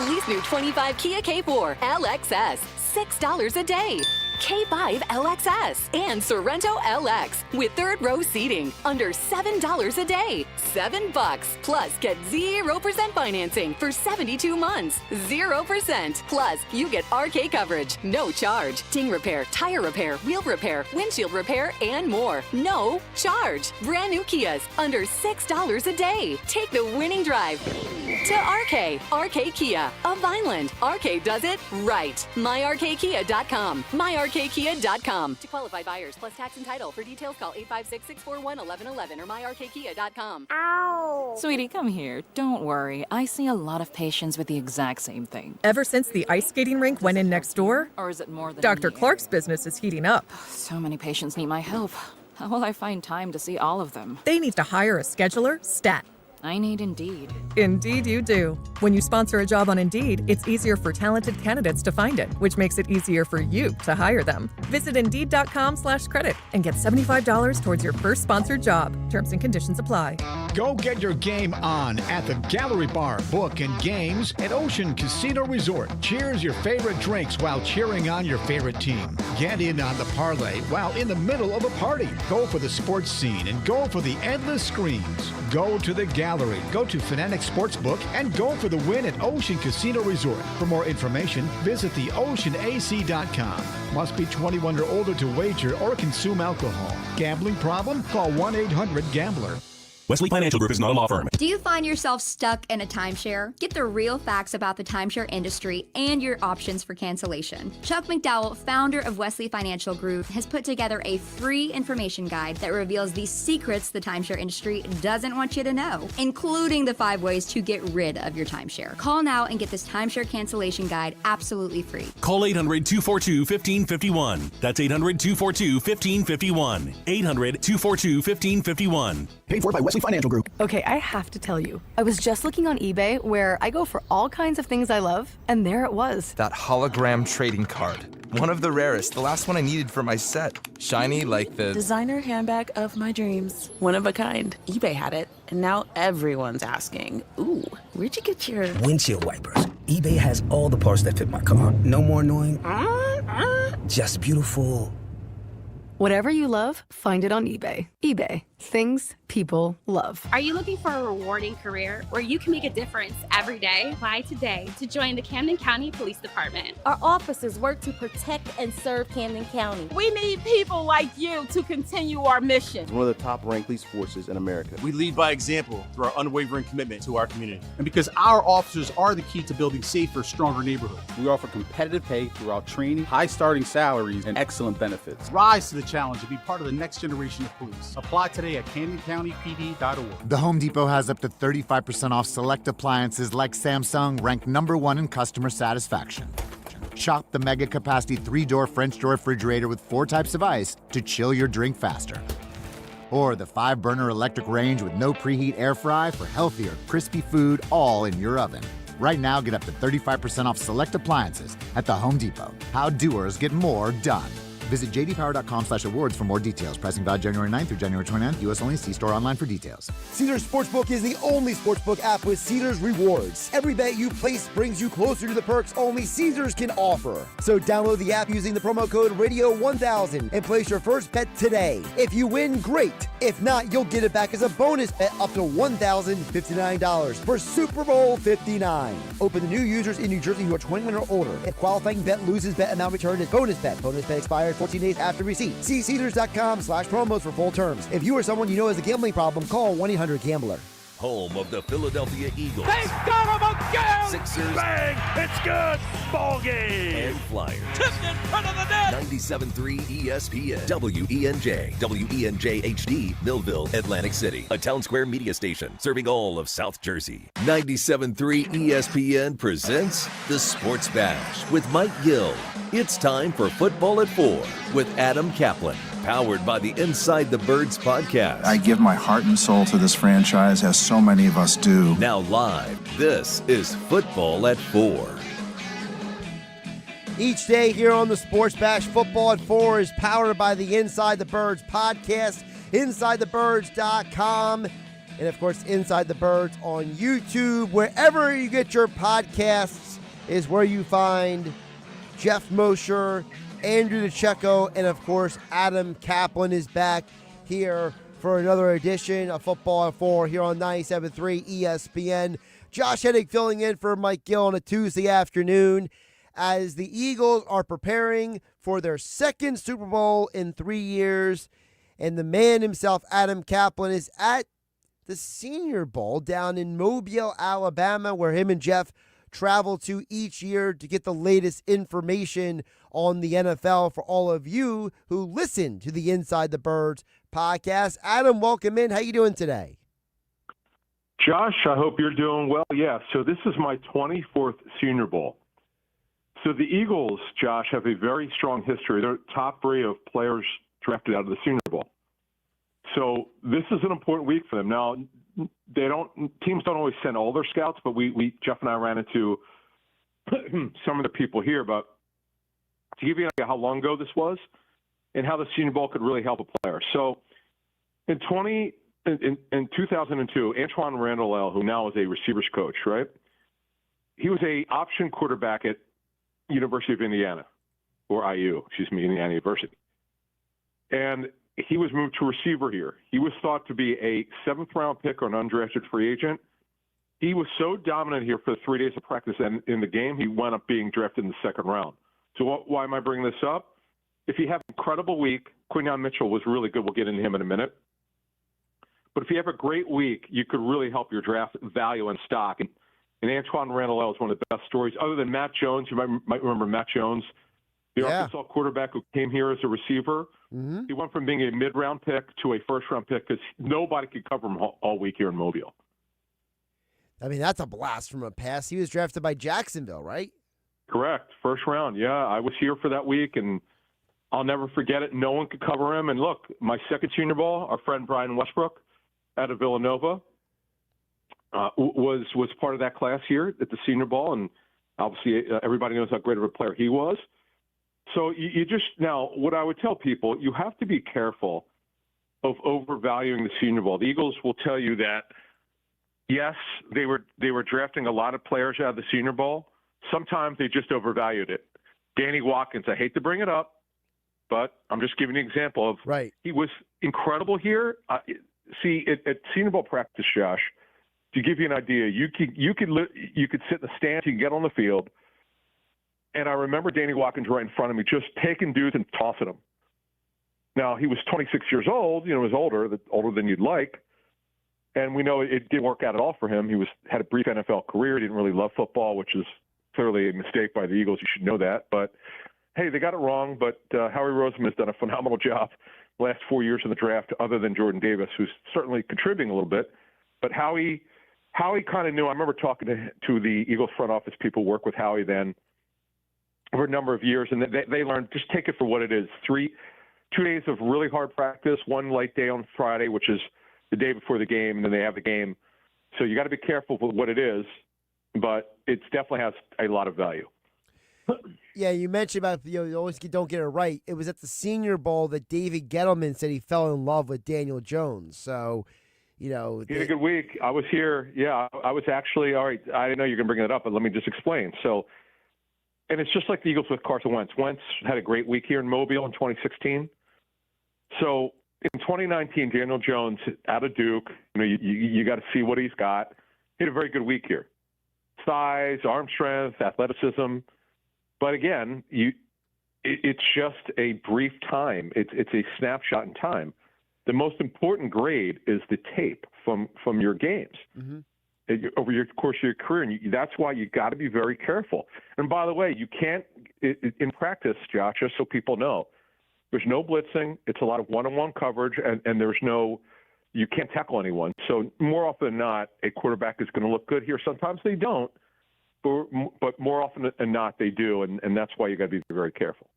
Lee's new 25 Kia K4 LXS. $6 a day. K5 LXS and Sorrento LX with third row seating under $7 a day. $7 plus get 0% financing for 72 months. 0%. Plus you get RK coverage, no charge. Ding repair, tire repair, wheel repair, windshield repair, and more. No charge. Brand new Kias under $6 a day. Take the winning drive to RK. RK Kia of Vineland. RK does it right. MyRKKia.com. MyRKKia.com. To qualified buyers plus tax and title. For details, call 856-641-1111 or MyRKKia.com. Ow! Sweetie, come here. Don't worry. I see a lot of patients with the exact same thing. Ever since the ice skating rink went in next door? Or is it more than Dr. Clark's business is heating up. So many patients need my help. How will I find time to see all of them? They need to hire a scheduler, stat. I need Indeed. Indeed you do. When you sponsor a job on Indeed, it's easier for talented candidates to find it, which makes it easier for you to hire them. Visit Indeed.com/credit and get $75 towards your first sponsored job. Terms and conditions apply. Go get your game on at the Gallery Bar, Book and Games at Ocean Casino Resort. Cheers your favorite drinks while cheering on your favorite team. Get in on the parlay while in the middle of a party. Go for the sports scene and go for the endless screens. Go to the Gallery. Go to Fanatic Sportsbook and go for the win at Ocean Casino Resort. For more information, visit theoceanac.com. Must be 21 or older to wager or consume alcohol. Gambling problem? Call 1-800-GAMBLER. Wesley Financial Group is not a law firm. Do you find yourself stuck in a timeshare? Get the real facts about the timeshare industry and your options for cancellation. Chuck McDowell, founder of Wesley Financial Group, has put together a free information guide that reveals the secrets the timeshare industry doesn't want you to know, including the 5 ways to get rid of your timeshare. Call now and get this timeshare cancellation guide absolutely free. Call 800-242-1551. That's 800-242-1551. 800-242-1551. Paid for by Wesley Financial Group. Okay, I have to tell you, I was just looking on eBay where I go for all kinds of things I love, and there it was. That hologram trading card. One of the rarest, the last one I needed for my set. Shiny like the designer handbag of my dreams. One of a kind. eBay had it, and now everyone's asking, ooh, where'd you get your windshield wipers? eBay has all the parts that fit my car. No more annoying, just beautiful. Whatever you love, find it on eBay. eBay. Things people love. Are you looking for a rewarding career where you can make a difference every day? Apply today to join the Camden County Police Department. Our officers work to protect and serve Camden County. We need people like you to continue our mission. One of the top-ranked police forces in America. We lead by example through our unwavering commitment to our community. And because our officers are the key to building safer, stronger neighborhoods. We offer competitive pay throughout training, high starting salaries, and excellent benefits. Rise to the challenge and be part of the next generation of police. Apply today at CamdenCountyPD.org. The Home Depot has up to 35% off select appliances like Samsung, ranked #1 in customer satisfaction. Shop the mega capacity 3-door French door refrigerator with 4 types of ice to chill your drink faster. Or the 5-burner electric range with no preheat air fry for healthier, crispy food all in your oven. Right now, get up to 35% off select appliances at the Home Depot. How doers get more done. Visit jdpower.com/awards for more details. Pricing valid January 9th through January 29th. U.S. only. See store online for details. Caesars Sportsbook is the only sportsbook app with Caesars rewards. Every bet you place brings you closer to the perks only Caesars can offer. So download the app using the promo code Radio1000 and place your first bet today. If you win, great. If not, you'll get it back as a bonus bet up to $1,059 for Super Bowl 59. Open to new users in New Jersey who are 21 or older. If qualifying bet loses, bet amount returned is bonus bet. Bonus bet expires 14 days after receipt. See Caesars.com/promos for full terms. If you or someone you know has a gambling problem, call 1-800-GAMBLER. Home of the Philadelphia Eagles. They got him again! Sixers. Bang! It's good! Ball game! And Flyers. Tipped in front of the net! 97.3 ESPN. WENJ. WENJ HD. Millville, Atlantic City. A Town Square media station serving all of South Jersey. 97.3 ESPN presents The Sports Bash with Mike Gill. It's time for Football at 4 with Adam Caplan. Powered by the Inside the Birds podcast. I give my heart and soul to this franchise, as so many of us do. Now live, this is Football at 4. Each day here on the Sports Bash, Football at 4 is powered by the Inside the Birds podcast, InsideTheBirds.com, and of course, Inside the Birds on YouTube. Wherever you get your podcasts is where you find Jeff Mosher, Andrew DeCecco, and of course, Adam Caplan is back here for another edition of Football at 4 here on 97.3 ESPN. Josh Hennig filling in for Mike Gill on a Tuesday afternoon as the Eagles are preparing for their second Super Bowl in 3 years. And the man himself, Adam Caplan, is at the Senior Bowl down in Mobile, Alabama, where him and Jeff travel to each year to get the latest information on the NFL for all of you who listen to the Inside the Birds podcast. Adam, welcome in. How you doing today? Josh, I hope you're doing well. Yeah, so this is my 24th Senior Bowl. So the Eagles, Josh, have a very strong history. They're top 3 of players drafted out of the Senior Bowl. So this is an important week for them. Now, teams don't always send all their scouts, but we Jeff and I ran into some of the people here. But to give you an idea how long ago this was and how the Senior Bowl could really help a player. So in 2002, Antoine Randall, who now is a receivers coach, right? He was a option quarterback at University of Indiana, or IU, Indiana University. And he was moved to receiver here. He was thought to be a 7th-round pick or an undrafted free agent. He was so dominant here for the 3 days of practice and in the game, he wound up being drafted in the 2nd round. So why am I bringing this up? If you have an incredible week, Quinyon Mitchell was really good. We'll get into him in a minute. But if you have a great week, you could really help your draft value and stock. And Antoine Randall is one of the best stories. Other than Matt Jones, you might remember Matt Jones, the Arkansas quarterback who came here as a receiver. Mm-hmm. He went from being a mid-round pick to a first-round pick because nobody could cover him all week here in Mobile. I mean, that's a blast from a pass. He was drafted by Jacksonville, right? Correct. First round. Yeah, I was here for that week, and I'll never forget it. No one could cover him. And look, my second Senior Bowl, our friend Brian Westbrook out of Villanova was part of that class here at the Senior Bowl, and obviously everybody knows how great of a player he was. So you just now, what I would tell people, you have to be careful of overvaluing the Senior Bowl. The Eagles will tell you that, yes, they were drafting a lot of players out of the Senior Bowl. Sometimes they just overvalued it. Danny Watkins, I hate to bring it up, but I'm just giving you an example of he was incredible here. See, at Senior Bowl practice, Josh, to give you an idea, you could sit in the stands, you can get on the field. And I remember Danny Watkins right in front of me, just taking dudes and tossing them. Now, he was 26 years old, he was older than you'd like. And we know it didn't work out at all for him. He had a brief NFL career, didn't really love football, which is clearly a mistake by the Eagles. You should know that. But, hey, they got it wrong. But Howie Roseman has done a phenomenal job the last 4 years in the draft, other than Jordan Davis, who's certainly contributing a little bit. But Howie kind of knew. I remember talking to the Eagles front office people, work with Howie then, over a number of years, and they learned, just take it for what it is. 2 days of really hard practice, one light day on Friday, which is the day before the game, and then they have the game. So you got to be careful with what it is. but it definitely has a lot of value. Yeah, you mentioned about you always don't get it right. It was at the Senior Bowl that David Gettleman said he fell in love with Daniel Jones. So, he had a good week. I was here. Yeah, I was actually all right. I didn't know you were going to bring that up, but let me just explain. So, and it's just like the Eagles with Carson Wentz. Wentz had a great week here in Mobile in 2016. So in 2019, Daniel Jones out of Duke. You got to see what he's got. He had a very good week here. Size, arm strength, athleticism. But again, it's just a brief time. It's a snapshot in time. The most important grade is the tape from your games over your course of your career, and that's why you got to be very careful. And by the way, you can't in practice, Josh, just so people know, there's no blitzing. It's a lot of one-on-one coverage, and you can't tackle anyone. So more often than not, a quarterback is going to look good here. Sometimes they don't. But more often than not, they do, and that's why you got to be very careful.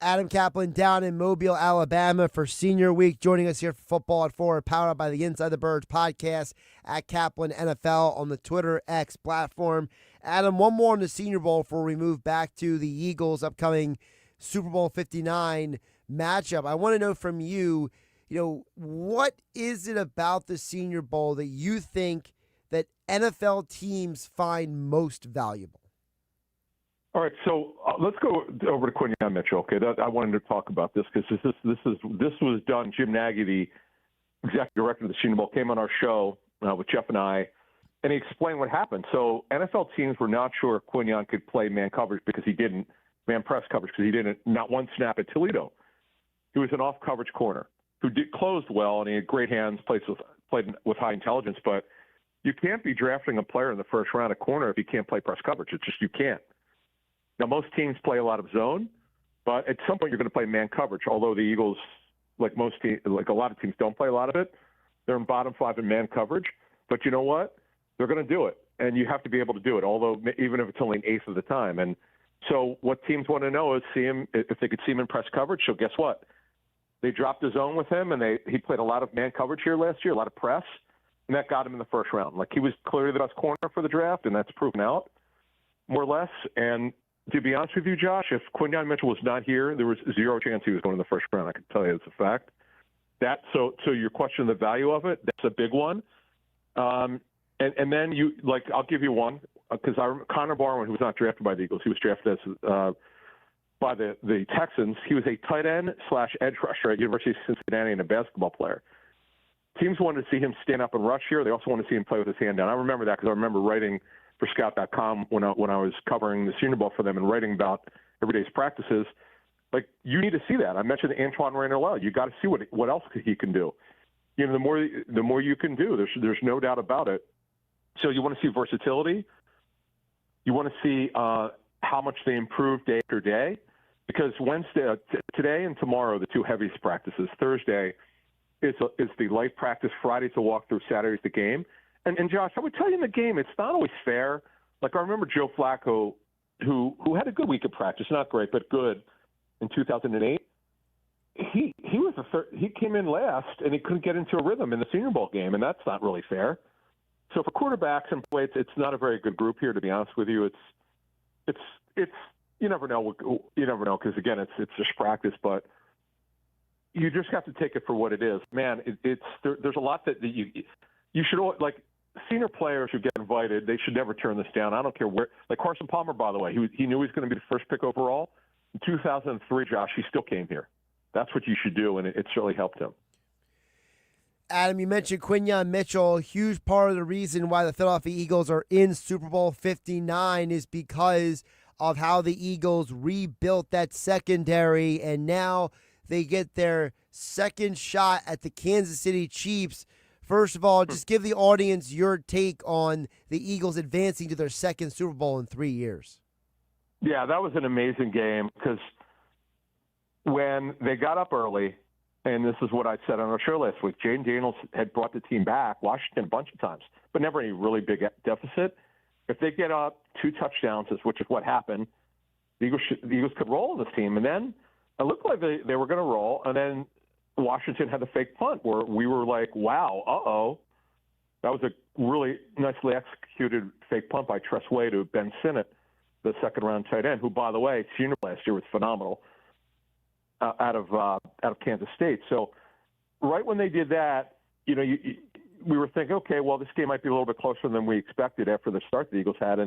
Adam Caplan down in Mobile, Alabama for Senior Week, joining us here for Football at 4, powered by the Inside the Birds podcast at Caplan NFL on the Twitter X platform. Adam, one more on the Senior Bowl before we move back to the Eagles' upcoming Super Bowl 59 matchup. I want to know from you, what is it about the Senior Bowl that you think that NFL teams find most valuable? All right, so let's go over to Quinyon Mitchell. Okay, I wanted to talk about this because this was done. Jim Nagy, the executive director of the Senior Bowl, came on our show with Jeff and I, and he explained what happened. So NFL teams were not sure Quinyon could play man coverage because he didn't, man press coverage because he didn't, not one snap at Toledo. He was an off coverage corner who closed well, and he had great hands, played with high intelligence, but you can't be drafting a player in the first round at corner if you can't play press coverage. It's just you can't. Now, most teams play a lot of zone, but at some point you're going to play man coverage, although the Eagles, like a lot of teams, don't play a lot of it. They're in bottom 5 in man coverage. But you know what? They're going to do it, and you have to be able to do it, although even if it's only an eighth of the time. And so what teams want to know is see him if they could see him in press coverage. So guess what? They dropped the zone with him, and he played a lot of man coverage here last year, a lot of press. And that got him in the first round. Like, he was clearly the best corner for the draft, and that's proven out, more or less. And to be honest with you, Josh, if Quinyon Mitchell was not here, there was zero chance he was going in the first round. I can tell you it's a fact. So your question, the value of it, that's a big one. And then I'll give you one, because Connor Barwin, who was not drafted by the Eagles, he was drafted as by the Texans. He was a tight end / edge rusher at University of Cincinnati and a basketball player. Teams wanted to see him stand up and rush here. They also wanted to see him play with his hand down. I remember that because I remember writing for Scout.com when I was covering the Senior Bowl for them and writing about every day's practices. Like, you need to see that. I mentioned Antoine Randall. You got to see what else he can do. The more you can do, there's no doubt about it. So you want to see versatility. You want to see how much they improve day after day, because today and tomorrow, the two heaviest practices. Thursday is the light practice. Friday's the walkthrough. Saturday's the game. And Josh, I would tell you in the game, it's not always fair. Like, I remember Joe Flacco, who had a good week of practice, not great, but good, in 2008. He was he came in last, and he couldn't get into a rhythm in the Senior Bowl game, and that's not really fair. So for quarterbacks and play, it's not a very good group here, to be honest with you. It's you never know. You never know, because again, it's just practice, but you just have to take it for what it is. Man, there's a lot that you should, like, senior players who get invited, they should never turn this down. I don't care where. Like Carson Palmer, by the way, he knew he was going to be the first pick overall. In 2003, Josh, he still came here. That's what you should do, and it certainly helped him. Adam, you mentioned Quinyon Mitchell. A huge part of the reason why the Philadelphia Eagles are in Super Bowl 59 is because of how the Eagles rebuilt that secondary, and now they get their second shot at the Kansas City Chiefs. First of all, just give the audience your take on the Eagles advancing to their second Super Bowl in 3 years. Yeah, that was an amazing game, because when they got up early, and this is what I said on our show last week, Jaden Daniels had brought the team back, Washington, a bunch of times, but never any really big deficit. If they get up 2 touchdowns, which is what happened, the Eagles could roll this team. And then it looked like they were going to roll, and then Washington had the fake punt where we were like, wow, That was a really nicely executed fake punt by Tressway to Ben Sinnott, the second-round tight end, who, by the way, senior last year was phenomenal out of Kansas State. So right when they did that, we were thinking, okay, well, this game might be a little bit closer than we expected after the start the Eagles had,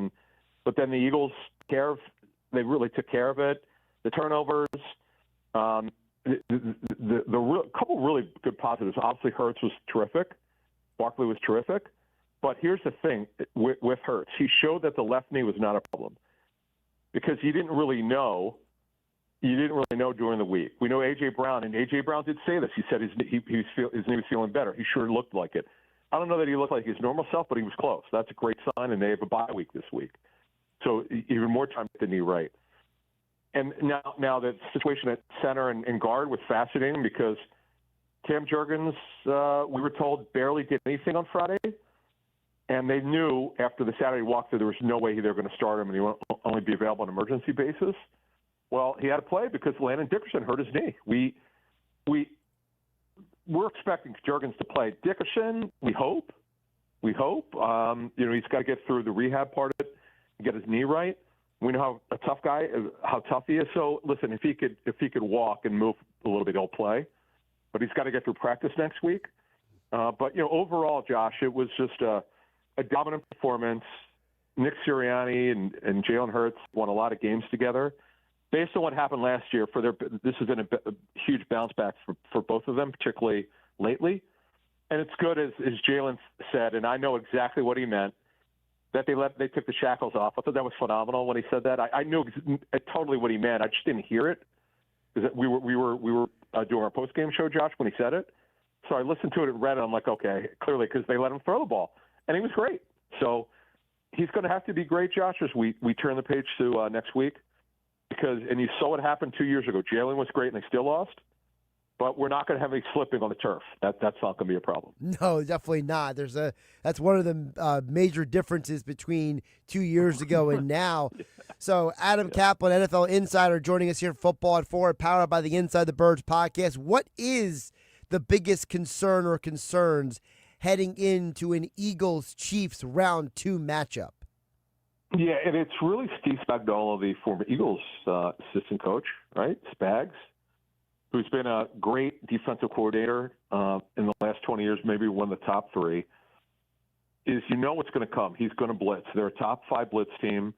but then the Eagles they really took care of it. The turnovers, the couple really good positives. Obviously, Hurts was terrific. Barkley was terrific. But here's the thing with Hurts. He showed that the left knee was not a problem because you didn't really know during the week. We know A.J. Brown, and A.J. Brown did say this. He said his knee was feeling better. He sure looked like it. I don't know that he looked like his normal self, but he was close. That's a great sign, and they have a bye week this week. So even more time to get the knee right. And now the situation at center and guard was fascinating because Cam Jurgens, we were told, barely did anything on Friday. And they knew after the Saturday walkthrough there was no way they were going to start him and he would only be available on an emergency basis. Well, he had to play because Landon Dickerson hurt his knee. We're expecting Jurgens to play. Dickerson, we hope. He's got to get through the rehab part of it and get his knee right. We know how tough he is. So listen, if he could walk and move a little bit, he'll play. But he's got to get through practice next week. But overall, Josh, it was just a dominant performance. Nick Sirianni and Jalen Hurts won a lot of games together. Based on what happened last year, this has been a huge bounce back for both of them, particularly lately. And it's good, as Jalen said, and I know exactly what he meant, that they took the shackles off. I thought that was phenomenal when he said that. I knew totally what he meant. I just didn't hear it because we were doing our post-game show, Josh, when he said it. So I listened to it and read it. I'm like, okay, clearly because they let him throw the ball, and he was great. So he's going to have to be great, Josh, as we turn the page to next week. And you saw what happened 2 years ago. Jalen was great, and they still lost. But we're not going to have any slipping on the turf. That's not going to be a problem. No, definitely not. That's one of the major differences between 2 years ago and now. So Adam Caplan, NFL Insider, joining us here in Football at 4, powered by the Inside the Birds podcast. What is the biggest concern or concerns heading into an Eagles-Chiefs round 2 matchup? Yeah, and it's really Steve Spagnuolo, the former Eagles assistant coach, right? Spags, who's been a great defensive coordinator in the last 20 years, maybe one of the top 3, is what's going to come. He's going to blitz. They're a top 5 blitz team.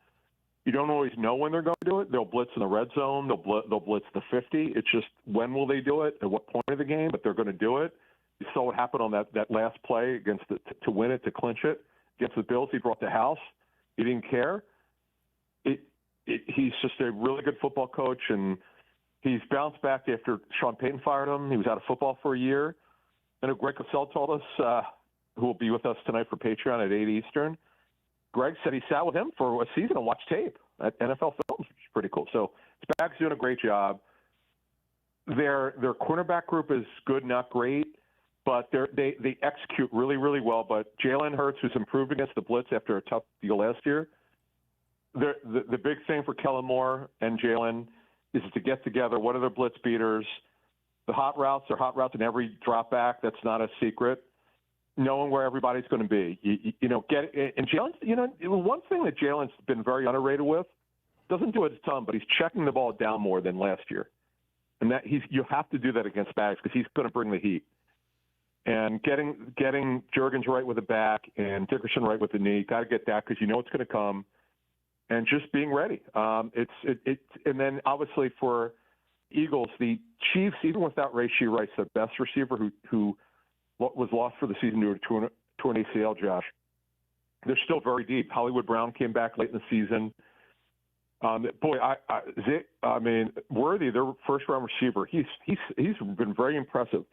You don't always know when they're going to do it. They'll blitz in the red zone. They'll blitz the 50. It's just when will they do it, at what point of the game, but they're going to do it. You saw what happened on that last play against to win it, to clinch it. Against the Bills, he brought the house. He didn't care. He's just a really good football coach, and he's bounced back after Sean Payton fired him. He was out of football for a year. And Greg Cosell told us, who will be with us tonight for Patreon at 8 Eastern, Greg said he sat with him for a season and watched tape at NFL Films, which is pretty cool. So Spag's doing a great job. Their cornerback group is good, not great, but they execute really, really well. But Jalen Hurts, who's improved against the blitz after a tough deal last year, the big thing for Kellen Moore and Jalen is to get together. What are their blitz beaters? The hot routes are hot routes in every drop back. That's not a secret. Knowing where everybody's going to be, and Jalen. One thing that Jalen's been very underrated with, doesn't do it a ton, but he's checking the ball down more than last year, and that you have to do that against Spags because he's going to bring the heat. And getting Jurgens right with the back and Dickerson right with the knee, got to get that because it's going to come. And just being ready. And then obviously for Eagles, the Chiefs, even without Rashee Rice, the best receiver who was lost for the season due to torn ACL, Josh, they're still very deep. Hollywood Brown came back late in the season. Worthy, their first-round receiver, he's been very impressive.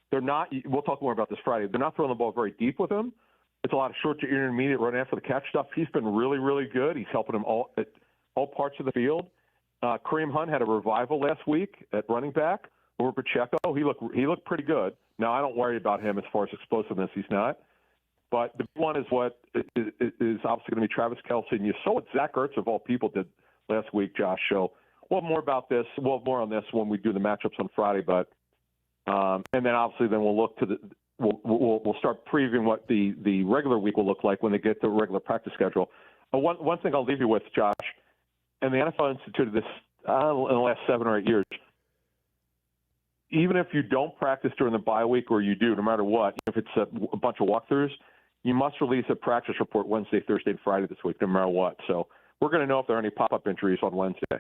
They're not. We'll talk more about this Friday. They're not throwing the ball very deep with him. It's a lot of short to intermediate run after the catch stuff. He's been really, really good. He's helping them at all parts of the field. Kareem Hunt had a revival last week at running back over Pacheco. He looked pretty good. Now, I don't worry about him as far as explosiveness. He's not. But the big one is what is obviously going to be Travis Kelce. And you saw what Zach Ertz, of all people, did last week, Josh. So we'll have more about this. We'll have more on this when we do the matchups on Friday. But and then obviously we'll look to we'll start previewing what the regular week will look like when they get the regular practice schedule. One thing I'll leave you with, Josh, and the NFL instituted this in the last 7 or 8 years. Even if you don't practice during the bye week, or you do, no matter what, if it's a bunch of walkthroughs, you must release a practice report Wednesday, Thursday, and Friday this week, no matter what. So we're going to know if there are any pop-up injuries on Wednesday.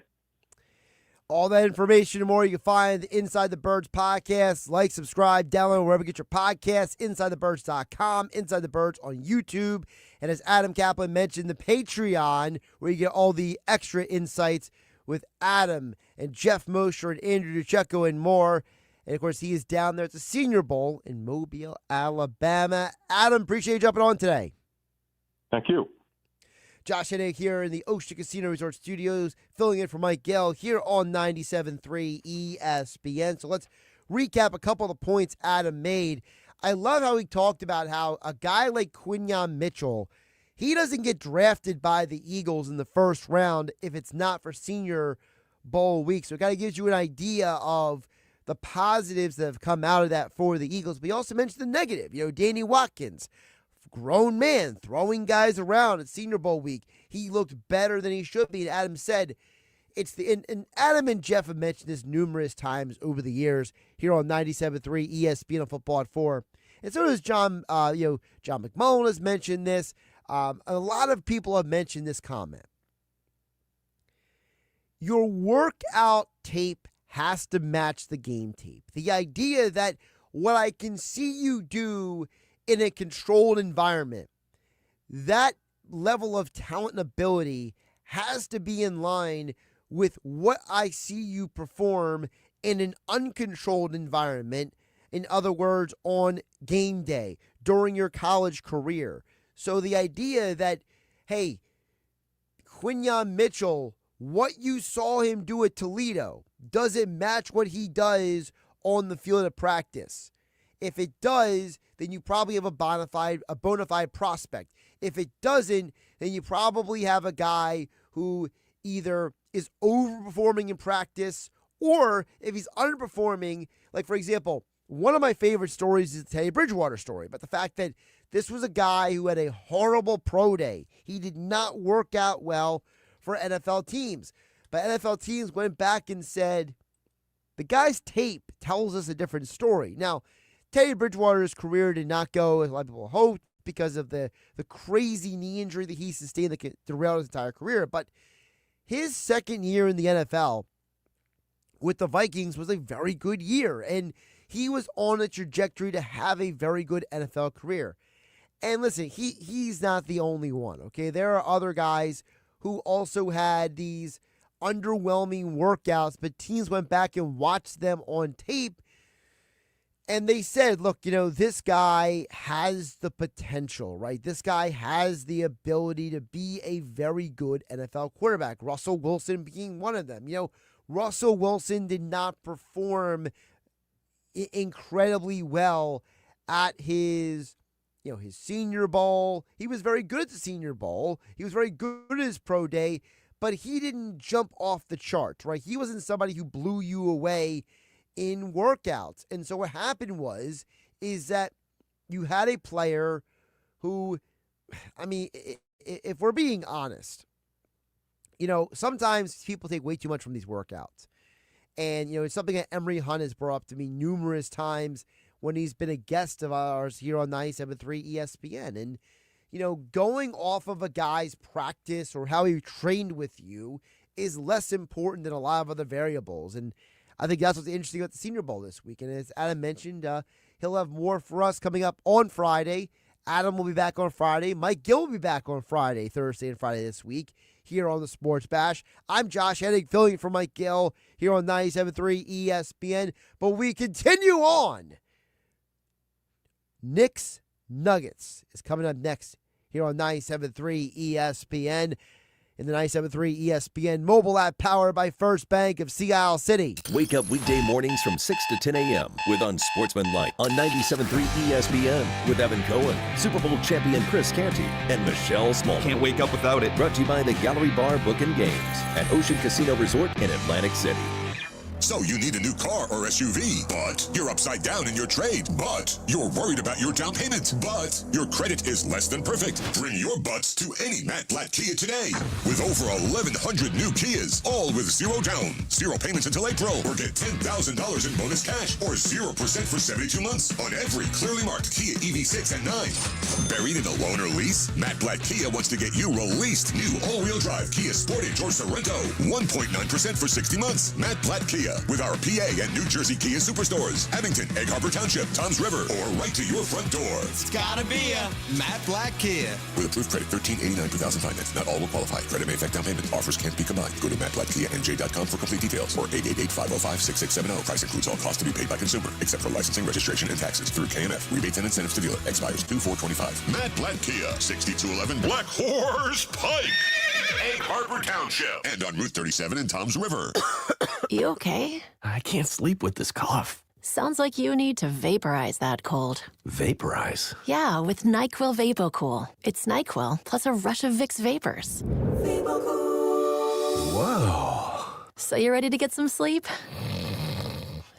All that information and more you can find Inside the Birds podcast. Like, subscribe, download wherever you get your podcasts. InsideTheBirds.com, Inside the Birds on YouTube. And as Adam Caplan mentioned, the Patreon, where you get all the extra insights with Adam and Jeff Mosher and Andrew Duchecko and more. And, of course, he is down there at the Senior Bowl in Mobile, Alabama. Adam, appreciate you jumping on today. Thank you. Josh Hennig here in the Ocean Casino Resort Studios, filling in for Mike Gill here on 97.3 ESPN. So let's recap a couple of the points Adam made. I love how he talked about how a guy like Quinyon Mitchell, he doesn't get drafted by the Eagles in the first round if it's not for Senior Bowl week. So it kind of gives you an idea of the positives that have come out of that for the Eagles. But he also mentioned the negative. Danny Watkins, grown man, throwing guys around at Senior Bowl week. He looked better than he should be. And Adam said, and Adam and Jeff have mentioned this numerous times over the years here on 97.3 ESPN on Football at 4. And so does John McMullen has mentioned this. A lot of people have mentioned this comment. Your workout tape has to match the game tape. The idea that what I can see you do in a controlled environment, that level of talent and ability has to be in line with what I see you perform in an uncontrolled environment. In other words, on game day, during your college career. So the idea that, hey, Quinyon Mitchell, what you saw him do at Toledo, does it match what he does on the field of practice? If it does, then you probably have a bona fide prospect. If it doesn't, then you probably have a guy who either is overperforming in practice, or if he's underperforming, like, for example, one of my favorite stories is the Teddy Bridgewater story, but the fact that this was a guy who had a horrible pro day. He did not work out well for NFL teams. But NFL teams went back and said, the guy's tape tells us a different story. Now, Teddy Bridgewater's career did not go as a lot of people hoped because of the crazy knee injury that he sustained that derailed his entire career. But his second year in the NFL with the Vikings was a very good year, and he was on a trajectory to have a very good NFL career. And listen, he's not the only one, okay? There are other guys who also had these underwhelming workouts, but teams went back and watched them on tape, and they said, look, this guy has the potential, right? This guy has the ability to be a very good NFL quarterback. Russell Wilson being one of them. Russell Wilson did not perform incredibly well at his Senior Bowl. He was very good at the Senior Bowl. He was very good at his pro day, but he didn't jump off the charts, right? He wasn't somebody who blew you away in workouts. And so what happened is that you had a player who, if we're being honest, sometimes people take way too much from these workouts. And, it's something that Emory Hunt has brought up to me numerous times when he's been a guest of ours here on 97.3 ESPN. And, going off of a guy's practice or how he trained with you is less important than a lot of other variables. And I think that's what's interesting about the Senior Bowl this week. And as Adam mentioned, he'll have more for us coming up on Friday. Adam will be back on Friday. Mike Gill will be back on Friday, Thursday, and Friday this week here on the Sports Bash. I'm Josh Hennig, filling in for Mike Gill here on 97.3 ESPN. But we continue on. Knicks Nuggets is coming up next here on 97.3 ESPN. In the 97.3 ESPN mobile app powered by First Bank of Sea Isle City. Wake up weekday mornings from 6 to 10 a.m. with Unsportsmanlike on 97.3 ESPN with Evan Cohen, Super Bowl champion Chris Canty, and Michelle Small. Can't wake up without it. Brought to you by the Gallery Bar Book and Games at Ocean Casino Resort in Atlantic City. So you need a new car or SUV, but you're upside down in your trade, but you're worried about your down payment, but your credit is less than perfect. Bring your butts to any Matt Blatt Kia today. With over 1,100 new Kias, all with zero down, zero payments until April, or get $10,000 in bonus cash or 0% for 72 months on every clearly marked Kia EV6 and 9. Buried in a loan or lease? Matt Blatt Kia wants to get you released. New all-wheel drive Kia Sportage or Sorento. 1.9% for 60 months. Matt Blatt Kia with our PA and New Jersey Kia Superstores. Abington, Egg Harbor Township, Toms River, or right to your front door. It's gotta be a Matt Blatt Kia. With approved credit, $1,389 per thousand finance. Not all will qualify. Credit may affect down payment. Offers can't be combined. Go to mattblattkianj.com for complete details or 888-505-6670. Price includes all costs to be paid by consumer, except for licensing, registration, and taxes through KMF. Rebates and incentives to dealer. Expires 2/4/25. Matt Blatt Kia, 6211 Black Horse Pike, Egg Harbor Township, and on Route 37 in Toms River. You okay? I can't sleep with this cough. Sounds like you need to vaporize that cold. Vaporize? Yeah, with NyQuil VapoCool. It's NyQuil plus a rush of Vicks vapors. Whoa. So you ready to get some sleep?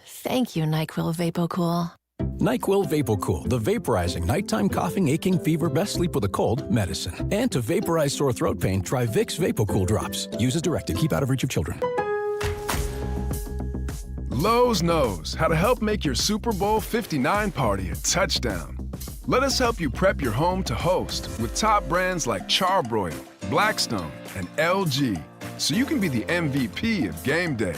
Thank you, NyQuil VapoCool. NyQuil VapoCool, the vaporizing nighttime coughing, aching, fever, best sleep with a cold medicine. And to vaporize sore throat pain, try Vicks VapoCool drops. Use as directed. Keep out of reach of children. Lowe's knows how to help make your Super Bowl 59 party a touchdown. Let us help you prep your home to host with top brands like Charbroil, Blackstone, and LG, so you can be the MVP of game day.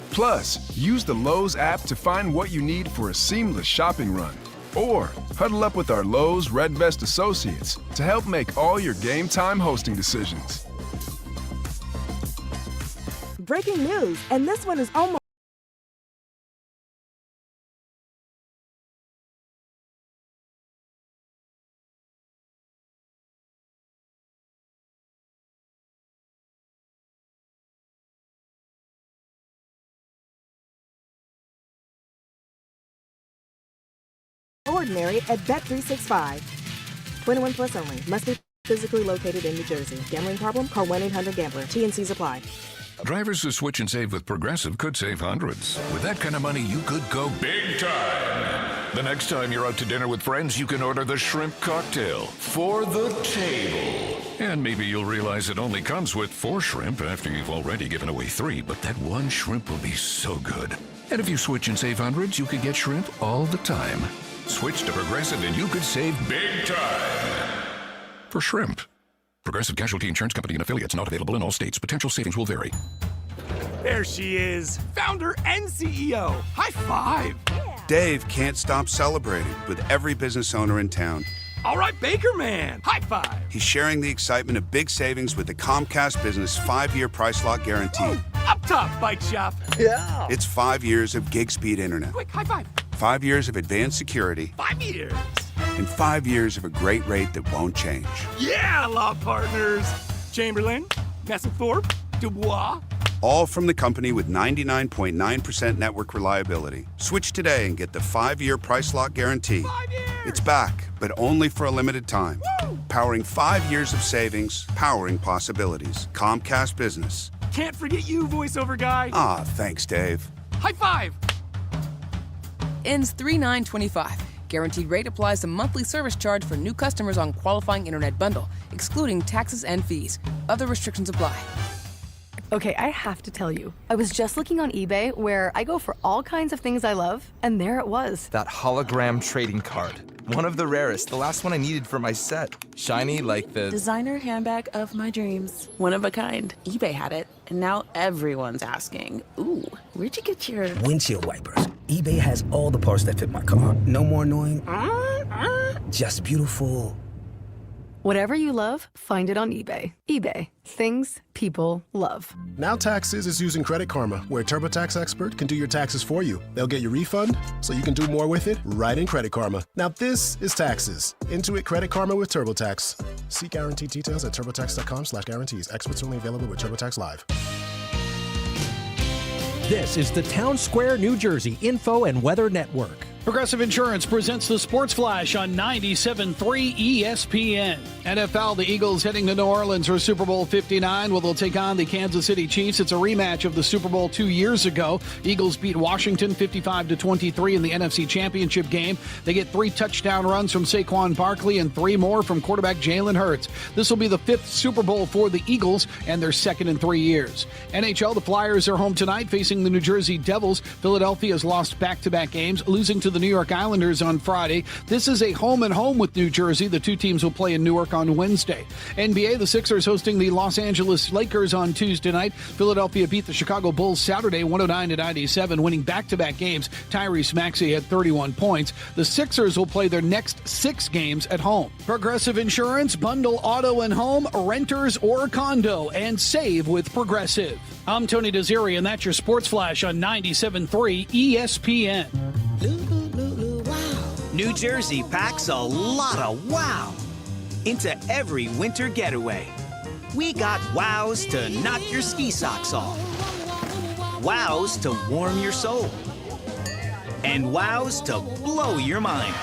Plus, use the Lowe's app to find what you need for a seamless shopping run. Or huddle up with our Lowe's Red Vest associates to help make all your game time hosting decisions. Breaking news, and this one is almost... ordinary at Bet365. 21 plus only. Must be physically located in New Jersey. Gambling problem? Call 1-800-GAMBLER. T&Cs apply. Drivers who switch and save with Progressive could save hundreds. With that kind of money, you could go big time. The next time you're out to dinner with friends, you can order the shrimp cocktail for the table. And maybe you'll realize it only comes with 4 shrimp after you've already given away 3, but that one shrimp will be so good. And if you switch and save hundreds, you could get shrimp all the time. Switch to Progressive and you could save big time. For shrimp. Progressive Casualty Insurance Company and affiliates, not available in all states. Potential savings will vary. There she is, founder and CEO. High five. Yeah. Dave can't stop celebrating with every business owner in town. All right, Baker Man, high five. He's sharing the excitement of big savings with the Comcast Business 5-year price lock guarantee. Woo! Up top, bike shop. Yeah. It's 5 years of gig speed internet. Quick, high five. 5 years of advanced security. 5 years. And 5 years of a great rate that won't change. Yeah, law partners. Chamberlain, Messethorpe, Dubois. All from the company with 99.9% network reliability. Switch today and get the 5-year price lock guarantee. 5 years. It's back, but only for a limited time. Woo! Powering 5 years of savings, powering possibilities. Comcast Business. Can't forget you, voiceover guy. Ah, thanks, Dave. High five. Ends 3/9/25. Guaranteed rate applies to monthly service charge for new customers on qualifying internet bundle, excluding taxes and fees. Other restrictions apply. Okay, I have to tell you, I was just looking on eBay where I go for all kinds of things I love, and there it was. That hologram trading card. One of the rarest, the last one I needed for my set. Shiny like the... designer handbag of my dreams. One of a kind. eBay had it, and now everyone's asking, ooh, where'd you get your... windshield wipers. eBay has all the parts that fit my car. No more annoying... just beautiful... Whatever you love, find it on eBay. eBay. Things people love. Now Taxes is using Credit Karma, where TurboTax Expert can do your taxes for you. They'll get your refund, so you can do more with it right in Credit Karma. Now this is taxes. Intuit Credit Karma with TurboTax. See guaranteed details at turbotax.com/guarantees. Experts only available with TurboTax Live. This is the Town Square, New Jersey Info and Weather Network. Progressive Insurance presents the Sports Flash on 97.3 ESPN. NFL, the Eagles heading to New Orleans for Super Bowl 59, where they'll take on the Kansas City Chiefs. It's a rematch of the Super Bowl 2 years ago. Eagles beat Washington 55-23 in the NFC Championship game. They get 3 touchdown runs from Saquon Barkley and 3 more from quarterback Jalen Hurts. This will be the 5th Super Bowl for the Eagles and their 2nd in 3 years. NHL, the Flyers are home tonight facing the New Jersey Devils. Philadelphia has lost back-to-back games, losing to the New York Islanders on Friday. This is a home-and-home with New Jersey. The 2 teams will play in Newark on Wednesday. NBA, the Sixers hosting the Los Angeles Lakers on Tuesday night. Philadelphia beat the Chicago Bulls Saturday 109-97, winning back-to-back games. Tyrese Maxey had 31 points. The Sixers will play their next 6 games at home. Progressive Insurance, bundle auto and home, renters or condo, and save with Progressive. I'm Tony Desiri, and that's your Sports Flash on 97.3 ESPN. New Jersey packs a lot of wow into every winter getaway. We got wows to knock your ski socks off, wows to warm your soul, and wows to blow your mind.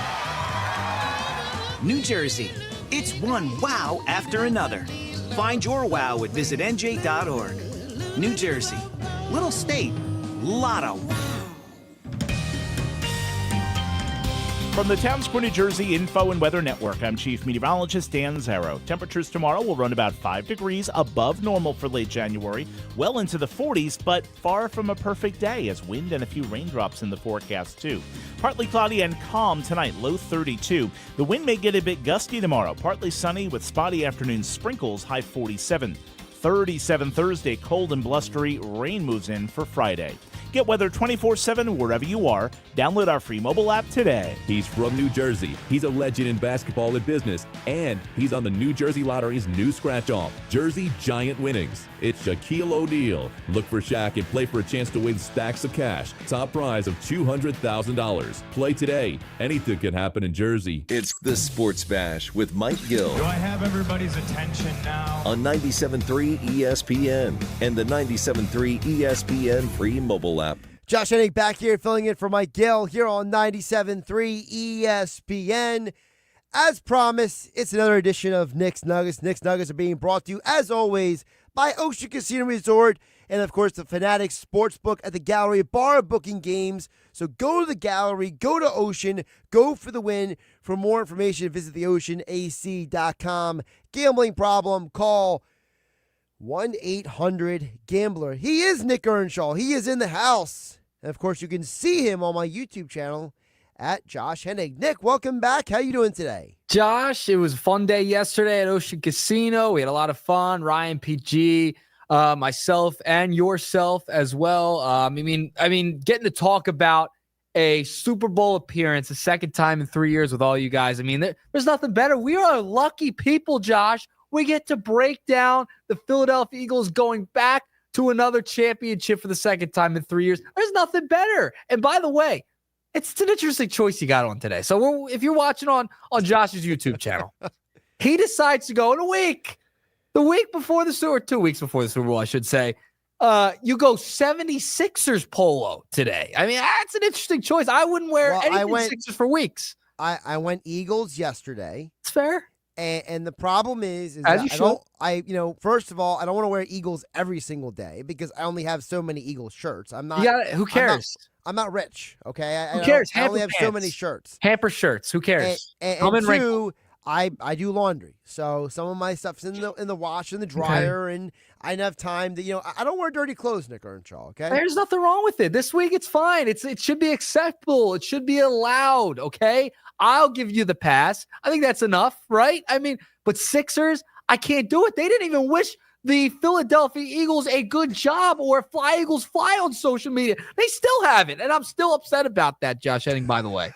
New Jersey, it's one wow after another. Find your wow at visitnj.org. New Jersey, little state, lot of wow. From the Towns for New Jersey Info and Weather Network, I'm Chief Meteorologist Dan Zarrow. Temperatures tomorrow will run about 5 degrees above normal for late January, well into the 40s, but far from a perfect day as wind and a few raindrops in the forecast too. Partly cloudy and calm tonight, low 32. The wind may get a bit gusty tomorrow, partly sunny with spotty afternoon sprinkles, high 47. 37 Thursday, cold and blustery, rain moves in for Friday. Get weather 24/7 wherever you are. Download our free mobile app today. He's from New Jersey. He's a legend in basketball and business. And he's on the New Jersey Lottery's new scratch-off, Jersey Giant Winnings. It's Shaquille O'Neal. Look for Shaq and play for a chance to win stacks of cash. Top prize of $200,000. Play today. Anything can happen in Jersey. It's the Sports Bash with Mike Gill. Do I have everybody's attention now? On 97.3 ESPN and the 97.3 ESPN free mobile app. Josh Hennig back here filling in for Mike Gill here on 97.3 ESPN. As promised, it's another edition of Knicks Nuggets. Knicks Nuggets are being brought to you, as always, by Ocean Casino Resort and, of course, the Fanatics Sportsbook at the Gallery Bar booking games. So go to the Gallery, go to Ocean, go for the win. For more information, visit theoceanac.com. Gambling problem, call 1-800-GAMBLER. He is Nick Earnshaw. He is in the house. And, of course, you can see him on my YouTube channel at Josh Hennig. Nick, welcome back. How you doing today? Josh, it was a fun day yesterday at Ocean Casino. We had a lot of fun. Ryan PG, myself, and yourself as well. I mean, getting to talk about a Super Bowl appearance, the 2nd time in 3 years with all you guys. I mean, there's nothing better. We are lucky people, Josh. We get to break down the Philadelphia Eagles going back to another championship for the 2nd time in 3 years. There's nothing better. And by the way, it's an interesting choice you got on today. So if you're watching on Josh's YouTube channel, he decides to go in the week before the Super, 2 weeks before the Super Bowl, I should say. You go 76ers polo today. I mean, that's an interesting choice. I wouldn't wear anything Sixers for weeks. I went Eagles yesterday. It's fair. And the problem is As you should. First of all, I don't want to wear Eagles every single day because I only have so many Eagles shirts. I'm not. Who cares? I'm not rich. Okay. Who cares? I only have so many shirts. Hamper shirts. Who cares? And two, I do laundry, so some of my stuff's in the wash and the dryer, and I didn't have time to. I don't wear dirty clothes, Nick Earnshaw. Okay. There's nothing wrong with it. This week it's fine. It should be acceptable. It should be allowed. Okay. I'll give you the pass. I think that's enough, right? I mean, but Sixers, I can't do it. They didn't even wish the Philadelphia Eagles a good job or Fly Eagles Fly on social media. They still haven't, and I'm still upset about that, Josh Hennig, by the way.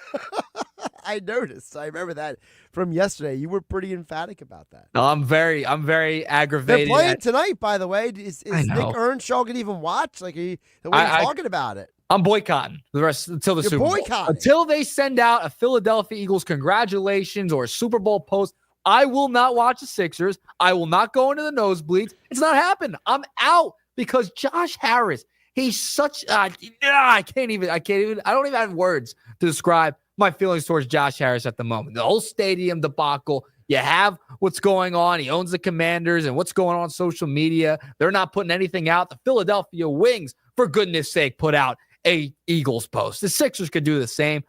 I noticed. I remember that from yesterday. You were pretty emphatic about that. No, I'm very aggravated. They're playing tonight, by the way. Is Nick Earnshaw going to even watch? Like, the way you're talking about it. I'm boycotting the rest until the Super Bowl. Until they send out a Philadelphia Eagles congratulations or a Super Bowl post, I will not watch the Sixers. I will not go into the nosebleeds. It's not happening. I'm out because Josh Harris, He's such I don't even have words to describe my feelings towards Josh Harris at the moment. The whole stadium debacle. You have what's going on. He owns the Commanders and what's going on social media. They're not putting anything out. The Philadelphia Wings, for goodness sake, put out a Eagles post. The Sixers could do the same.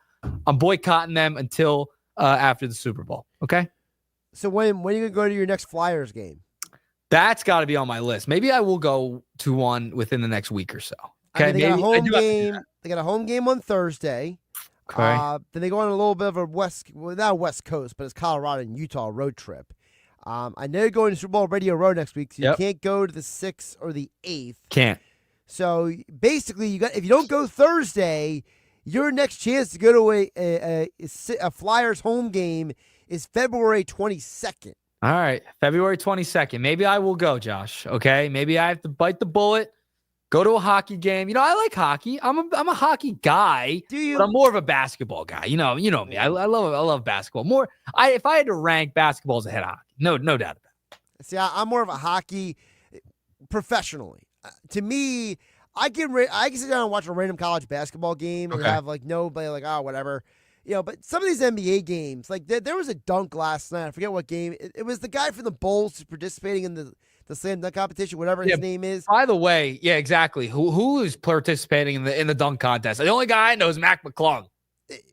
I'm boycotting them until after the Super Bowl. Okay. So when are you going to go to your next Flyers game? That's got to be on my list. Maybe I will go to one within the next week or so. Okay. I mean, they got a home game. They got a home game on Thursday. Okay. Then they go on a little bit of a not West Coast, but it's Colorado and Utah road trip. I know you're going to Super Bowl Radio Road next week, so you can't go to the 6th or the 8th. Can't. So basically, if you don't go Thursday, your next chance to go to a Flyers home game is February 22nd. All right, February 22nd. Maybe I will go, Josh. Okay, maybe I have to bite the bullet. Go to a hockey game. I like hockey. I'm a hockey guy. Do you? But I'm more of a basketball guy. You know me. I love basketball. If I had to rank basketballs ahead of hockey, no doubt about it. See, I'm more of a hockey professionally. To me, I can sit down and watch a random college basketball game and have nobody whatever. But some of these NBA games, there was a dunk last night. I forget what game. It was the guy from the Bulls who's participating in the slam dunk competition, whatever his name is. By the way, yeah, exactly. Who is participating in the dunk contest? The only guy I know is Mac McClung.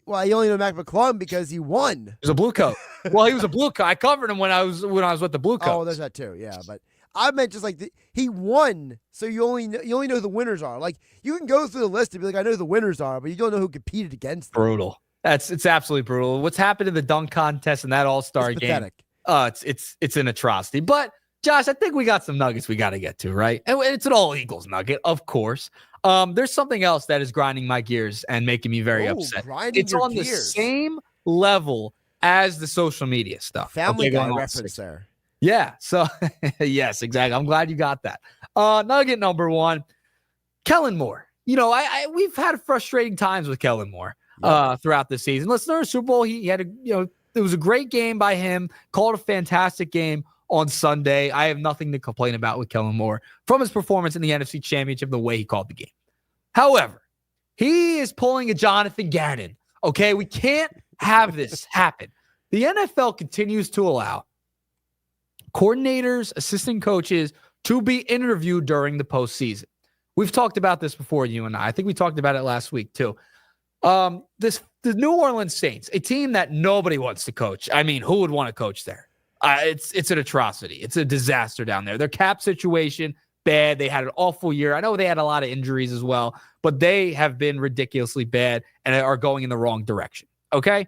Well, you only know Mac McClung because he won. He was a blue coat. Well, he was a blue coat. I covered him when I was with the blue coat. Oh, there's that too. Yeah, but I meant just he won, so you only know who the winners are. You can go through the list and be like, I know who the winners are, but you don't know who competed against them. Brutal. It's absolutely brutal. What's happened in the dunk contest and that All-Star game? It's an atrocity. But Josh, I think we got some nuggets we got to get to, right? And it's an all Eagles nugget, of course. There's something else that is grinding my gears and making me very upset. It's on the same level as the social media stuff. Family Guy reference there. Yeah. So, yes, exactly. I'm glad you got that. Nugget number one, Kellen Moore. We've had frustrating times with Kellen Moore throughout the season. Let's know Super Bowl. He had it was a great game by him. Called a fantastic game on Sunday. I have nothing to complain about with Kellen Moore from his performance in the NFC Championship, the way he called the game. However, he is pulling a Jonathan Gannon. Okay, we can't have this happen. The NFL continues to allow coordinators, assistant coaches to be interviewed during the postseason. We've talked about this before, you and I. I think we talked about it last week too. The New Orleans Saints, a team that nobody wants to coach. I mean, who would want to coach there? It's an atrocity. It's a disaster down there. Their cap situation, bad. They had an awful year. I know they had a lot of injuries as well, but they have been ridiculously bad and are going in the wrong direction. Okay?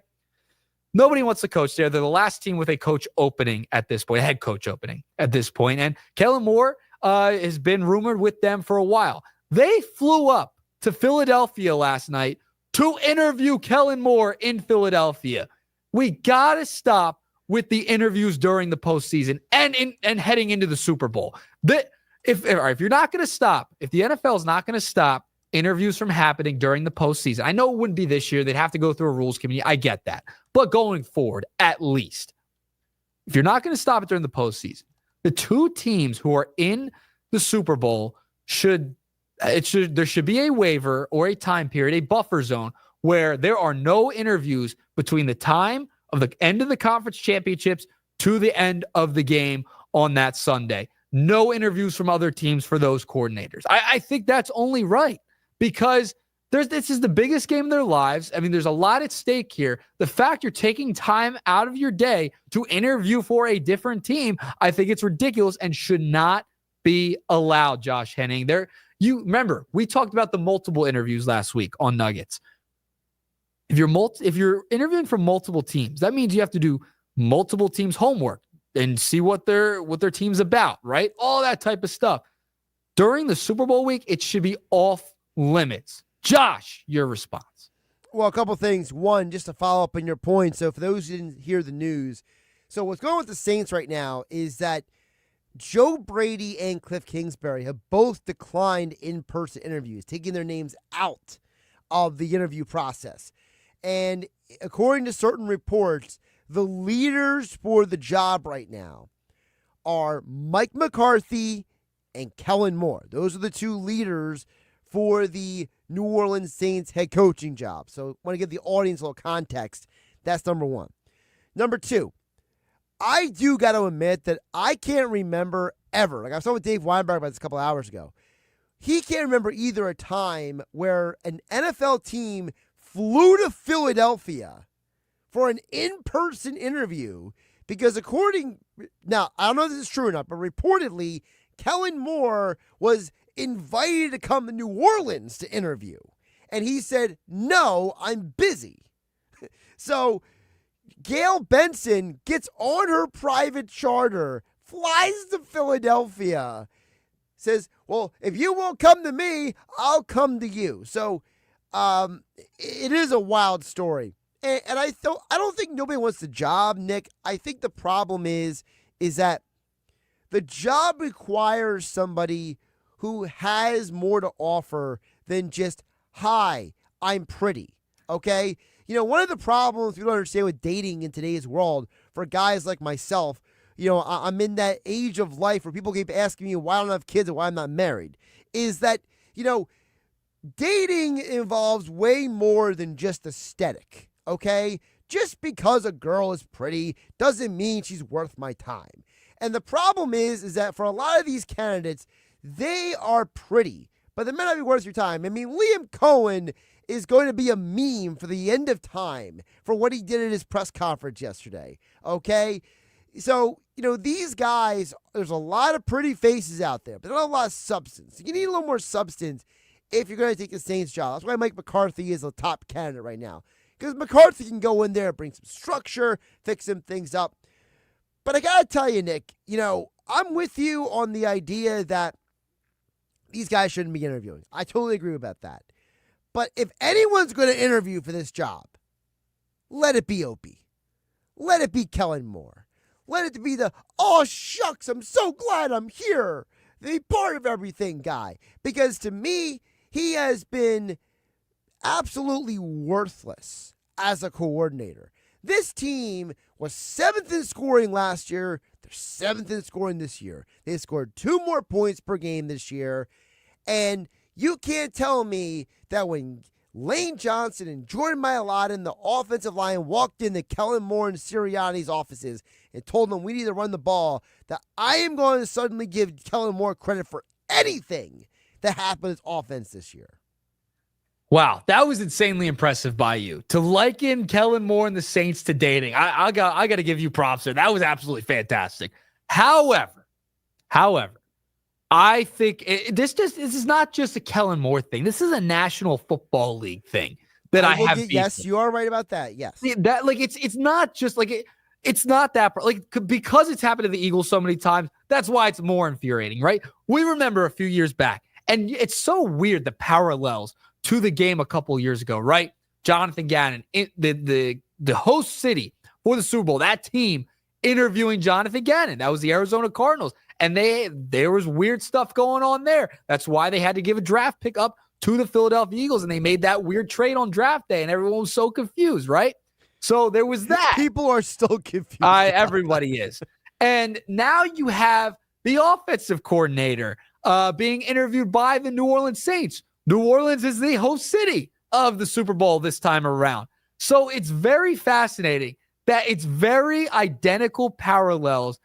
Nobody wants to coach there. They're the last team with a coach opening at this point, a head coach opening at this point. And Kellen Moore has been rumored with them for a while. They flew up to Philadelphia last night to interview Kellen Moore in Philadelphia. We got to stop with the interviews during the postseason and heading into the Super Bowl. If you're not going to stop, if the NFL is not going to stop interviews from happening during the postseason, I know it wouldn't be this year. They'd have to go through a rules committee. I get that. But going forward, at least, if you're not going to stop it during the postseason, the two teams who are in the Super Bowl there should be a waiver or a time period, a buffer zone where there are no interviews between the time of the end of the conference championships to the end of the game on that Sunday. No interviews from other teams for those coordinators. I think that's only right because this is the biggest game of their lives. I mean, there's a lot at stake here. The fact you're taking time out of your day to interview for a different team, I think it's ridiculous and should not be allowed, Josh Hennig. You remember, we talked about the multiple interviews last week on Nuggets. If you're interviewing for multiple teams, that means you have to do multiple teams' homework and see what their team's about, right? All that type of stuff. During the Super Bowl week, it should be off limits. Josh, your response. Well, a couple things. One, just to follow up on your point. So for those who didn't hear the news, so what's going on with the Saints right now is that Joe Brady and Cliff Kingsbury have both declined in-person interviews, taking their names out of the interview process. And according to certain reports, the leaders for the job right now are Mike McCarthy and Kellen Moore. Those are the two leaders for the New Orleans Saints head coaching job. So I want to give the audience a little context. That's number one. Number two, I do got to admit that I can't remember ever. Like I was talking with Dave Weinberg about this a couple hours ago. He can't remember either a time where an NFL team flew to Philadelphia for an in-person interview because now, I don't know if this is true or not, but reportedly, Kellen Moore was invited to come to New Orleans to interview. And he said, no, I'm busy. So Gail Benson gets on her private charter, flies to Philadelphia, says, well, if you won't come to me, I'll come to you. So it is a wild story. And I don't think nobody wants the job, Nick. I think the problem is that the job requires somebody who has more to offer than just, hi, I'm pretty, okay? You know, one of the problems we don't understand with dating in today's world for guys like myself, you know, I'm in that age of life where people keep asking me why I don't have kids and why I'm not married, is that, you know, dating involves way more than just aesthetic. Okay? Just because a girl is pretty doesn't mean she's worth my time. And the problem is that for a lot of these candidates, they are pretty, but they may not be worth your time. I mean, Liam Cohen is going to be a meme for the end of time for what he did at his press conference yesterday. Okay? So, you know, these guys, there's a lot of pretty faces out there, but not a lot of substance. You need a little more substance if you're going to take the Saints job. That's why Mike McCarthy is the top candidate right now. Because McCarthy can go in there, bring some structure, fix some things up. But I got to tell you, Nick, you know, I'm with you on the idea that these guys shouldn't be interviewing. I totally agree about that. But if anyone's going to interview for this job, let it be Opie. Let it be Kellen Moore. Let it be the, oh, shucks, I'm so glad I'm here. The part of everything guy. Because to me, he has been absolutely worthless as a coordinator. This team was 7th in scoring last year. They're 7th in scoring this year. They scored 2 more points per game this year. And you can't tell me that when Lane Johnson and Jordan Mailata and the offensive line walked into Kellen Moore and Sirianni's offices and told them we need to run the ball, that I am going to suddenly give Kellen Moore credit for anything that happened in his offense this year. Wow, that was insanely impressive by you. To liken Kellen Moore and the Saints to dating, I got to give you props there. That was absolutely fantastic. However, I think this is not just a Kellen Moore thing. This is a National Football League thing that I have. Yes, you are right about that. Yes, that like it's not just like it's not that like because it's happened to the Eagles so many times. That's why it's more infuriating, right? We remember a few years back, and it's so weird the parallels to the game a couple years ago, right? Jonathan Gannon, the host city for the Super Bowl, that team interviewing Jonathan Gannon. That was the Arizona Cardinals. And there was weird stuff going on there. That's why they had to give a draft pick up to the Philadelphia Eagles, and they made that weird trade on draft day, and everyone was so confused, right? So there was that. People are still confused. Everybody is. And now you have the offensive coordinator being interviewed by the New Orleans Saints. New Orleans is the host city of the Super Bowl this time around. So it's very fascinating that it's very identical parallels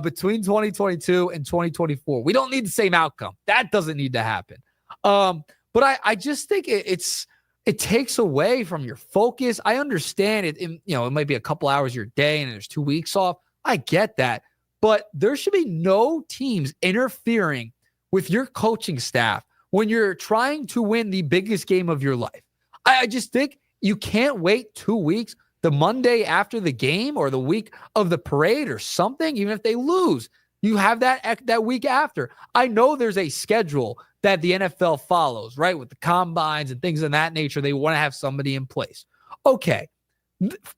between 2022 and 2024. We don't need the same outcome. That doesn't need to happen. But I just think it takes away from your focus. I understand it. It might be a couple hours of your day and there's 2 weeks off. I get that. But there should be no teams interfering with your coaching staff when you're trying to win the biggest game of your life. I just think you can't wait 2 weeks, the Monday after the game or the week of the parade or something, even if they lose. You have that week after. I know there's a schedule that the NFL follows, right, with the combines and things of that nature. They want to have somebody in place. Okay,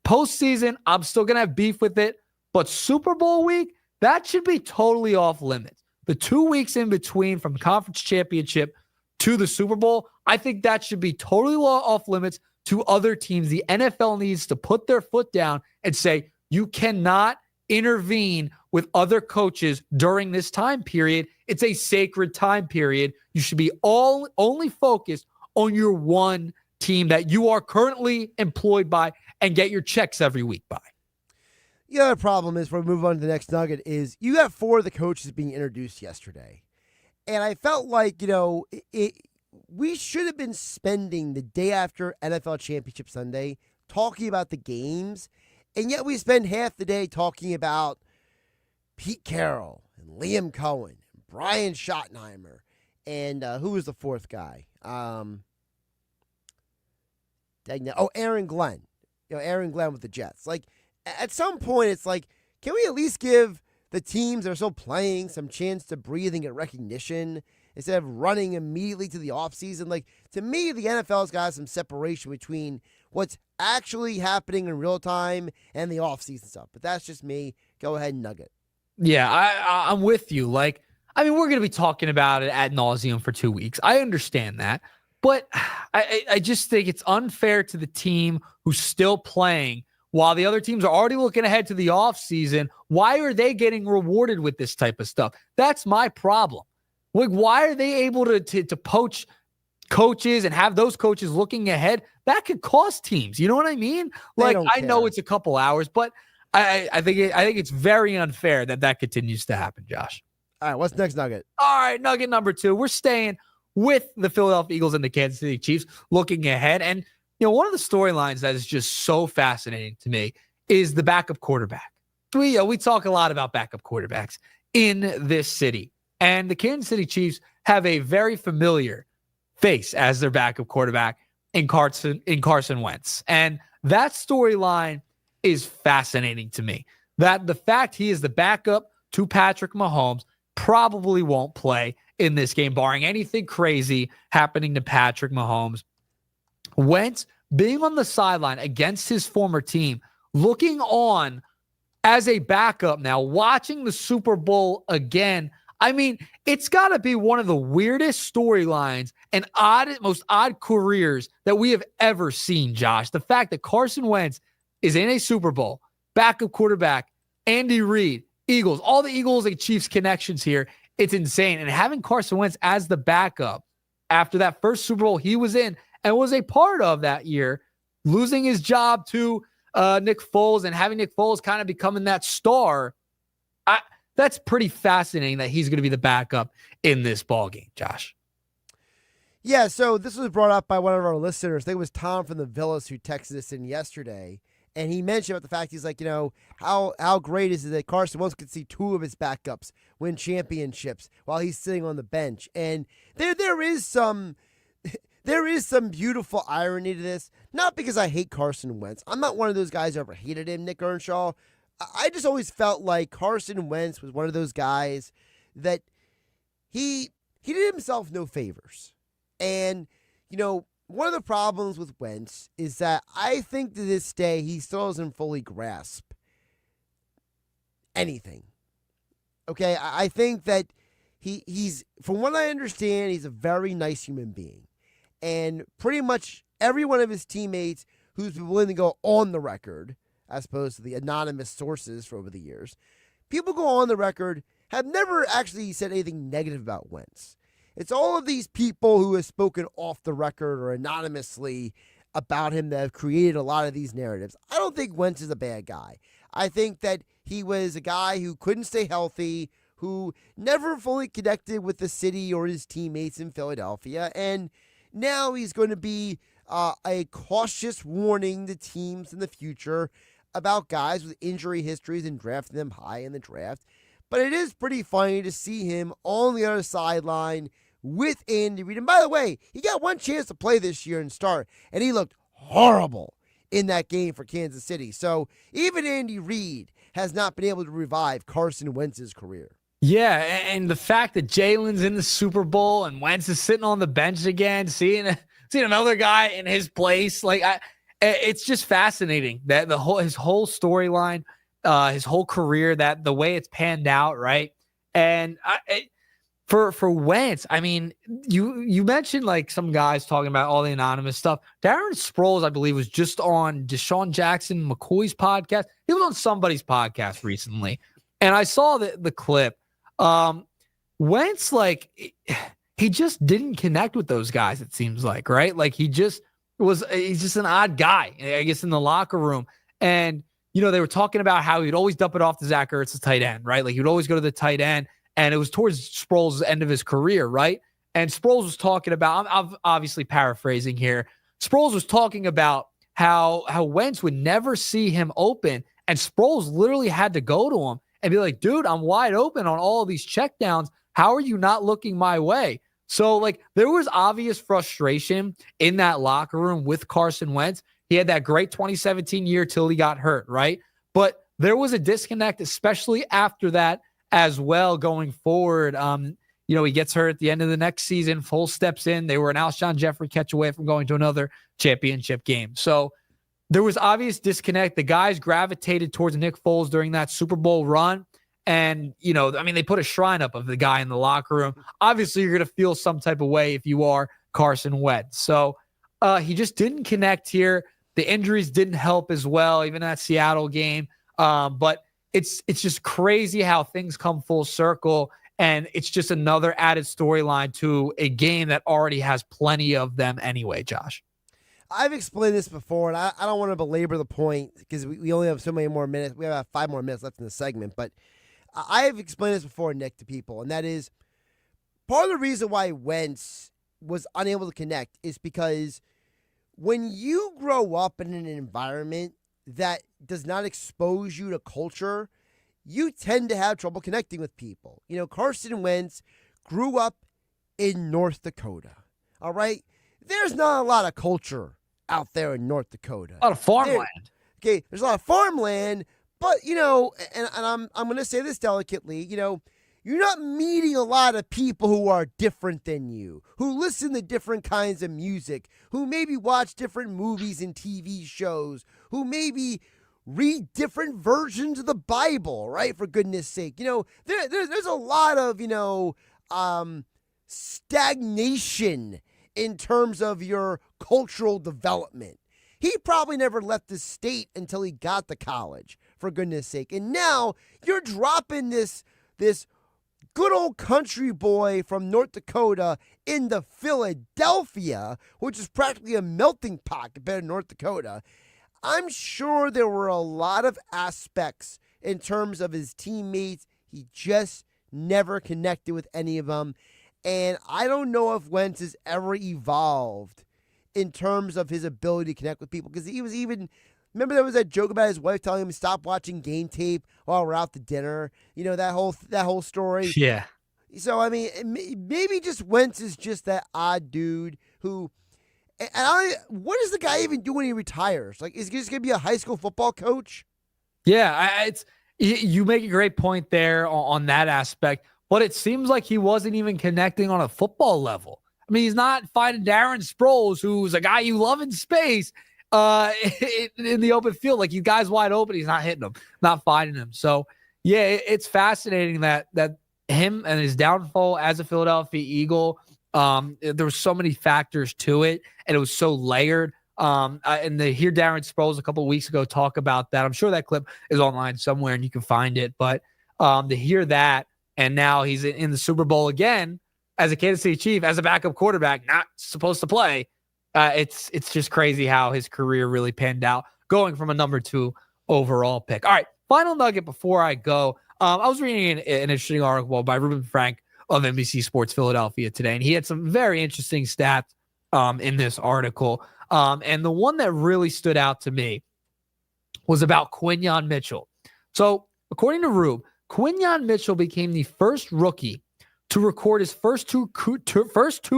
postseason, I'm still going to have beef with it, but Super Bowl week, that should be totally off limits. The 2 weeks in between from conference championship to the Super Bowl, I think that should be totally off limits to other teams. The NFL needs to put their foot down and say, you cannot intervene with other coaches during this time period. It's a sacred time period. You should be only focused on your one team that you are currently employed by and get your checks every week by. The other problem is, before we move on to the next nugget, is you have 4 of the coaches being introduced yesterday. And I felt like, we should have been spending the day after NFL Championship Sunday talking about the games, and yet we spend half the day talking about Pete Carroll and Liam Cohen, and Brian Schottenheimer, and who was the fourth guy? Aaron Glenn. Aaron Glenn with the Jets. Like, at some point, it's like, can we at least give the teams that are still playing some chance to breathe and get recognition instead of running immediately to the offseason? Like, to me, the NFL's got some separation between what's actually happening in real time and the offseason stuff. But that's just me. Go ahead and nugget. Yeah, I'm with you. We're going to be talking about it ad nauseum for 2 weeks. I understand that. But I just think it's unfair to the team who's still playing while the other teams are already looking ahead to the offseason. Why are they getting rewarded with this type of stuff? That's my problem. Why are they able to poach coaches and have those coaches looking ahead? That could cost teams. You know what I mean? I know it's a couple hours, but I think it's very unfair that continues to happen, Josh. All right, what's next nugget? All right, nugget number 2. We're staying with the Philadelphia Eagles and the Kansas City Chiefs looking ahead. And, one of the storylines that is just so fascinating to me is the backup quarterback. We talk a lot about backup quarterbacks in this city. And the Kansas City Chiefs have a very familiar face as their backup quarterback in Carson Wentz. And that storyline is fascinating to me. That the fact he is the backup to Patrick Mahomes probably won't play in this game, barring anything crazy happening to Patrick Mahomes. Wentz being on the sideline against his former team, looking on as a backup now, watching the Super Bowl again. I mean, it's got to be one of the weirdest storylines and most odd careers that we have ever seen, Josh. The fact that Carson Wentz is in a Super Bowl, backup quarterback, Andy Reid, Eagles, all the Eagles and Chiefs connections here. It's insane. And having Carson Wentz as the backup after that first Super Bowl he was in and was a part of that year, losing his job to Nick Foles and having Nick Foles kind of becoming that star, that's pretty fascinating that he's going to be the backup in this ballgame, Josh. Yeah, so this was brought up by one of our listeners. I think it was Tom from the Villas who texted us in yesterday. And he mentioned about the fact he's like, how great is it that Carson Wentz could see 2 of his backups win championships while he's sitting on the bench. And there is some beautiful irony to this. Not because I hate Carson Wentz. I'm not one of those guys who ever hated him, Nick Earnshaw. I just always felt like Carson Wentz was one of those guys that he did himself no favors. And, one of the problems with Wentz is that I think to this day he still doesn't fully grasp anything. Okay, I think that he's, from what I understand, he's a very nice human being. And pretty much every one of his teammates who's been willing to go on the record, as opposed to the anonymous sources for over the years, people go on the record, have never actually said anything negative about Wentz. It's all of these people who have spoken off the record or anonymously about him that have created a lot of these narratives. I don't think Wentz is a bad guy. I think that he was a guy who couldn't stay healthy, who never fully connected with the city or his teammates in Philadelphia, and now he's going to be a cautious warning to teams in the future about guys with injury histories and drafting them high in the draft. But it is pretty funny to see him on the other sideline with Andy Reid. And by the way, he got one chance to play this year and start, and he looked horrible in that game for Kansas City. So even Andy Reid has not been able to revive Carson Wentz's career. Yeah, and the fact that Jalen's in the Super Bowl and Wentz is sitting on the bench again, seeing another guy in his place, it's just fascinating that his whole storyline, his whole career, that the way it's panned out, right? And for Wentz, I mean, you mentioned like some guys talking about all the anonymous stuff. Darren Sproles, I believe, was just on Deshaun Jackson McCoy's podcast. He was on somebody's podcast recently, and I saw the clip. Wentz, like, he just didn't connect with those guys, it seems like, right? Like, he's just an odd guy, I guess, in the locker room. And, you know, they were talking about how he'd always dump it off to Zach Ertz, the tight end, right? Like, he would always go to the tight end. And it was towards Sproles' end of his career, right? And Sproles was talking about, I'm obviously paraphrasing here. Sproles was talking about how Wentz would never see him open. And Sproles literally had to go to him and be like, dude, I'm wide open on all of these checkdowns. How are you not looking my way? So, like, there was obvious frustration in that locker room with Carson Wentz. He had that great 2017 year till he got hurt, right? But there was a disconnect, especially after that as well going forward. You know, he gets hurt at the end of the next season, full steps in. They were an Alshon Jeffrey catch away from going to another championship game. So there was obvious disconnect. The guys gravitated towards Nick Foles during that Super Bowl run. And, you know, I mean, they put a shrine up of the guy in the locker room. Obviously, you're going to feel some type of way if you are Carson Wentz. So he just didn't connect here. The injuries didn't help as well, even that Seattle game. But it's just crazy how things come full circle. And it's just another added storyline to a game that already has plenty of them anyway, Josh. I've explained this before, and I don't want to belabor the point because we only have so many more minutes. We have about 5 more minutes left in the segment. But I have explained this before, Nick, to people, and that is part of the reason why Wentz was unable to connect is because when you grow up in an environment that does not expose you to culture, you tend to have trouble connecting with people. You know, Carson Wentz grew up in North Dakota, all right? There's not a lot of culture out there in North Dakota. A lot of farmland. There's a lot of farmland, but, you know, and I'm going to say this delicately, you know, you're not meeting a lot of people who are different than you, who listen to different kinds of music, who maybe watch different movies and TV shows, who maybe read different versions of the Bible, right? For goodness sake. You know, there's a lot of, you know, stagnation in terms of your cultural development. He probably never left the state until he got to college, for goodness sake. And now you're dropping this good old country boy from North Dakota into Philadelphia, which is practically a melting pot compared to North Dakota. I'm sure there were a lot of aspects in terms of his teammates. He just never connected with any of them. And I don't know if Wentz has ever evolved in terms of his ability to connect with people. Because he was even, remember there was that joke about his wife telling him to stop watching game tape while we're out to dinner? You know, that whole story? Yeah. So, I mean, maybe just Wentz is just that odd dude who, what does the guy even do when he retires? Like, is he just going to be a high school football coach? Yeah, you make a great point there on that aspect, but it seems like he wasn't even connecting on a football level. I mean, he's not finding Darren Sproles, who's a guy you love in space, in the open field. Like, you guys wide open, he's not hitting them, not finding them. So, yeah, it's fascinating that him and his downfall as a Philadelphia Eagle, there were so many factors to it, and it was so layered. And to hear Darren Sproles a couple of weeks ago talk about that, I'm sure that clip is online somewhere and you can find it. But to hear that, and now he's in the Super Bowl again as a Kansas City Chief, as a backup quarterback, not supposed to play. It's just crazy how his career really panned out, going from a number 2 overall pick. All right, final nugget before I go. I was reading an interesting article by Ruben Frank of NBC Sports Philadelphia today, and he had some very interesting stats in this article. And the one that really stood out to me was about Quinyon Mitchell. So, according to Rube, Quinyon Mitchell became the first rookie to record his first two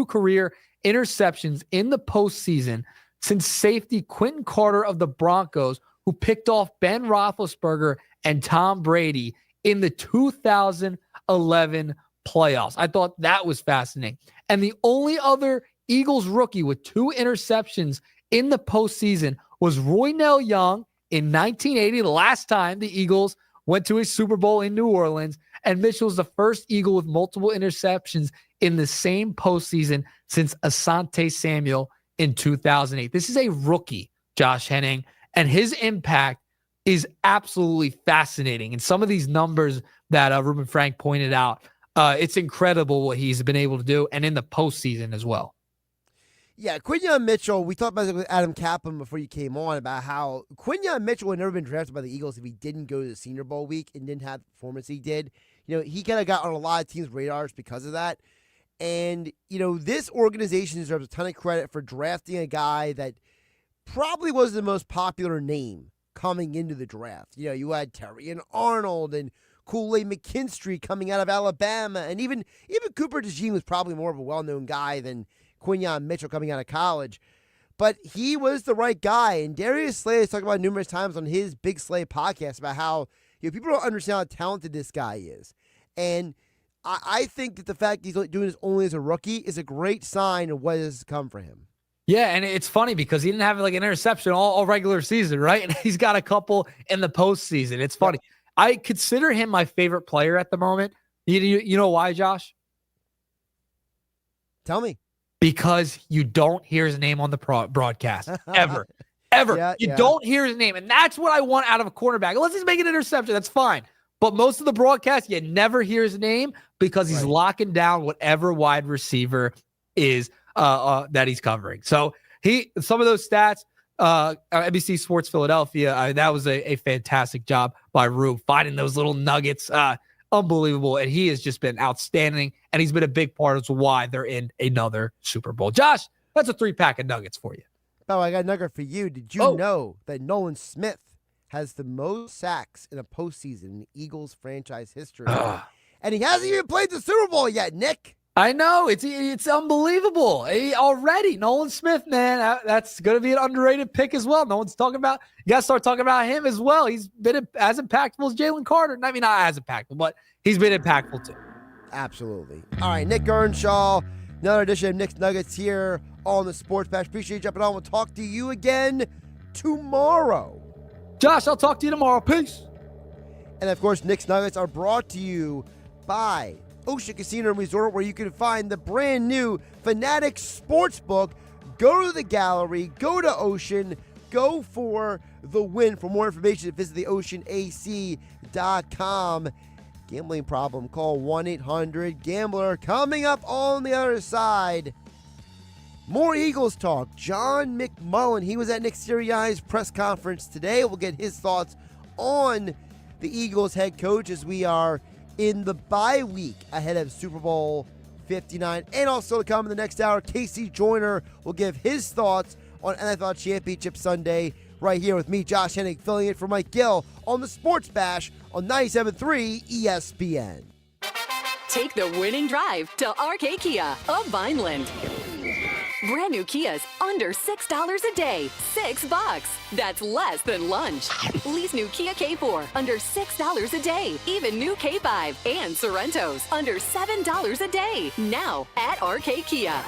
career interceptions in the postseason since safety Quentin Carter of the Broncos, who picked off Ben Roethlisberger and Tom Brady in the 2011 playoffs. I thought that was fascinating. And the only other Eagles rookie with 2 interceptions in the postseason was Roynell Young in 1980, the last time the Eagles went to a Super Bowl in New Orleans. And Mitchell's the first Eagle with multiple interceptions in the same postseason since Asante Samuel in 2008. This is a rookie, Josh Hennig, and his impact is absolutely fascinating. And some of these numbers that Ruben Frank pointed out, it's incredible what he's been able to do, and in the postseason as well. Yeah, Quinyon Mitchell, we talked about it with Adam Caplan before you came on about how Quinyon Mitchell had never been drafted by the Eagles if he didn't go to the Senior Bowl week and didn't have the performance he did. He kind of got on a lot of teams' radars because of that. And, this organization deserves a ton of credit for drafting a guy that probably was the most popular name coming into the draft. You had Terry and Arnold and Kool-Aid McKinstry coming out of Alabama, and even Cooper DeJean was probably more of a well-known guy than Quinyon Mitchell coming out of college. But he was the right guy, and Darius Slay has talked about numerous times on his Big Slay podcast about how people don't understand how talented this guy is. And I think that the fact he's doing this only as a rookie is a great sign of what has come for him. Yeah, and it's funny because he didn't have like an interception all regular season, right? And he's got a couple in the postseason. It's funny. Yep. I consider him my favorite player at the moment. You know why, Josh? Tell me. Because you don't hear his name on the broadcast, ever. Ever. You don't hear his name, and that's what I want out of a quarterback. Unless he's making an interception, that's fine. But most of the broadcast, you never hear his name because he's locking down whatever wide receiver is that he's covering. So some of those stats, NBC Sports Philadelphia, that was a fantastic job by Rube finding those little nuggets. Unbelievable. And he has just been outstanding, and he's been a big part of why they're in another Super Bowl. Josh, that's a 3-pack of nuggets for you. Oh, I got a nugget for you. Did you know that Nolan Smith has the most sacks in a postseason in Eagles franchise history? And he hasn't even played the Super Bowl yet, Nick. I know. It's unbelievable. Already, Nolan Smith, man, that's going to be an underrated pick as well. No one's talking about – you got to start talking about him as well. He's been as impactful as Jalen Carter. I mean, not as impactful, but he's been impactful too. Absolutely. All right, Nick Earnshaw, another edition of Nick's Nuggets here on the Sports Bash. Appreciate you jumping on. We'll talk to you again tomorrow. Josh, I'll talk to you tomorrow. Peace. And, of course, Nick's Nuggets are brought to you by Ocean Casino and Resort, where you can find the brand new Fanatic Sportsbook. Go to the gallery, go to Ocean, go for the win. For more information, visit theoceanac.com. Gambling problem, call 1-800-GAMBLER. Coming up on the other side, more Eagles talk. John McMullen, he was at Nick Sirianni's press conference today. We'll get his thoughts on the Eagles head coach as we are in the bye week ahead of Super Bowl 59. And also to come in the next hour, Casey Joyner will give his thoughts on NFL Championship Sunday right here with me, Josh Hennig, filling in for Mike Gill on the Sports Bash on 97.3 ESPN. Take the winning drive to RK Kia of Vineland. Brand new Kias under $6 a day. $6. That's less than lunch. Lease new Kia K4 under $6 a day. Even new K5 and Sorrentos under $7 a day. Now at RK Kia.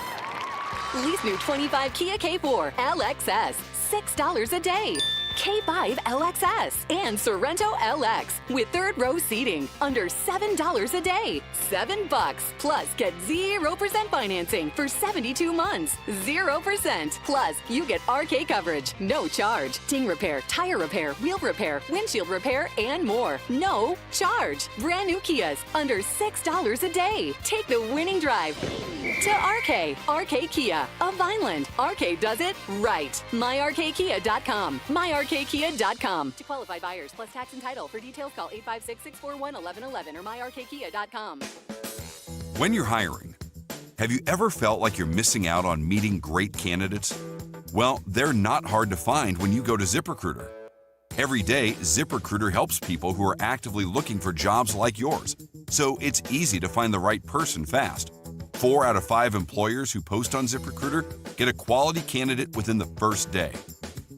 Lease new 25 Kia K4 LXS. $6 a day. K5 LXS and Sorrento LX with third row seating under $7 a day. $7 plus get 0% financing for 72 months. 0% plus you get RK coverage, no charge. Ding repair, tire repair, wheel repair, windshield repair, and more. No charge. Brand new Kias under $6 a day. Take the winning drive to RK. RK Kia of Vineland. RK does it right. MyRKKia.com. MyRKKia.com. To qualified buyers plus tax and title. For details, call 856-641-1111 or MyRKKia.com. When you're hiring, have you ever felt like you're missing out on meeting great candidates? Well, they're not hard to find when you go to ZipRecruiter. Every day, ZipRecruiter helps people who are actively looking for jobs like yours. So it's easy to find the right person fast. 4 out of 5 employers who post on ZipRecruiter get a quality candidate within the first day.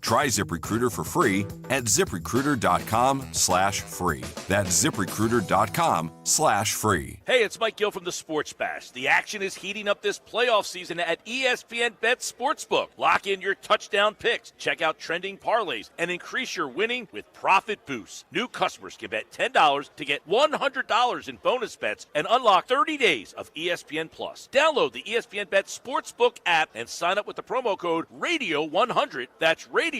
Try ZipRecruiter for free at ZipRecruiter.com/free. That's ZipRecruiter.com/free. Hey, it's Mike Gill from the Sports Bash. The action is heating up this playoff season at ESPN Bet Sportsbook. Lock in your touchdown picks, check out trending parlays, and increase your winning with profit boosts. New customers can bet $10 to get $100 in bonus bets and unlock 30 days of ESPN Plus. Download the ESPN Bet Sportsbook app and sign up with the promo code RADIO100. That's RADIO100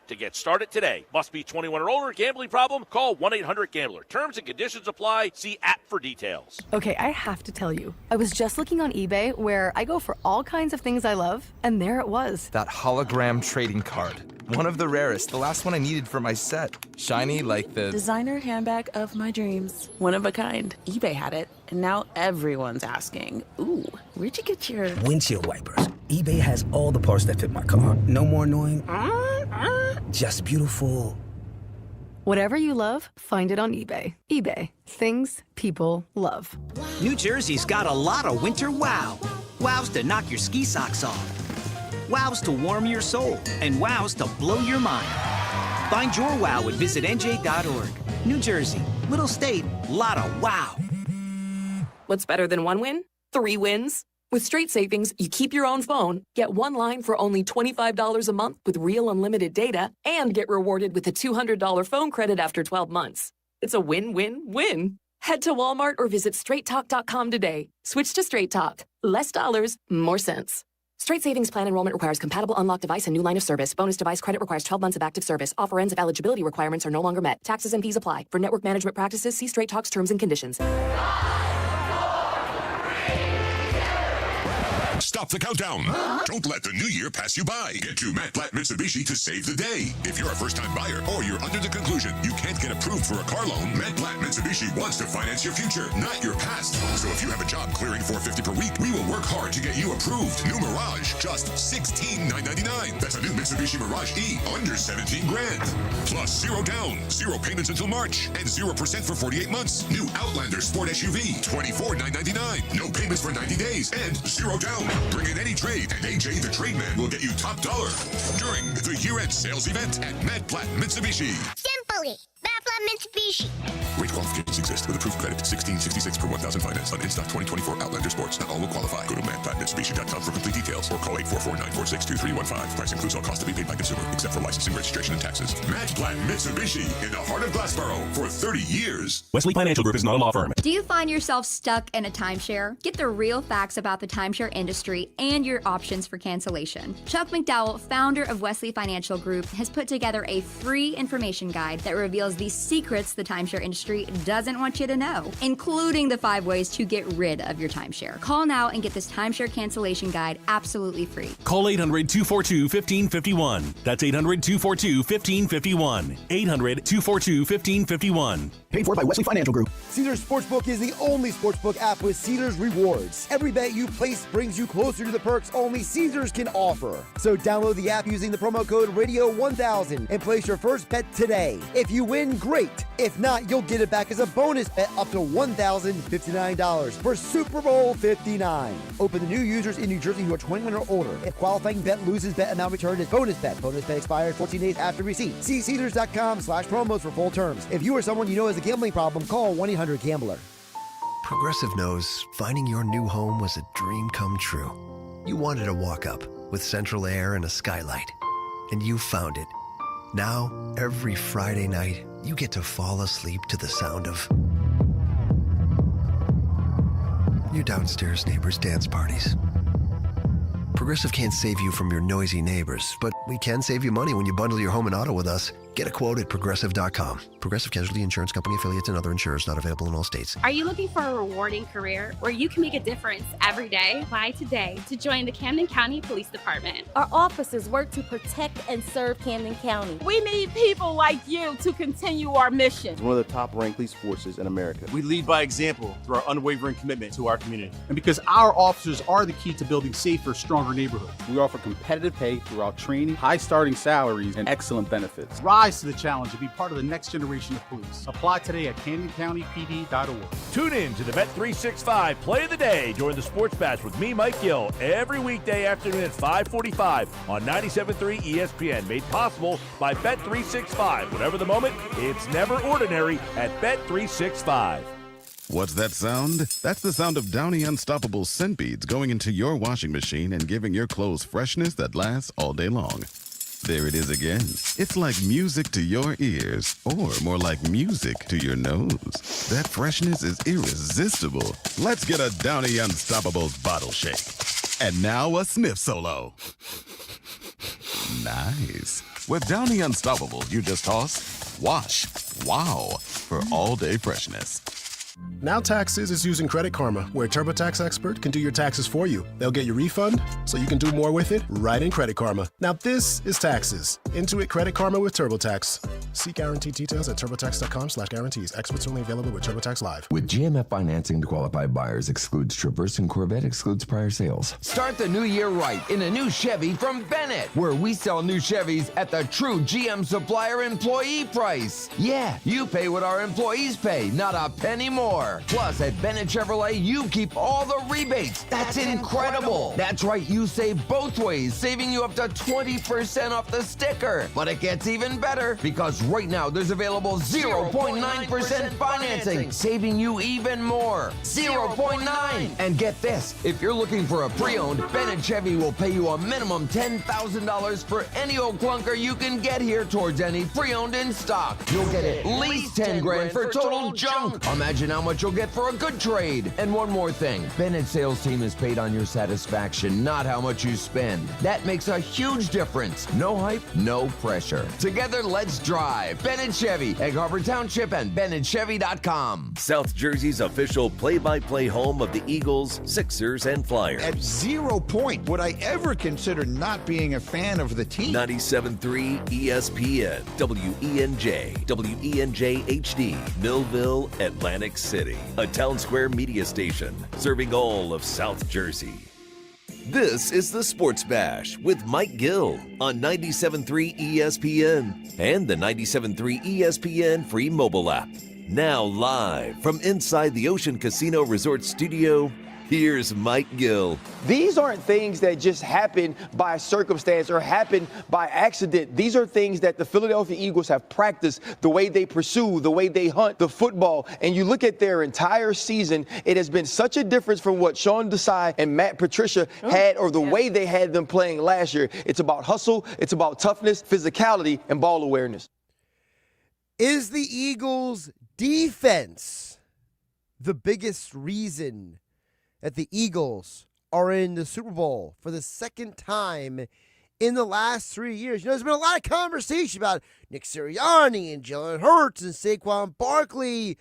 to get started today. Must be 21 or older. Gambling problem? Call 1-800-GAMBLER. Terms and conditions apply. See app for details. Okay, I have to tell you, I was just looking on eBay where I go for all kinds of things I love, and there it was. That hologram trading card. One of the rarest. The last one I needed for my set. Shiny like the designer handbag of my dreams. One of a kind. eBay had it, and now everyone's asking, ooh, where'd you get your windshield wipers? eBay has all the parts that fit my car. No more annoying. Just beautiful. Whatever you love, find it on eBay. eBay. Things people love. New Jersey's got a lot of winter wow. Wows to knock your ski socks off. Wows to warm your soul. And wows to blow your mind. Find your wow at visitnj.org. New Jersey. Little state. Lot of wow. What's better than one win? 3 wins. With Straight Savings, you keep your own phone, get one line for only $25 a month with real unlimited data, and get rewarded with a $200 phone credit after 12 months. It's a win-win-win. Head to Walmart or visit straighttalk.com today. Switch to Straight Talk. Less dollars, more sense. Straight Savings Plan enrollment requires compatible unlocked device and new line of service. Bonus device credit requires 12 months of active service. Offer ends if eligibility requirements are no longer met. Taxes and fees apply. For network management practices, see Straight Talk's terms and conditions. Stop the countdown. Don't let the new year pass you by. Get to Matt Platt Mitsubishi to save the day. If you're a first-time buyer or you're under the conclusion you can't get approved for a car loan, Matt Platt Mitsubishi wants to finance your future, not your past. So if you have a job clearing $450 per week, we will work hard to get you approved. New Mirage, just $16,999. That's a new Mitsubishi Mirage E, under 17 grand. Plus 0 down, 0 payments until March, and 0% for 48 months. New Outlander Sport SUV, $24,999. No payments for 90 days, and 0 down. Bring in any trade, and AJ the Trade Man will get you top dollar during the year-end sales event at Matt Platt Mitsubishi. Simply, Matt Platt Mitsubishi. Rate qualifications exist with approved credit. $16.66 per 1,000 finance on in-stock 2024 Outlander Sports. Not all will qualify. Go to mattplattmitsubishi.com for complete details or call 844-946-2315. Price includes all costs to be paid by consumer, except for licensing, registration, and taxes. Matt Platt Mitsubishi in the heart of Glassboro for 30 years. Wesley Financial Group is not a law firm. Do you find yourself stuck in a timeshare? Get the real facts about the timeshare industry and your options for cancellation. Chuck McDowell, founder of Wesley Financial Group, has put together a free information guide that reveals the secrets the timeshare industry doesn't want you to know, including the 5 ways to get rid of your timeshare. Call now and get this timeshare cancellation guide absolutely free. Call 800-242-1551. That's 800-242-1551. 800-242-1551. Paid for by Wesley Financial Group. Caesars Sportsbook is the only sportsbook app with Caesars rewards. Every bet you place brings you closer to the perks only Caesars can offer. So download the app using the promo code RADIO1000 and place your first bet today. If you win, great. If not, you'll get it back as a bonus bet up to $1,059 for Super Bowl 59. Open to new users in New Jersey who are 21 or older. If qualifying bet loses, bet amount returned is bonus bet. Bonus bet expires 14 days after receipt. See Caesars.com/promos for full terms. If you or someone you know has a gambling problem, call 1-800-GAMBLER. Progressive knows finding your new home was a dream come true. You wanted to walk up with central air and a skylight, and you found it. Now, every Friday night, you get to fall asleep to the sound of your downstairs neighbors' dance parties. Progressive can't save you from your noisy neighbors, but we can save you money when you bundle your home and auto with us. Get a quote at Progressive.com. Progressive Casualty Insurance Company affiliates and other insurers not available in all states. Are you looking for a rewarding career where you can make a difference every day? Apply today to join the Camden County Police Department. Our officers work to protect and serve Camden County. We need people like you to continue our mission. It's one of the top-ranked police forces in America. We lead by example through our unwavering commitment to our community. And because our officers are the key to building safer, stronger our neighborhood. We offer competitive pay throughout training, high starting salaries, and excellent benefits. Rise to the challenge and be part of the next generation of police. Apply today at CamdenCountyPD.org. Tune in to the Bet365 Play of the Day during the Sports Bash with me, Mike Gill, every weekday afternoon at 5:45 on 97.3 ESPN. Made possible by Bet365. Whatever the moment, it's never ordinary at Bet365. What's that sound? That's the sound of Downy Unstoppable scent beads going into your washing machine and giving your clothes freshness that lasts all day long. There it is again. It's like music to your ears, or more like music to your nose. That freshness is irresistible. Let's get a Downy Unstoppables bottle shake. And now a sniff solo. Nice. With Downy Unstoppables, you just toss, wash, wow, for all-day freshness. Now Taxes is using Credit Karma, where a TurboTax expert can do your taxes for you. They'll get your refund so you can do more with it right in Credit Karma. Now this is taxes. Intuit Credit Karma with TurboTax. See guaranteed details at turbotax.com/guarantees. Experts only available with TurboTax Live. With GMF financing to qualified buyers excludes Traverse and Corvette excludes prior sales. Start the new year right in a new Chevy from Bennett, where we sell new Chevys at the true GM supplier employee price. Yeah, you pay what our employees pay, not a penny more. Plus, at Bennett Chevrolet, you keep all the rebates. That's incredible. That's right, you save both ways, saving you up to 20% off the sticker. But it gets even better, because right now there's available 0.9% financing, saving you even more. 0.9. And get this, if you're looking for a pre-owned, Bennett Chevy will pay you a minimum $10,000 for any old clunker you can get here towards any pre-owned in stock. You'll get at least 10 grand for total junk. Imagine how much you'll get for a good trade. And one more thing, Bennett's sales team is paid on your satisfaction, not how much you spend. That makes a huge difference. No hype, no pressure. Together, let's drive. Bennett Chevy, Egg Harbor Township, and BennettChevy.com. South Jersey's official play-by-play home of the Eagles, Sixers, and Flyers. At 0 point would I ever consider not being a fan of the team. 97.3 ESPN, WENJ, WENJ HD, Millville, Atlantic City. A Town Square media station serving all of South Jersey. This is the Sports Bash with Mike Gill on 97.3 ESPN and the 97.3 ESPN free mobile app. Now live from inside the Ocean Casino Resort studio, here's Mike Gill. These aren't things that just happen by circumstance or happen by accident. These are things that the Philadelphia Eagles have practiced, the way they pursue, the way they hunt the football. And you look at their entire season, it has been such a difference from what Sean Desai and Matt Patricia had or the way they had them playing last year. It's about hustle, it's about toughness, physicality, and ball awareness. Is the Eagles' defense the biggest reason that the Eagles are in the Super Bowl for the second time in the last 3 years? You know, there's been a lot of conversation about Nick Sirianni and Jalen Hurts and Saquon Barkley.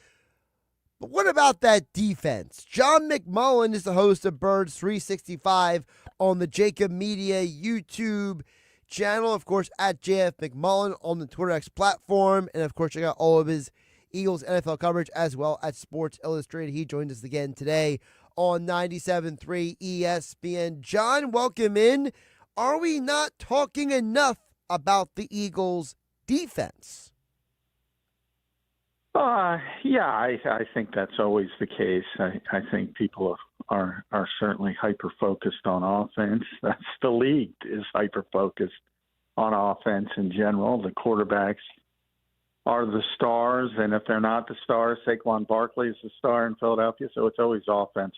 But what about that defense? John McMullen is the host of Birds 365 on the Jacob Media YouTube channel. Of course, at JF McMullen on the Twitter X platform. And, of course, check out all of his Eagles NFL coverage as well at Sports Illustrated. He joined us again today on 97.3 ESPN. John, welcome in. Are we not talking enough about the Eagles' defense? Yeah, I think that's always the case. I think people are certainly hyper-focused on offense. That's the league is hyper-focused on offense in general. The quarterbacks are the stars, and if they're not the stars, Saquon Barkley is the star in Philadelphia, so it's always offense.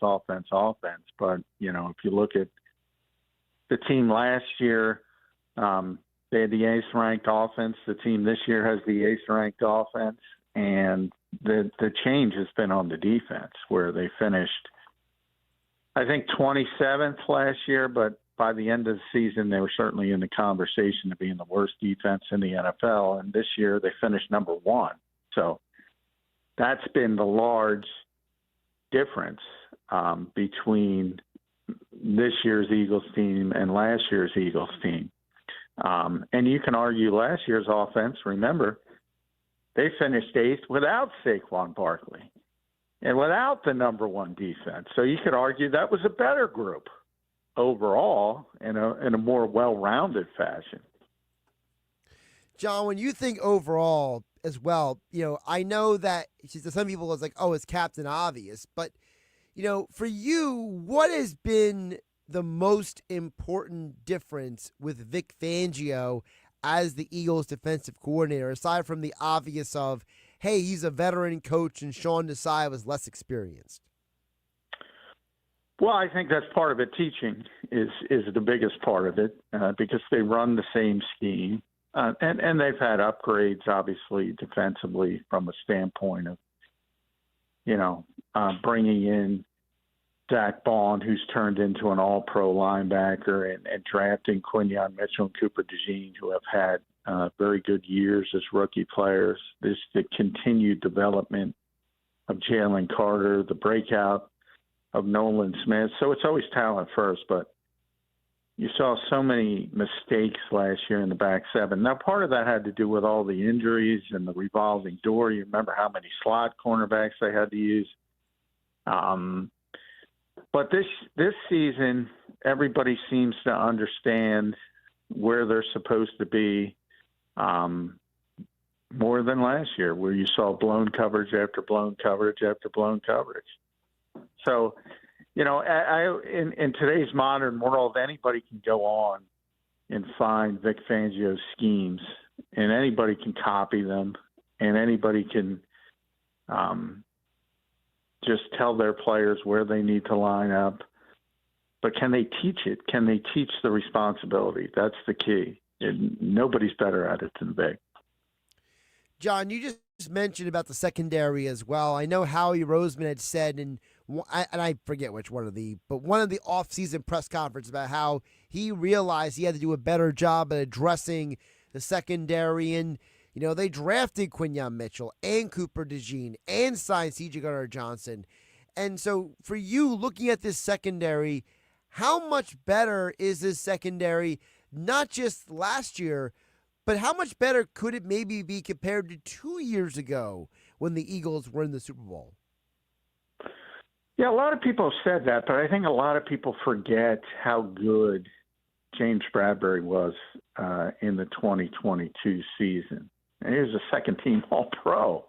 But, you know, if you look at the team last year, they had the eighth-ranked offense. The team this year has the eighth-ranked offense, and the change has been on the defense, where they finished, I think, 27th last year, but by the end of the season, they were certainly in the conversation of being the worst defense in the NFL. And this year, they finished number 1. So that's been the large difference between this year's Eagles team and last year's Eagles team. And you can argue last year's offense, remember, they finished 8th without Saquon Barkley and without the number 1 defense. So you could argue that was a better group overall in a more well-rounded fashion. John, when you think overall as well, I know that to some people it's like, oh, it's Captain Obvious. But, for you, what has been the most important difference with Vic Fangio as the Eagles defensive coordinator, aside from the obvious of, hey, he's a veteran coach and Sean Desai was less experienced? Well, I think that's part of it. Teaching is the biggest part of it because they run the same scheme. And they've had upgrades, obviously, defensively from a standpoint of, bringing in Zach Bond, who's turned into an all-pro linebacker, and drafting Quinyon Mitchell and Cooper DeJean, who have had very good years as rookie players. There's the continued development of Jalen Carter, the breakout of Nolan Smith. So it's always talent first, but you saw so many mistakes last year in the back seven. Now, part of that had to do with all the injuries and the revolving door. You remember how many slot cornerbacks they had to use. But this season, everybody seems to understand where they're supposed to be more than last year, where you saw blown coverage after blown coverage after blown coverage. So, in today's modern world, anybody can go on and find Vic Fangio's schemes, and anybody can copy them, and anybody can just tell their players where they need to line up. But can they teach it? Can they teach the responsibility? That's the key. And nobody's better at it than Vic. John, you just mentioned about the secondary as well. I know Howie Roseman had said, and I forget which one of but one of the off-season press conferences about how he realized he had to do a better job at addressing the secondary. And, they drafted Quinyon Mitchell and Cooper DeJean and signed C.J. Gardner-Johnson. And so for you, looking at this secondary, how much better is this secondary, not just last year, but how much better could it maybe be compared to 2 years ago when the Eagles were in the Super Bowl? Yeah, a lot of people have said that, but I think a lot of people forget how good James Bradbury was in the 2022 season. And he was a second-team All-Pro.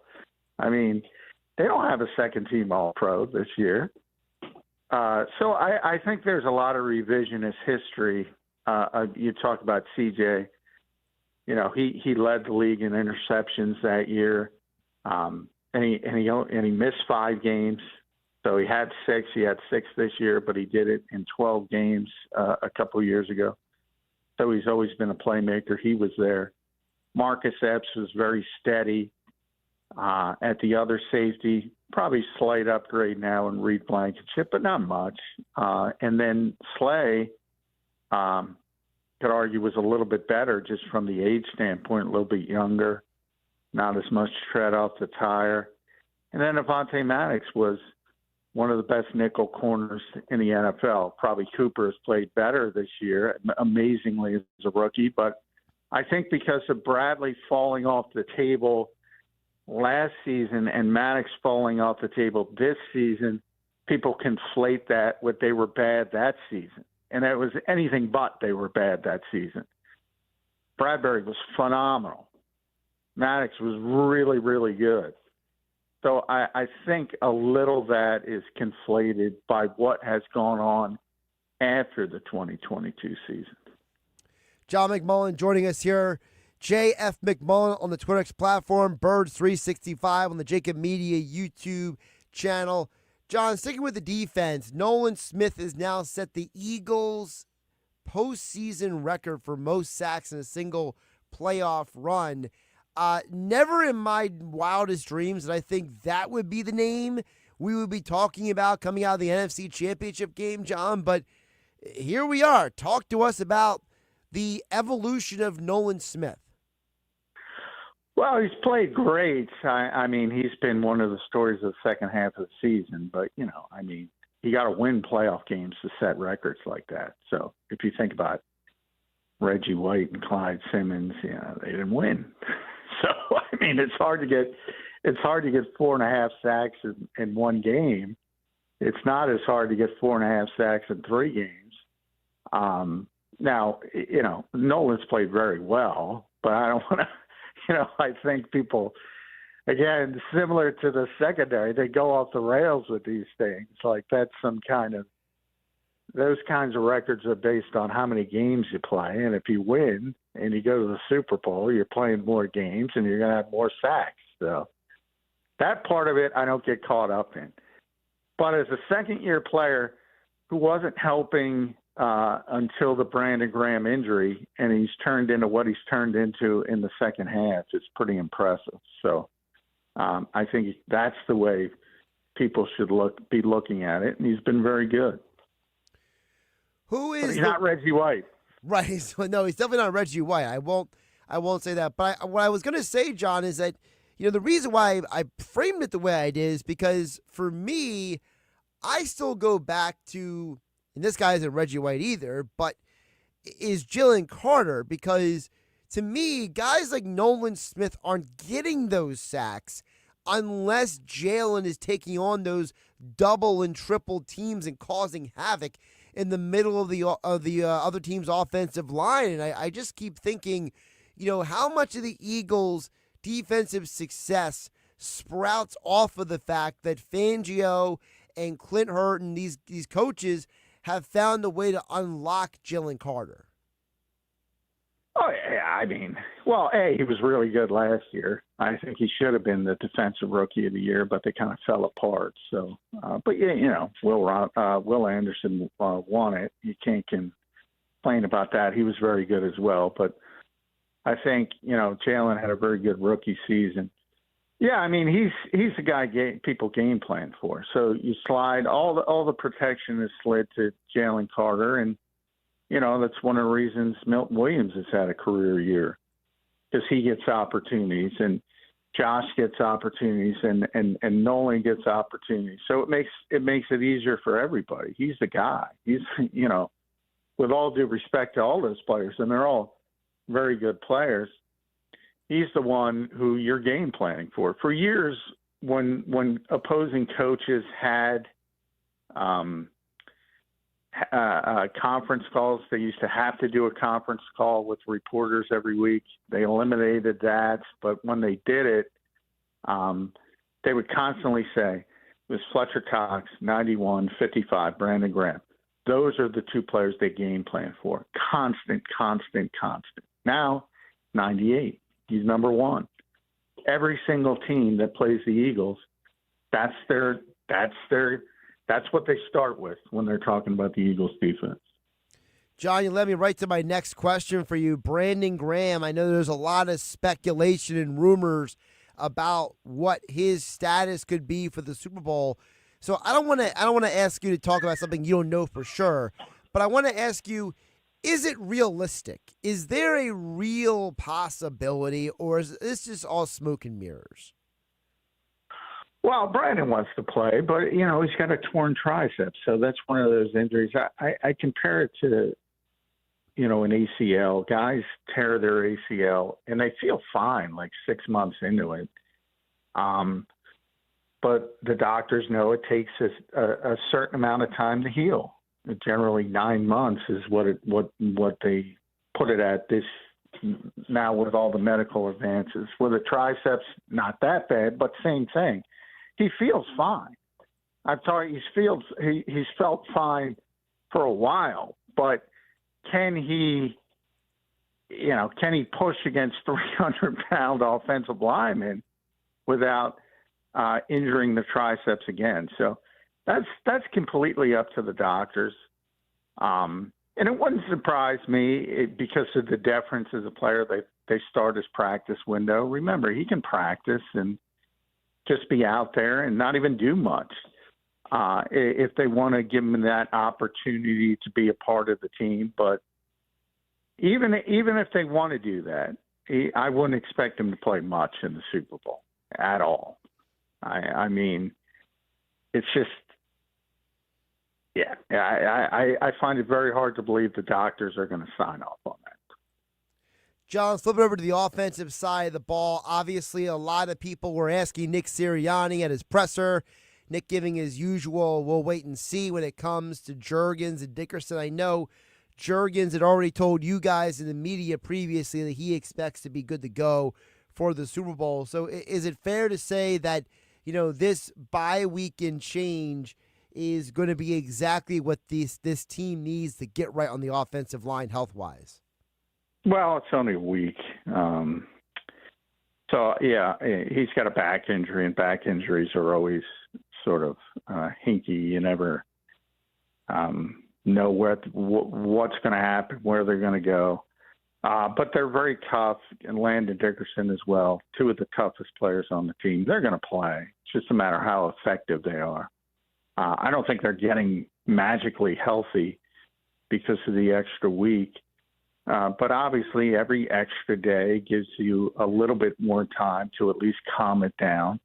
I mean, they don't have a second-team All-Pro this year. So I think there's a lot of revisionist history. You talk about CJ. He led the league in interceptions that year, and he missed 5 games. So he had 6. He had 6 this year, but he did it in 12 games a couple of years ago. So he's always been a playmaker. He was there. Marcus Epps was very steady at the other safety. Probably slight upgrade now in Reed Blankenship, but not much. And then Slay, could argue, was a little bit better just from the age standpoint, a little bit younger, not as much tread off the tire. And then Avonte Maddox was one of the best nickel corners in the NFL. Probably Cooper has played better this year, amazingly, as a rookie. But I think because of Bradley falling off the table last season and Maddox falling off the table this season, people conflate that with they were bad that season. And it was anything but they were bad that season. Bradbury was phenomenal. Maddox was really, really good. So I think a little that is conflated by what has gone on after the 2022 season. John McMullen joining us here. JF McMullen on the Twitter X platform, Birds365 on the Jacob Media YouTube channel. John, sticking with the defense, Nolan Smith has now set the Eagles' postseason record for most sacks in a single playoff run. Never in my wildest dreams did I think that would be the name we would be talking about coming out of the NFC Championship game, John, but here we are. Talk to us about the evolution of Nolan Smith. Well, he's played great. I mean, he's been one of the stories of the second half of the season. But, you got to win playoff games to set records like that. So if you think about Reggie White and Clyde Simmons, they didn't win. So, it's hard to get 4.5 sacks in one game. It's not as hard to get 4.5 sacks in 3 games. Now, Nolan's played very well, but I don't want to, I think people, again, similar to the secondary, they go off the rails with these things. Like that's those kinds of records are based on how many games you play. And if you win and you go to the Super Bowl, you're playing more games and you're going to have more sacks. So that part of it I don't get caught up in. But as a second-year player who wasn't helping until the Brandon Graham injury, and he's turned into what he's turned into in the second half, it's pretty impressive. So I think that's the way people should be looking at it, and he's been very good. But he's not Reggie White. Right. No, he's definitely not Reggie White. I won't say that. But what I was going to say, John, is that, the reason why I framed it the way I did is because for me, I still go back to, and this guy isn't Reggie White either, but is Jalen Carter, because to me, guys like Nolan Smith aren't getting those sacks unless Jalen is taking on those double and triple teams and causing havoc in the middle of the other team's offensive line. And I just keep thinking, how much of the Eagles' defensive success sprouts off of the fact that Fangio and Clint Hurt and these coaches have found a way to unlock Jalen Carter. Oh, yeah. I mean, well, he was really good last year. I think he should have been the defensive rookie of the year, but they kind of fell apart. So, but yeah, Will Anderson won it. You can't complain about that. He was very good as well. But I think, Jalen had a very good rookie season. Yeah, I mean, he's the guy people game plan for. So you slide all the protection is slid to Jalen Carter, and that's one of the reasons Milton Williams has had a career year, because he gets opportunities and Josh gets opportunities and Nolan gets opportunities. So it makes it easier for everybody. He's the guy. He's, with all due respect to all those players, and they're all very good players, he's the one who you're game planning for. For years, when opposing coaches had conference calls, they used to have to do a conference call with reporters every week. They eliminated that, but when they did it, they would constantly say, it was Fletcher Cox, 91, 55, Brandon Graham. Those are the two players they game plan for. Constant. Now, 98. He's number one. Every single team that plays the Eagles, that's what they start with when they're talking about the Eagles defense. John, you led me right to my next question for you. Brandon Graham, I know there's a lot of speculation and rumors about what his status could be for the Super Bowl. So I don't want to ask you to talk about something you don't know for sure, but I want to ask you, is it realistic? Is there a real possibility, or is this just all smoke and mirrors? Well, Brandon wants to play, but, he's got a torn tricep, so that's one of those injuries. I compare it to, an ACL. Guys tear their ACL, and they feel fine like 6 months into it. But the doctors know it takes a certain amount of time to heal. Generally 9 months is what they put it at this now with all the medical advances. With the triceps, not that bad, but same thing. He feels fine. I'm sorry, he's felt fine for a while, but can he push against 300-pound offensive linemen without injuring the triceps again? So that's completely up to the doctors. And it wouldn't surprise me because of the deference as a player. They start his practice window. Remember, he can practice and just be out there and not even do much. If they want to give him that opportunity to be a part of the team. But even if they want to do that, I wouldn't expect him to play much in the Super Bowl at all. I mean, it's just, yeah, I find it very hard to believe the doctors are going to sign off on that. John, flipping over to the offensive side of the ball, obviously a lot of people were asking Nick Sirianni at his presser. Nick giving his usual, we'll wait and see when it comes to Juergens and Dickerson. I know Juergens had already told you guys in the media previously that he expects to be good to go for the Super Bowl. So is it fair to say that, this bye weekend change is going to be exactly what this team needs to get right on the offensive line health-wise? Well, it's only a week. So, yeah, he's got a back injury, and back injuries are always sort of hinky. You never know what's going to happen, where they're going to go. But they're very tough, and Landon Dickerson as well, two of the toughest players on the team. They're going to play. It's just a matter of how effective they are. I don't think they're getting magically healthy because of the extra week. But obviously, every extra day gives you a little bit more time to at least calm it down.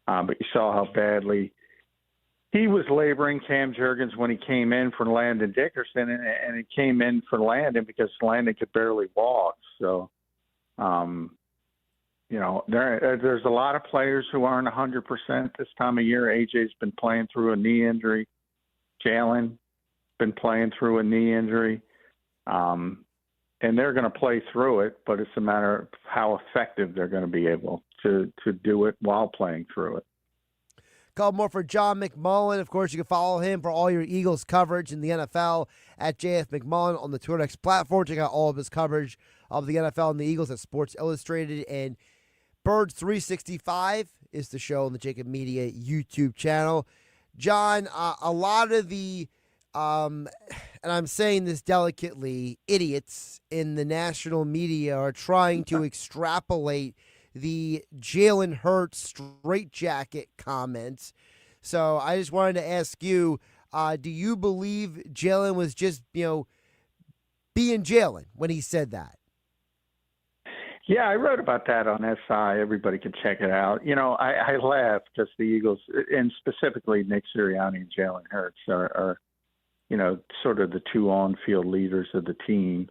But you saw how badly he was laboring, Cam Juergens, when he came in for Landon Dickerson, and he came in for Landon because Landon could barely walk. So, there's a lot of players who aren't 100% this time of year. AJ's been playing through a knee injury. Jalen been playing through a knee injury. And they're going to play through it, but it's a matter of how effective they're going to be able to do it while playing through it. Call more for John McMullen. Of course, you can follow him for all your Eagles coverage in the NFL at JF McMullen on the TwitterX platform. Check out all of his coverage of the NFL and the Eagles at Sports Illustrated. And Birds 365 is the show on the Jacob Media YouTube channel. John, a lot of the and I'm saying this delicately, idiots in the national media are trying to extrapolate the Jalen Hurts straitjacket comments. So I just wanted to ask you, do you believe Jalen was just, being Jalen when he said that? Yeah, I wrote about that on SI. Everybody can check it out. I laugh because the Eagles, and specifically Nick Sirianni and Jalen Hurts, are sort of the two on-field leaders of the team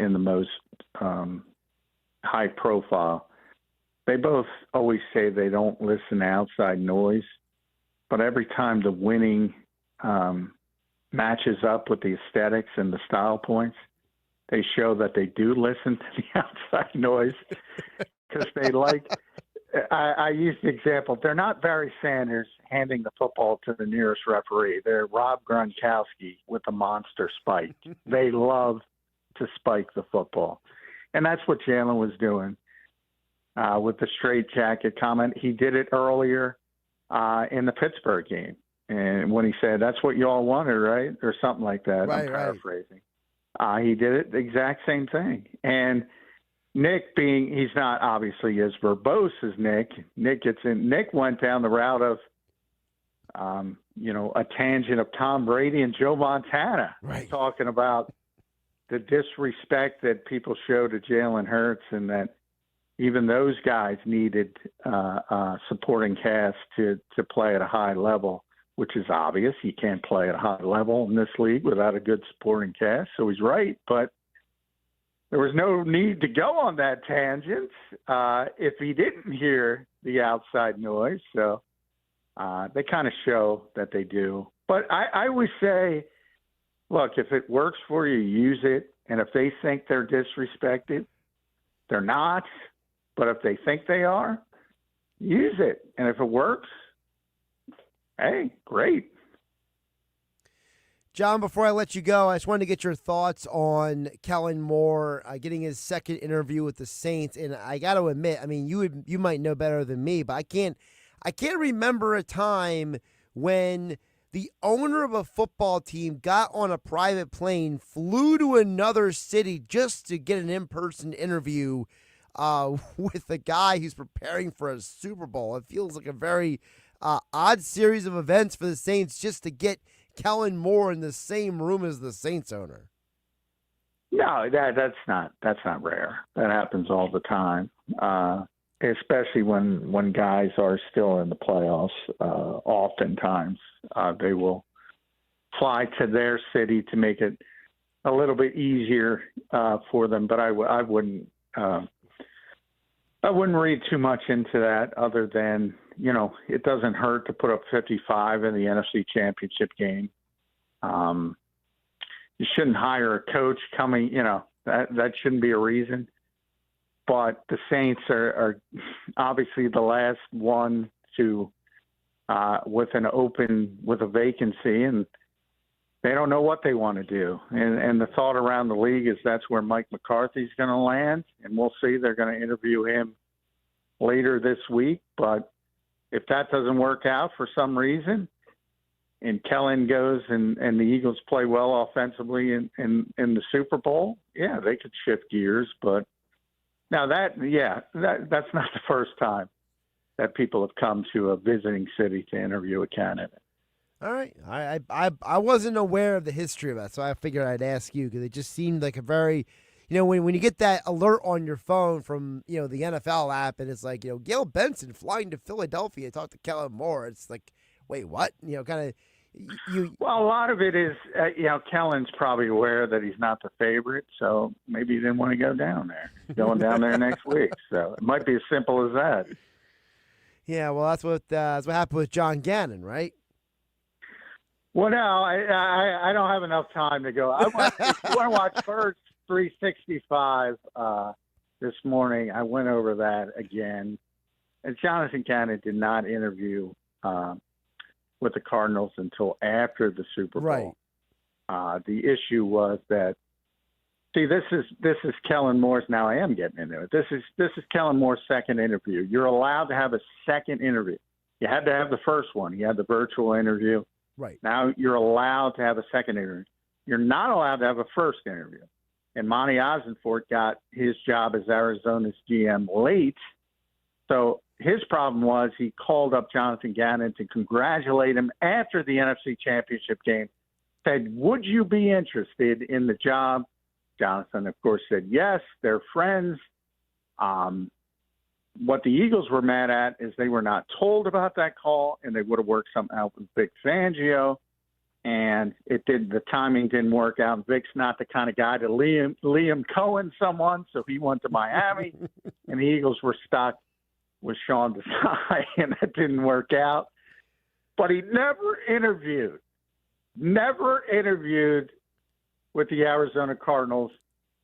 in the most high profile. They both always say they don't listen to outside noise, but every time the winning matches up with the aesthetics and the style points, they show that they do listen to the outside noise because they like – I use the example. They're not Barry Sanders handing the football to the nearest referee. They're Rob Gronkowski with a monster spike. They love to spike the football. And that's what Jalen was doing with the straitjacket comment. He did it earlier in the Pittsburgh game. And when he said, that's what you all wanted, right? Or something like that. Right, I'm paraphrasing. He did it the exact same thing. And Nick he's not obviously as verbose as Nick. Nick went down the route of, a tangent of Tom Brady and Joe Montana, right, talking about the disrespect that people show to Jalen Hurts and that even those guys needed supporting cast to play at a high level, which is obvious. You can't play at a high level in this league without a good supporting cast. So he's right, but there was no need to go on that tangent if he didn't hear the outside noise. So they kind of show that they do. But I always say, look, if it works for you, use it. And if they think they're disrespected, they're not. But if they think they are, use it. And if it works, hey, great. John, before I let you go, I just wanted to get your thoughts on Kellen Moore getting his second interview with the Saints. And I got to admit, you might know better than me, but I can't remember a time when the owner of a football team got on a private plane, flew to another city just to get an in-person interview with a guy who's preparing for a Super Bowl. It feels like a very odd series of events for the Saints just to get Kellen Moore in the same room as the Saints owner. No, that's not rare. That happens all the time, especially when guys are still in the playoffs. Oftentimes, they will fly to their city to make it a little bit easier for them. But I wouldn't read too much into that, other than, it doesn't hurt to put up 55 in the NFC Championship game. you shouldn't hire a coach coming, that shouldn't be a reason. But the Saints are obviously the last one to with a vacancy, and they don't know what they want to do. And the thought around the league is that's where Mike McCarthy's going to land, and we'll see. They're going to interview him later this week. But if that doesn't work out for some reason, and Kellen goes and the Eagles play well offensively in the Super Bowl, yeah, they could shift gears. But now that's not the first time that people have come to a visiting city to interview a candidate. All right. I wasn't aware of the history of that, so I figured I'd ask you because it just seemed like a very, when you get that alert on your phone from, the NFL app and it's like, Gail Benson flying to Philadelphia to talk to Kellen Moore. It's like, wait, what? Well, a lot of it is, Kellen's probably aware that he's not the favorite, so maybe he didn't want to go down there. Going down there next week. So it might be as simple as that. Yeah, well, that's what happened with John Gannon, right? Well, no, I don't have enough time to go. If you want to watch Birds 365 this morning, I went over that again. And Jonathan Gannon did not interview with the Cardinals until after the Super Bowl. Right. The issue was that, this is Kellen Moore's. Now I am getting into it. This is Kellen Moore's second interview. You're allowed to have a second interview. You had to have the first one. You had the virtual interview. Right. Now you're allowed to have a second interview. You're not allowed to have a first interview. And Monty Ossenfort got his job as Arizona's GM late. So his problem was he called up Jonathan Gannon to congratulate him after the NFC Championship game, said, would you be interested in the job? Jonathan, of course, said yes. They're friends. What the Eagles were mad at is they were not told about that call, and they would have worked something out with Vic Fangio, and the timing didn't work out. Vic's not the kind of guy to Liam Cohen someone, so he went to Miami, and the Eagles were stuck with Sean Desai, and that didn't work out. But he never interviewed with the Arizona Cardinals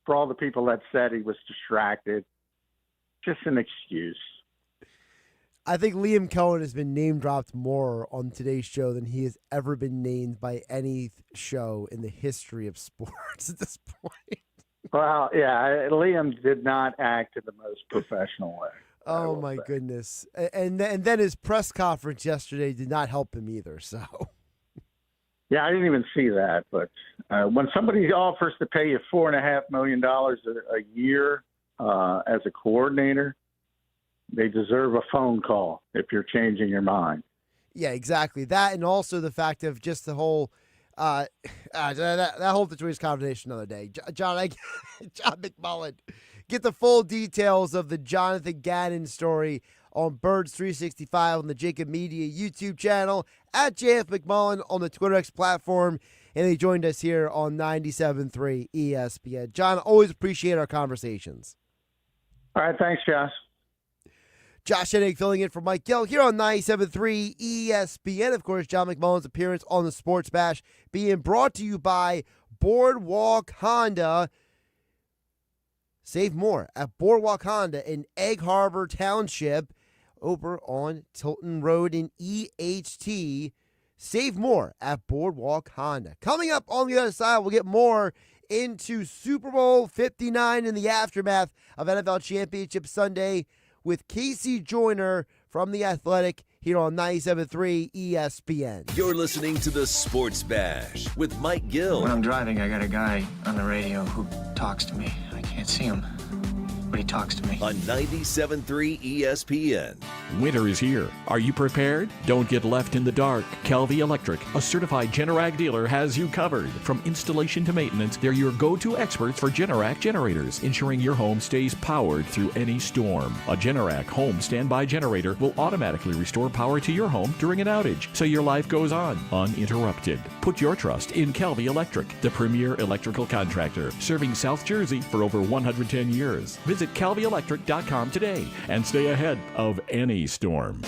for all the people that said he was distracted. Just an excuse. I think Liam Cohen has been name dropped more on today's show than he has ever been named by any show in the history of sports at this point. Well, yeah, Liam did not act in the most professional way. Oh, my goodness. And then his press conference yesterday did not help him either, so. Yeah, I didn't even see that. But when somebody offers to pay you $4.5 million a year as a coordinator, they deserve a phone call if you're changing your mind. Yeah, exactly. That and also the fact of just the whole that whole Detroit's conversation another day. John McMullen. Get the full details of the Jonathan Gannon story on Birds 365 on the Jacob Media YouTube channel, at JF McMullen on the Twitter X platform, and he joined us here on 97.3 ESPN. John, always appreciate our conversations. All right, thanks, Josh. Josh Hennig filling in for Mike Gill here on 97.3 ESPN. Of course, John McMullen's appearance on the Sports Bash being brought to you by Boardwalk Honda. Save more at Boardwalk Honda in Egg Harbor Township over on Tilton Road in EHT. Save more at Boardwalk Honda. Coming up on the other side, we'll get more into Super Bowl 59 in the aftermath of NFL Championship Sunday with Casey Joyner from The Athletic here on 97.3 ESPN. You're listening to the Sports Bash with Mike Gill. When I'm driving, I got a guy on the radio who talks to me. I can't see him, but he talks to me. On 97.3 ESPN. Winter is here. Are you prepared? Don't get left in the dark. Kelvy Electric, a certified Generac dealer, has you covered. From installation to maintenance, they're your go-to experts for Generac generators, ensuring your home stays powered through any storm. A Generac home standby generator will automatically restore power to your home during an outage, so your life goes on uninterrupted. Put your trust in Kelvy Electric, the premier electrical contractor, serving South Jersey for over 110 years. Visit KelvyElectric.com today and stay ahead of any storm.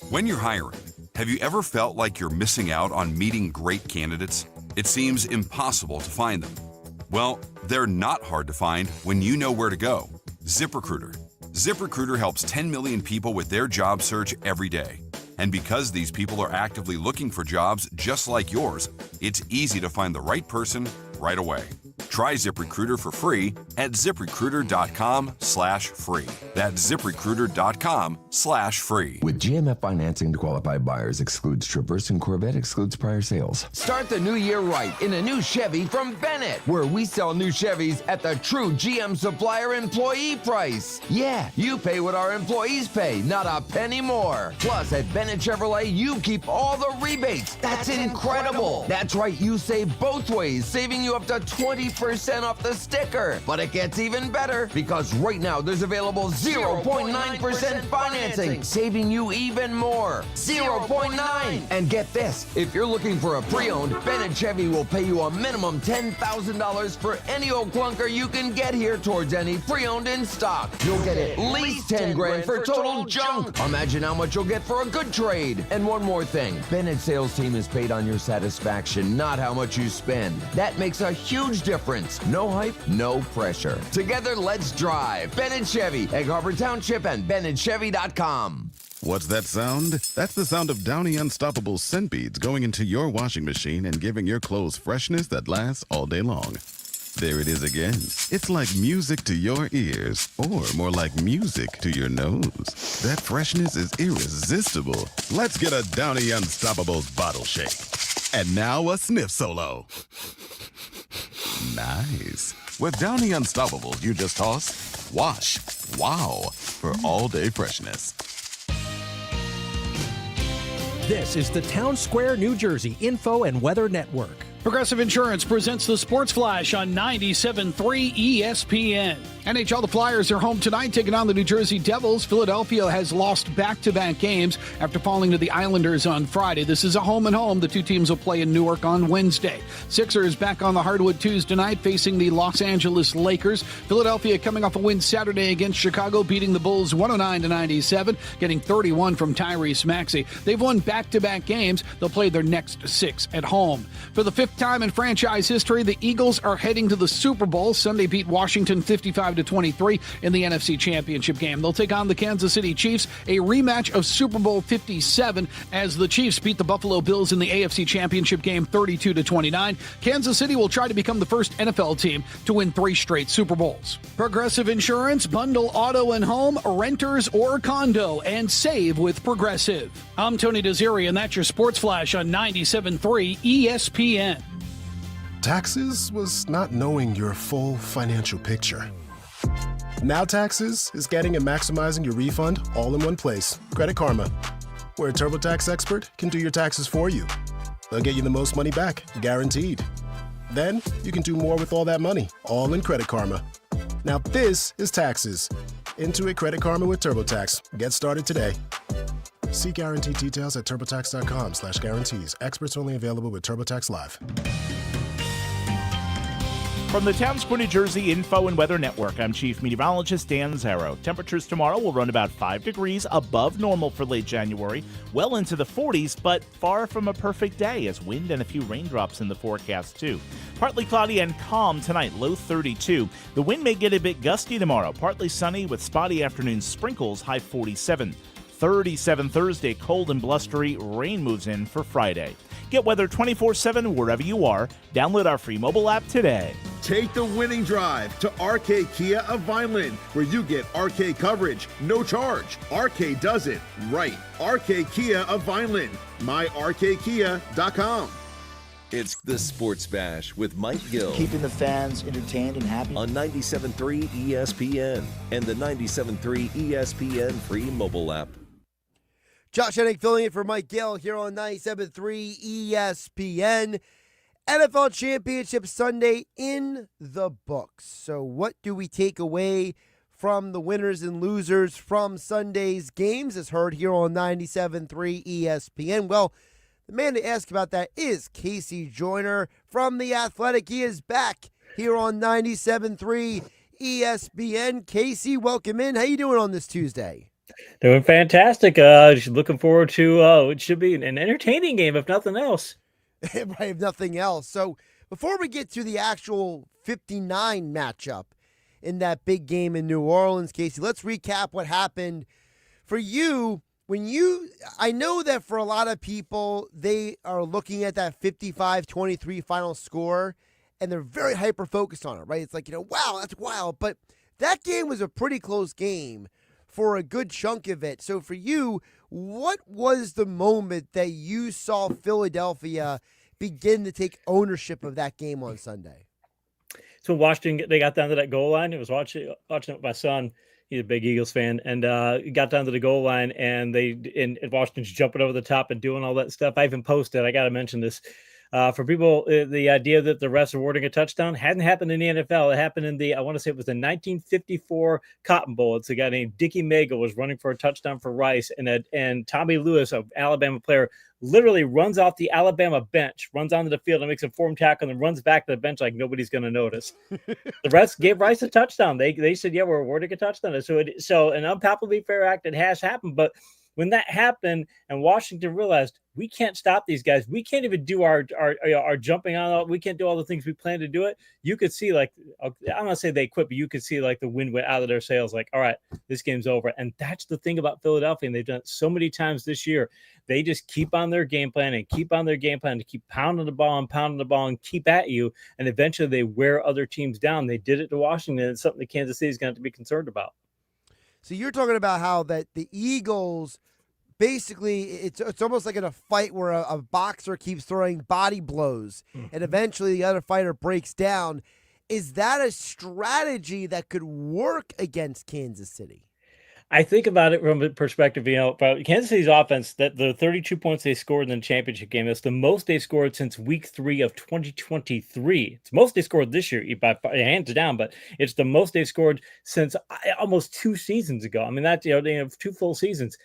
When you're hiring, have you ever felt like you're missing out on meeting great candidates? It seems impossible to find them. Well, they're not hard to find when you know where to go. ZipRecruiter. ZipRecruiter helps 10 million people with their job search every day. And because these people are actively looking for jobs just like yours, it's easy to find the right person right away. Try ZipRecruiter for free at ZipRecruiter.com/free. That's ZipRecruiter.com/free. With GMF financing to qualified buyers excludes Traverse and Corvette excludes prior sales. Start the new year right in a new Chevy from Bennett, where we sell new Chevys at the true GM supplier employee price. Yeah, you pay what our employees pay, not a penny more. Plus, at Bennett Chevrolet, you keep all the rebates. That's incredible. That's right, you save both ways, saving you up to 20% off the sticker. But it gets even better because right now there's available 0.9% financing, saving you even more. 0.9. And get this, if you're looking for a pre-owned, Bennett Chevy will pay you a minimum $10,000 for any old clunker you can get here towards any pre-owned in stock. You'll get at least 10 grand for total junk. Imagine how much you'll get for a good trade. And one more thing, Bennett's sales team is paid on your satisfaction, not how much you spend. That makes a huge difference. No hype, no pressure. Together, let's drive. Bennett Chevy, Egg Harbor Township, and BennettChevy.com. What's that sound? That's the sound of Downy Unstoppable scent beads going into your washing machine and giving your clothes freshness that lasts all day long. There it is again. It's like music to your ears, or more like music to your nose. That freshness is irresistible. Let's get a Downy Unstoppables bottle shake. And now a sniff solo. Nice. With Downy Unstoppables, you just toss, wash, wow, for all-day freshness. This is the Town Square, New Jersey Info and Weather Network. Progressive Insurance presents the Sports Flash on 97.3 ESPN. NHL, the Flyers are home tonight taking on the New Jersey Devils. Philadelphia has lost back-to-back games after falling to the Islanders on Friday. This is a home-and-home. The two teams will play in Newark on Wednesday. Sixers back on the hardwood Tuesday night facing the Los Angeles Lakers. Philadelphia coming off a win Saturday against Chicago, beating the Bulls 109-97, getting 31 from Tyrese Maxey. They've won back-to-back games. They'll play their next 6 at home. For the fifth time in franchise history, the Eagles are heading to the Super Bowl. Sunday beat Washington 55-23 in the NFC Championship game. They'll take on the Kansas City Chiefs, a rematch of Super Bowl 57 as the Chiefs beat the Buffalo Bills in the AFC Championship game 32-29. Kansas City will try to become the first NFL team to win 3 straight Super Bowls. Progressive Insurance, bundle auto and home, renters or condo, and save with Progressive. I'm Tony Desiri, and that's your Sports Flash on 97.3 ESPN. Taxes was not knowing your full financial picture. Now Taxes is getting and maximizing your refund all in one place. Credit Karma, where a TurboTax expert can do your taxes for you. They'll get you the most money back, guaranteed. Then you can do more with all that money, all in Credit Karma. Now this is Taxes. Intuit Credit Karma with TurboTax. Get started today. See guarantee details at turbotax.com/guarantees. Experts only available with TurboTax Live. From the Town Square, New Jersey Info and Weather Network, I'm Chief Meteorologist Dan Zarrow. Temperatures tomorrow will run about 5 degrees above normal for late January, well into the 40s, but far from a perfect day as wind and a few raindrops in the forecast too. Partly cloudy and calm tonight, low 32. The wind may get a bit gusty tomorrow, partly sunny with spotty afternoon sprinkles, high 47. 37 Thursday, cold and blustery, rain moves in for Friday. Get weather 24/7 wherever you are. Download our free mobile app today. Take the winning drive to RK Kia of Vineland, where you get RK coverage, no charge. RK does it right. RK Kia of Vineland, myrkkia.com. It's the Sports Bash with Mike Gill. Keeping the fans entertained and happy. On 97.3 ESPN and the 97.3 ESPN free mobile app. Josh Hennig filling in for Mike Gill here on 97.3 ESPN. NFL Championship Sunday in the books. So what do we take away from the winners and losers from Sunday's games as heard here on 97.3 ESPN? Well, the man to ask about that is Casey Joyner from The Athletic. He is back here on 97.3 ESPN. Casey, welcome in. How you doing on this Tuesday? Doing fantastic. Looking forward to it should be an entertaining game, if nothing else. right, if nothing else. So before we get to the actual 59 matchup in that big game in New Orleans, Casey, let's recap what happened for you. I know that for a lot of people, they are looking at that 55-23 final score, and they're very hyper-focused on it, right? It's like, wow, that's wild. But that game was a pretty close game for a good chunk of it. So for you, what was the moment that you saw Philadelphia begin to take ownership of that game on Sunday? So Washington, they got down to that goal line. I was watching it with my son. He's a big Eagles fan, and got down to the goal line, and Washington's jumping over the top and doing all that stuff. I even posted, I got to mention this, for people, the idea that the refs awarding a touchdown hadn't happened in the NFL. It happened in I want to say it was the 1954 Cotton Bowl. It's a guy named Dickie Magle was running for a touchdown for Rice, and Tommy Lewis, an Alabama player, literally runs off the Alabama bench, runs onto the field and makes a form tackle and runs back to the bench like nobody's going to notice. The refs gave Rice a touchdown. They said, yeah, we're awarding a touchdown. So an unpalatable fair act, it has happened. But when that happened and Washington realized we can't stop these guys, we can't even do our jumping on, we can't do all the things we plan to do it. You could see, like, I'm not say they quit, but you could see like the wind went out of their sails, like, all right, this game's over. And that's the thing about Philadelphia, and they've done it so many times this year. They just keep on their game plan and keep on their game plan to keep pounding the ball and keep at you. And eventually they wear other teams down. They did it to Washington. It's something that Kansas City is going to have to be concerned about. So you're talking about how that the Eagles, basically, it's almost like in a fight where a boxer keeps throwing body blows, and eventually the other fighter breaks down. Is that a strategy that could work against Kansas City? I think about it from a perspective, Kansas City's offense, that the 32 points they scored in the championship game, that's the most they scored since week 3 of 2023. It's the most they scored this year, by hands down, but it's the most they've scored since almost 2 seasons ago. I mean, that's, they have 2 full seasons.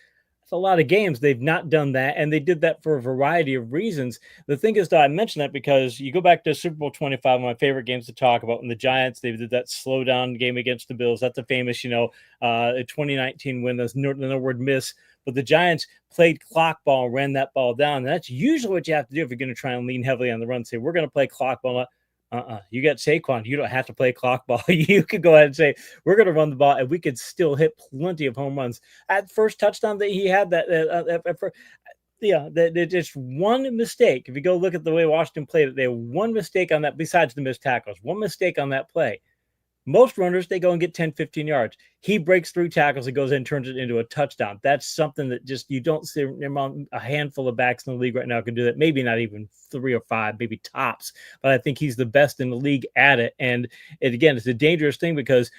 A lot of games they've not done that, and they did that for a variety of reasons. The thing is, though, I mention that because you go back to Super Bowl 25, one of my favorite games to talk about, and the Giants, they did that slow down game against the Bills. That's a famous 2019 win. There's no word miss, but the Giants played clock ball, ran that ball down, and that's usually what you have to do if you're going to try and lean heavily on the run. Say, we're going to play clock ball. You got Saquon. You don't have to play clock ball. You could go ahead and say, we're going to run the ball, and we could still hit plenty of home runs. At first touchdown that he had, just one mistake. If you go look at the way Washington played it, they had one mistake on that, besides the missed tackles, one mistake on that play. Most runners, they go and get 10, 15 yards. He breaks 3 tackles and goes in and turns it into a touchdown. That's something that just you don't see. A handful of backs in the league right now can do that. Maybe not even 3 or 5, maybe tops. But I think he's the best in the league at it. And again, it's a dangerous thing because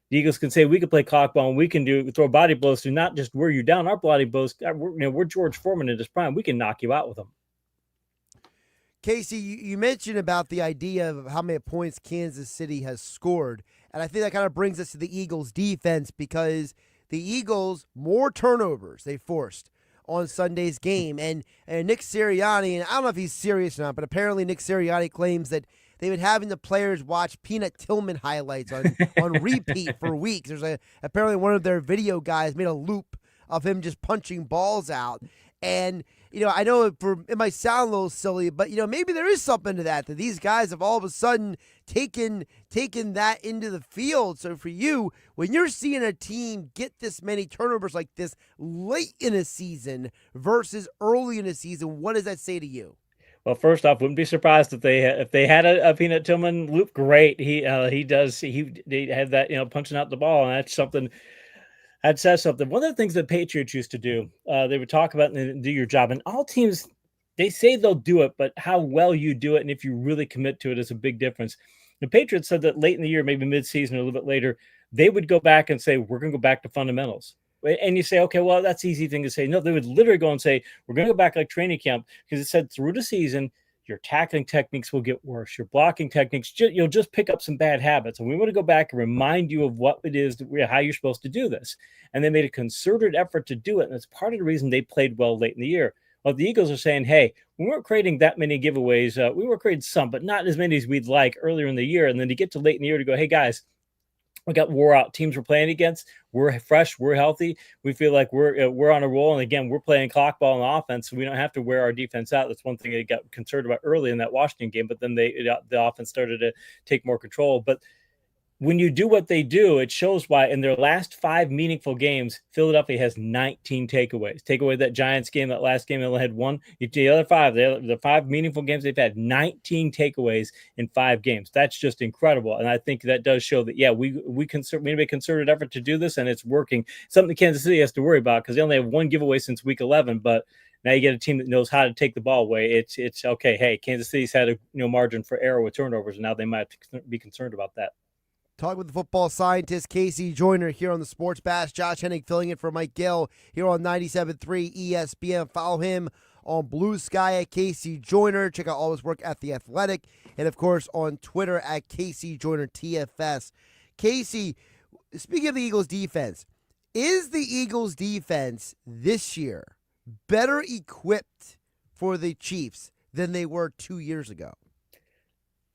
the Eagles can say we can play clock ball and we can throw body blows to not just wear you down. Our body blows, we're George Foreman in his prime. We can knock you out with them. Casey, you mentioned about the idea of how many points Kansas City has scored. And I think that kind of brings us to the Eagles' defense, because the Eagles, more turnovers they forced on Sunday's game. And Nick Sirianni, and I don't know if he's serious or not, but apparently Nick Sirianni claims that they've been having the players watch Peanut Tillman highlights on repeat for weeks. There's apparently one of their video guys made a loop of him just punching balls out. And, I know it might sound a little silly, but, maybe there is something to that these guys have all of a sudden taken that into the field. So for you, when you're seeing a team get this many turnovers like this late in a season versus early in a season, what does that say to you? Well, first off, wouldn't be surprised if they had a Peanut Tillman loop. Great. He had that, punching out the ball, and that's something. That says something. One of the things that Patriots used to do, they would talk about and do your job. And all teams, they say they'll do it, but how well you do it and if you really commit to it is a big difference. The Patriots said that late in the year, maybe mid-season or a little bit later, they would go back and say, we're going to go back to fundamentals. And you say, okay, well, that's an easy thing to say. No, they would literally go and say, we're going to go back like training camp, because it said through the season, your tackling techniques will get worse. Your blocking techniques, you'll just pick up some bad habits. And we want to go back and remind you of what it is, how you're supposed to do this. And they made a concerted effort to do it. And that's part of the reason they played well late in the year. Well, the Eagles are saying, hey, we weren't creating that many giveaways. We were creating some, but not as many as we'd like earlier in the year. And then to get to late in the year to go, hey, guys, We got wore out teams we're playing against. We're fresh. We're healthy. We feel like we're on a roll. And again, we're playing clock ball on offense, so we don't have to wear our defense out. That's one thing they got concerned about early in that Washington game. But then the offense started to take more control. But when you do what they do, it shows why in their last 5 meaningful games, Philadelphia has 19 takeaways. Take away that Giants game, that last game, they only had 1. The other 5, the 5 meaningful games, they've had 19 takeaways in 5 games. That's just incredible. And I think that does show that, yeah, we made a concerted effort to do this, and it's working. Something Kansas City has to worry about because they only have 1 giveaway since week 11, but now you get a team that knows how to take the ball away. It's okay. Hey, Kansas City's had a margin for error with turnovers, and now they might have to be concerned about that. Talk with the football scientist Casey Joyner here on the Sports Bash. Josh Hennig filling in for Mike Gill here on 97.3 ESPN. Follow him on Blue Sky at Casey Joyner. Check out all his work at The Athletic. And, of course, on Twitter at Casey Joyner TFS. Casey, speaking of the Eagles' defense, is the Eagles' defense this year better equipped for the Chiefs than they were 2 years ago?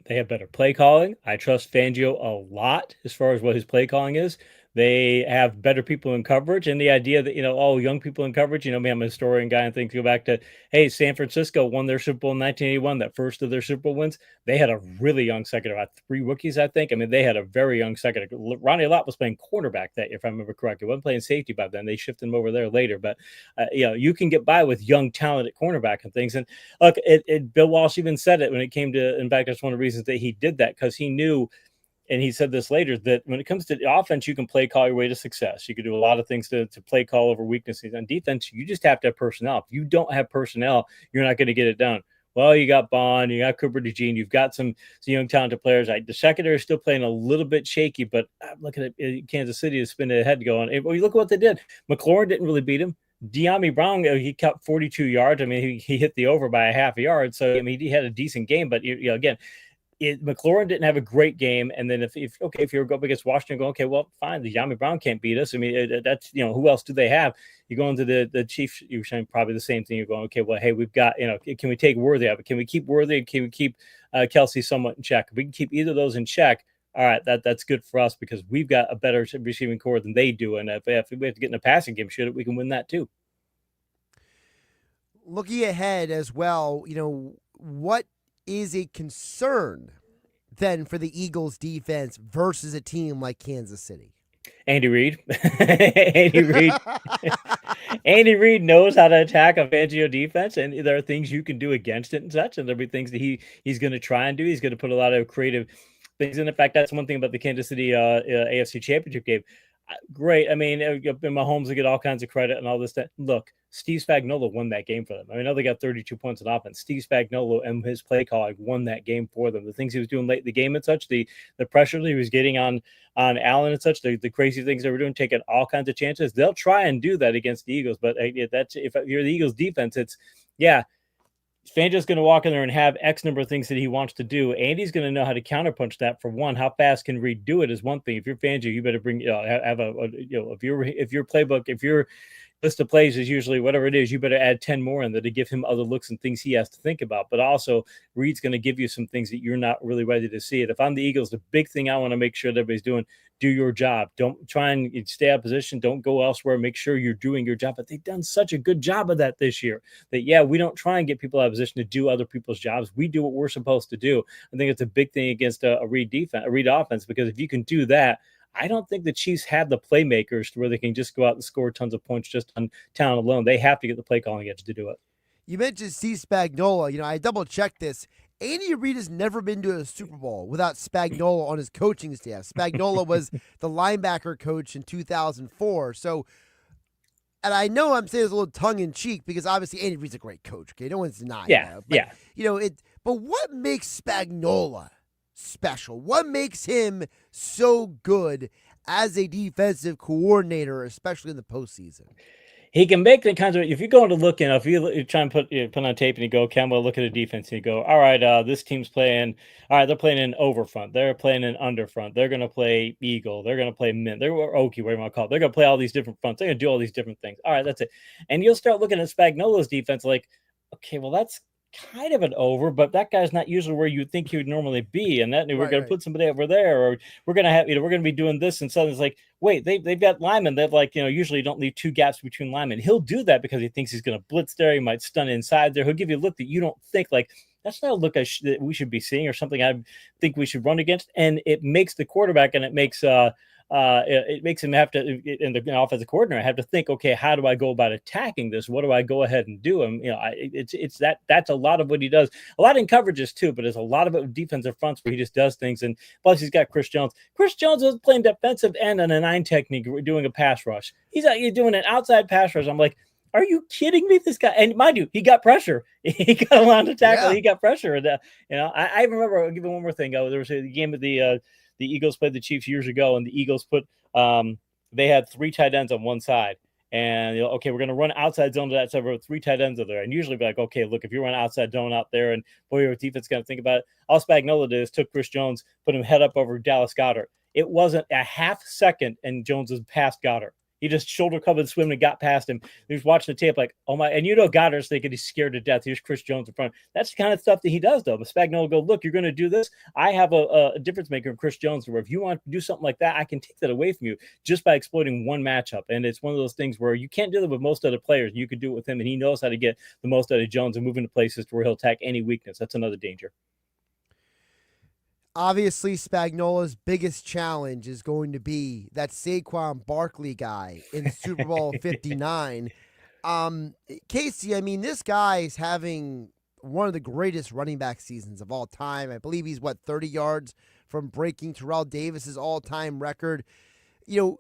They have better play calling. I trust Fangio a lot as far as what his play calling is. They have better people in coverage, and the idea that, young people in coverage, me, I'm a historian guy and things go back to, hey, San Francisco won their Super Bowl in 1981, that first of their Super Bowl wins. They had a really young second, about 3 rookies, I think. I mean, they had a very young second. Ronnie Lott was playing cornerback that year, if I remember correctly. He wasn't playing safety by then. They shifted him over there later. But, you can get by with young talent at cornerback and things. And look, Bill Walsh even said it when it came to, in fact, that's one of the reasons that he did that, because he knew, and he said this later, that when it comes to the offense, you can play call your way to success. You can do a lot of things to play call over weaknesses. On defense, you just have to have personnel. If you don't have personnel, you're not going to get it done. Well, you got Bond, you got Cooper DeJean, you've got some young talented players. The secondary is still playing a little bit shaky, but looking at Kansas City is spinning ahead going. Well, you look at what they did. McLaurin didn't really beat him. De'Ami Brown, he got 42 yards. I mean, he hit the over by a half a yard. So, I mean, he had a decent game, but, again, McLaurin didn't have a great game, and then if you're going up against Washington, go, okay, well, fine, the De'Ami Brown can't beat us. I mean, that's who else do they have? You go into the Chiefs, you're saying probably the same thing. You're going, okay, well, hey, we've got can we take Worthy out? Can we keep Worthy? Can we keep Kelsey somewhat in check? If we can keep either of those in check, all right, that's good for us because we've got a better receiving core than they do, and if we have to get in a passing game, we can win that too. Looking ahead as well, what is a concern then for the Eagles defense versus a team like Kansas City? Andy Reid. Andy Reid knows how to attack a Fangio defense, and there are things you can do against it and such, and there'll be things that he's going to try and do. He's going to put a lot of creative things in. In fact, that's one thing about the Kansas City AFC Championship game. Great. I mean, Mahomes will get all kinds of credit and all this stuff. Look, Steve Spagnuolo won that game for them. I mean, I know they got 32 points on offense. Steve Spagnuolo and his play calling won that game for them. The things he was doing late in the game and such, the pressure he was getting on Allen and such, the crazy things they were doing, taking all kinds of chances. They'll try and do that against the Eagles. But if you're the Eagles defense, Fangio's going to walk in there and have X number of things that he wants to do. Andy's going to know how to counterpunch that. For one, how fast can Reid do it is one thing. If you're Fangio, you better bring if your playbook, if your list of plays is usually whatever it is, you better add 10 more in there to give him other looks and things he has to think about. But also, Reid's going to give you some things that you're not really ready to see. It. If I'm the Eagles, the big thing I want to make sure that everybody's doing, do your job. Don't try and stay out of position. Don't go elsewhere. Make sure you're doing your job. But they've done such a good job of that this year that, we don't try and get people out of position to do other people's jobs. We do what we're supposed to do. I think it's a big thing against a Reid defense, a Reid offense, because if you can do that, I don't think the Chiefs have the playmakers to where they can just go out and score tons of points just on talent alone. They have to get the play calling edge to do it. You mentioned Steve Spagnuolo. I double-checked this. Andy Reid has never been to a Super Bowl without Spagnuolo on his coaching staff. Spagnuolo was the linebacker coach in 2004. So, and I know I'm saying this a little tongue-in-cheek because obviously Andy Reid's a great coach. Okay, no one's denying that. But, but what makes Spagnuolo special? What makes him so good as a defensive coordinator, especially in the postseason? He can make the kinds of, if you go to look, if you try and put on tape and you go, Campbell, look at the defense and you go, all right, this team's playing, all right, they're playing an over front. They're playing an under front. They're going to play eagle. They're going to play mint. They're Okie, whatever you want to call it. They're going to play all these different fronts. They're going to do all these different things. All right, that's it. And you'll start looking at Spagnuolo's defense like, okay, well, that's kind of an over, but that guy's not usually where you think he would normally be. And that we're going to put somebody over there, or we're going to have, we're going to be doing this. And suddenly it's like, wait, they've got linemen that usually don't leave two gaps between linemen. He'll do that because he thinks he's going to blitz there. He might stun inside there. He'll give you a look that you don't think that's not a look that we should be seeing or something I think we should run against. And it makes the quarterback and it makes him have to, and the offensive coordinator have to think, okay, how do I go about attacking this? What do I go ahead and do? And that's a lot of what he does. A lot in coverages too, but there's a lot of it with defensive fronts where he just does things. And plus, he's got Chris Jones. Chris Jones was playing defensive end on a 9 technique, doing a pass rush. He's doing an outside pass rush. I'm like, are you kidding me? This guy, and mind you, he got pressure. He got a lot of tackle. Yeah. He got pressure. And I remember. I'll give you one more thing. There was a game of the Eagles played the Chiefs years ago, and the Eagles put they had 3 tight ends on one side, and okay, we're going to run outside zone to that side. 3 tight ends are there, and usually be like, okay, look, if you run outside zone out there, and boy, your defense got to think about it. All Spagnuolo did is took Chris Jones, put him head up over Dallas Goedert. It wasn't a half second, and Jones was past Goedert. He just shoulder covered swim and got past him. He was watching the tape like, oh my, and Goddard's thinking he's scared to death. Here's Chris Jones in front. That's the kind of stuff that he does, though. But Spagnuolo go, look, you're going to do this. I have a difference maker in Chris Jones, where if you want to do something like that, I can take that away from you just by exploiting one matchup. And it's one of those things where you can't do that with most other players. You could do it with him, and he knows how to get the most out of Jones and move into places where he'll attack any weakness. That's another danger. Obviously, Spagnuolo's biggest challenge is going to be that Saquon Barkley guy in Super Bowl 59. Casey, I mean, this guy is having one of the greatest running back seasons of all time. I believe he's, 30 yards from breaking Terrell Davis's all-time record.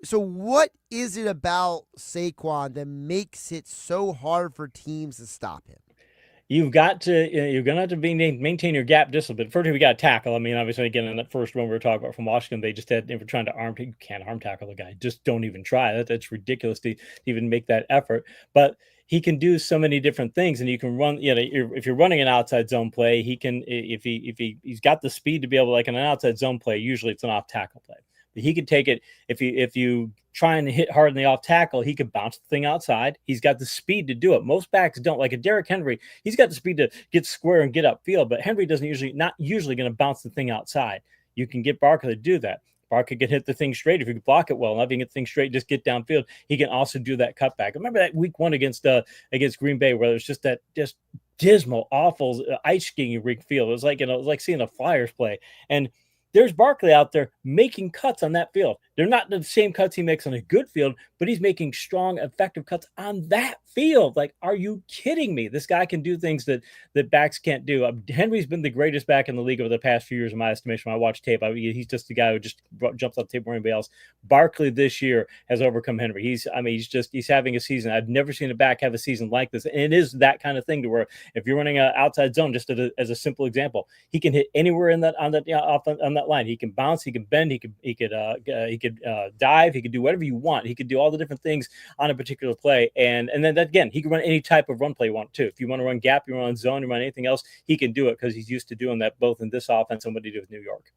So what is it about Saquon that makes it so hard for teams to stop him? You're going to have to maintain your gap discipline. First, we got to tackle. I mean, obviously, again, in that first one we were talking about from Washington, they just had, were trying to you can't arm tackle the guy. Just don't even try. That's ridiculous to even make that effort. But he can do so many different things, and you can run. If you're running an outside zone play, he can. If he's got the speed to be able to, like in an outside zone play, usually it's an off tackle play. But he can take it if you try and hit hard in the off tackle, he can bounce the thing outside. He's got the speed to do it. Most backs don't. Like a Derrick Henry, he's got the speed to get square and get upfield, but Henry not usually going to bounce the thing outside. You can get Barkley to do that. Barkley can hit the thing straight if you can block it well enough. You can get the thing straight, just get downfield. He can also do that cutback. Remember that week 1 against Green Bay where there's just that dismal, awful ice skating rink field. It was like seeing a Flyers play. And there's Barkley out there making cuts on that field. They're not the same cuts he makes on a good field, but he's making strong, effective cuts on that field. Like, are you kidding me? This guy can do things that backs can't do. Henry's been the greatest back in the league over the past few years, in my estimation. When I watch tape, he's just the guy who just jumps off the table more than anybody else. Barkley this year has overcome Henry. He's having a season. I've never seen a back have a season like this. And it is that kind of thing to where if you're running an outside zone, just as a simple example, he can hit anywhere on that line. He can bounce, he can bend, he could dive, he could do whatever you want. He could do all the different things on a particular play, and then again, he can run any type of run play you want too. If you want to run gap, you run zone, you run anything else, he can do it because he's used to doing that both in this offense and what he did with New York.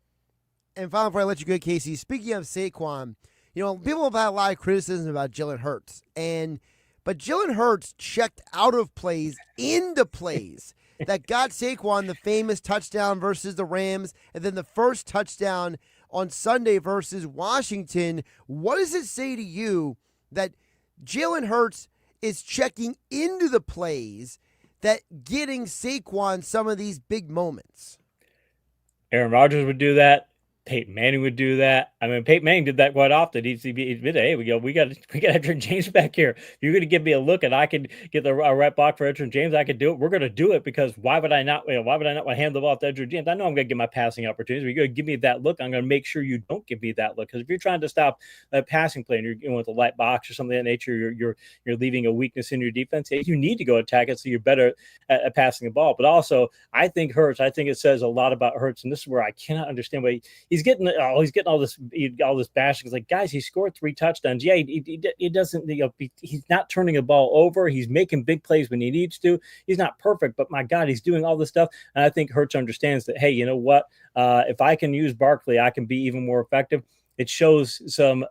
And finally, before I let you go, Casey, speaking of Saquon, people have had a lot of criticism about Jalen Hurts, but Jalen Hurts checked out of plays into plays. That got Saquon the famous touchdown versus the Rams, and then the first touchdown on Sunday versus Washington. What does it say to you that Jalen Hurts is checking into the plays that getting Saquon some of these big moments? Aaron Rodgers would do that. Peyton Manning would do that. I mean, Peyton Manning did that quite often. He'd admit, hey, we got Edgerrin James back here. If you're going to give me a look and I can get a right block for Edgerrin James, I could do it. We're going to do it because why would I not want to hand the ball to Edgerrin James? I know I'm going to get my passing opportunities. But you're going to give me that look. I'm going to make sure you don't give me that look, because if you're trying to stop a passing play and you're going with a light box or something of that nature, you're leaving a weakness in your defense. You need to go attack it so you're better at passing the ball. But also, I think it says a lot about Hurts, and this is where I cannot understand why he's getting all this bashing. It's like, guys, he scored 3 touchdowns. Yeah, he doesn't. He's not turning the ball over. He's making big plays when he needs to. He's not perfect, but my God, he's doing all this stuff. And I think Hurts understands that. Hey, you know what? If I can use Barkley, I can be even more effective. it shows some,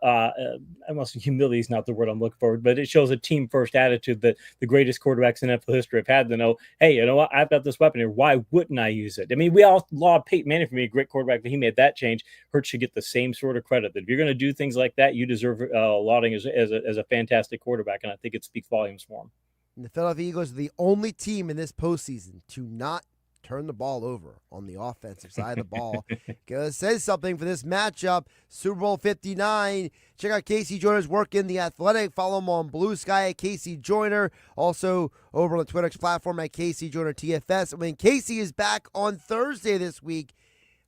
humility is not the word I'm looking for, but it shows a team first attitude that the greatest quarterbacks in NFL history have had to know, hey, you know what? I've got this weapon here. Why wouldn't I use it? I mean, we all laud Peyton Manning for being a great quarterback, but he made that change. Hurts should get the same sort of credit. That if you're going to do things like that, you deserve lauding as a fantastic quarterback, and I think it speaks volumes for him. And the Philadelphia Eagles are the only team in this postseason to not turn the ball over on the offensive side of the ball. It says something for this matchup. Super Bowl 59. Check out Casey Joyner's work in The Athletic. Follow him on Blue Sky at Casey Joyner. Also over on the Twitter platform at Casey Joyner TFS. When Casey is back on Thursday this week,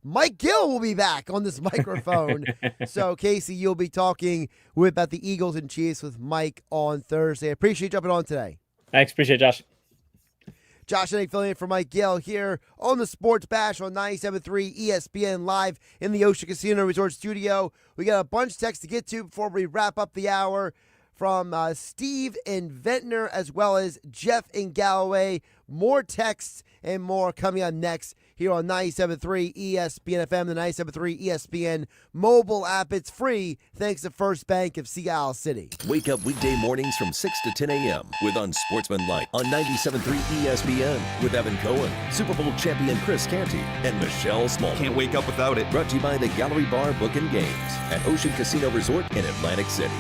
Mike Gill will be back on this microphone. So, Casey, you'll be talking about the Eagles and Chiefs with Mike on Thursday. I appreciate you jumping on today. Thanks. Appreciate it, Josh. Josh Hennig filling in for Mike Gill here on the Sports Bash on 97.3 ESPN live in the Ocean Casino Resort Studio. We got a bunch of texts to get to before we wrap up the hour from Steve in Ventnor as well as Jeff in Galloway. More texts and more coming up next here on 97.3 ESPN FM, the 97.3 ESPN mobile app. It's free thanks to First Bank of Sea Isle City. Wake up weekday mornings from 6 to 10 a.m. with Unsportsmanlike on 97.3 ESPN with Evan Cohen, Super Bowl champion Chris Canty, and Michelle Small. Can't wake up without it. Brought to you by the Gallery Bar Book and Games at Ocean Casino Resort in Atlantic City.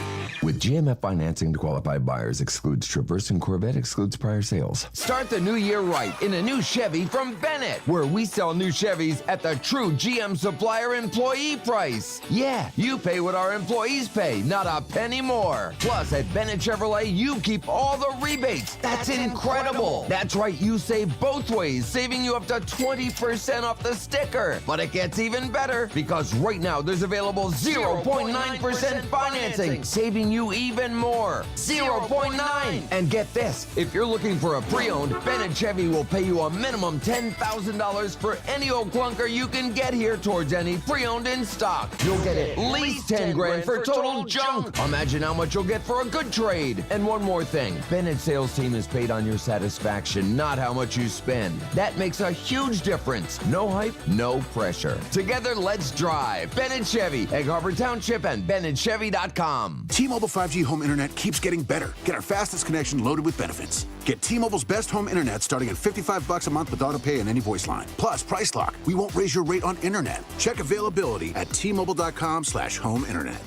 With GMF financing to qualified buyers, excludes Traverse and Corvette, excludes prior sales. Start the new year right in a new Chevy from Bennett, where we sell new Chevys at the true GM supplier employee price. Yeah, you pay what our employees pay, not a penny more. Plus, at Bennett Chevrolet, you keep all the rebates. That's incredible. That's right, you save both ways, saving you up to 20% off the sticker. But it gets even better, because right now there's available 0.9% financing, saving you even more. 0.9. And get this, if you're looking for a pre-owned, Bennett Chevy will pay you a minimum $10,000 for any old clunker you can get here towards any pre-owned in stock. You'll get at least 10 grand for total junk. Imagine how much you'll get for a good trade. And one more thing, Bennett's sales team is paid on your satisfaction, not how much you spend. That makes a huge difference. No hype, no pressure. Together, let's drive. Bennett Chevy, Egg Harbor Township, and BennettChevy.com. T-Mobile 5G home internet keeps getting better. Get our fastest connection loaded with benefits. Get T-Mobile's best home internet starting at $55 a month with auto pay and any voice line. Plus, Price Lock. We won't raise your rate on internet. Check availability at T-Mobile.com/home internet.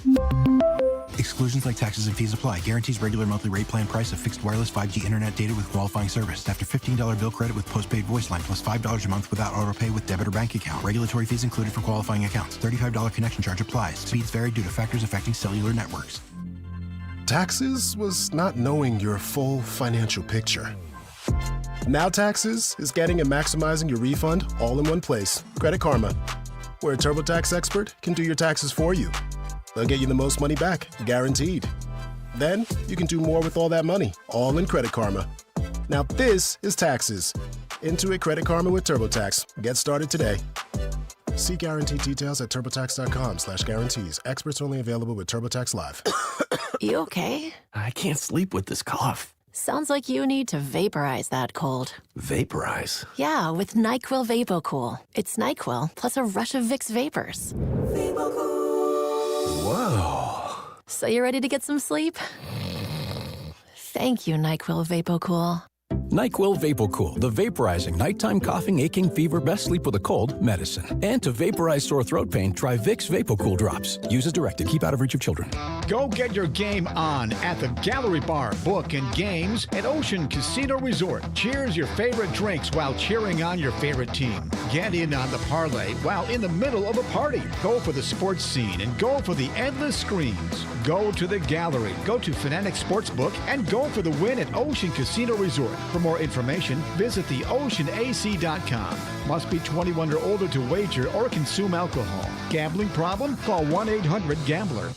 Exclusions like taxes and fees apply. Guarantees regular monthly rate plan price of fixed wireless 5G internet data with qualifying service. After $15 bill credit with postpaid voice line plus $5 a month without auto pay with debit or bank account. Regulatory fees included for qualifying accounts. $35 connection charge applies. Speeds vary due to factors affecting cellular networks. Taxes was not knowing your full financial picture. Now Taxes is getting and maximizing your refund all in one place. Credit Karma, where a TurboTax expert can do your taxes for you. They'll get you the most money back, guaranteed. Then you can do more with all that money, all in Credit Karma. Now this is Taxes. Intuit Credit Karma with TurboTax. Get started today. See guaranteed details at TurboTax.com/guarantees. Experts only available with TurboTax Live. You okay? I can't sleep with this cough. Sounds like you need to vaporize that cold. Vaporize? Yeah, with NyQuil VapoCool. It's NyQuil plus a rush of Vicks vapors. Whoa. So you ready to get some sleep? Thank you, NyQuil VapoCool. NyQuil VapoCool, the vaporizing nighttime coughing, aching, fever, best sleep with a cold medicine. And to vaporize sore throat pain, try Vicks VapoCool drops. Use as directed. Keep out of reach of children. Go get your game on at the Gallery Bar Book and Games at Ocean Casino Resort. Cheers your favorite drinks while cheering on your favorite team. Get in on the parlay while in the middle of a party. Go for the sports scene and go for the endless screens. Go to the Gallery, go to Fanatic Sportsbook, and go for the win at Ocean Casino Resort. For more information, visit theoceanac.com. Must be 21 or older to wager or consume alcohol. Gambling problem? Call 1-800-GAMBLER.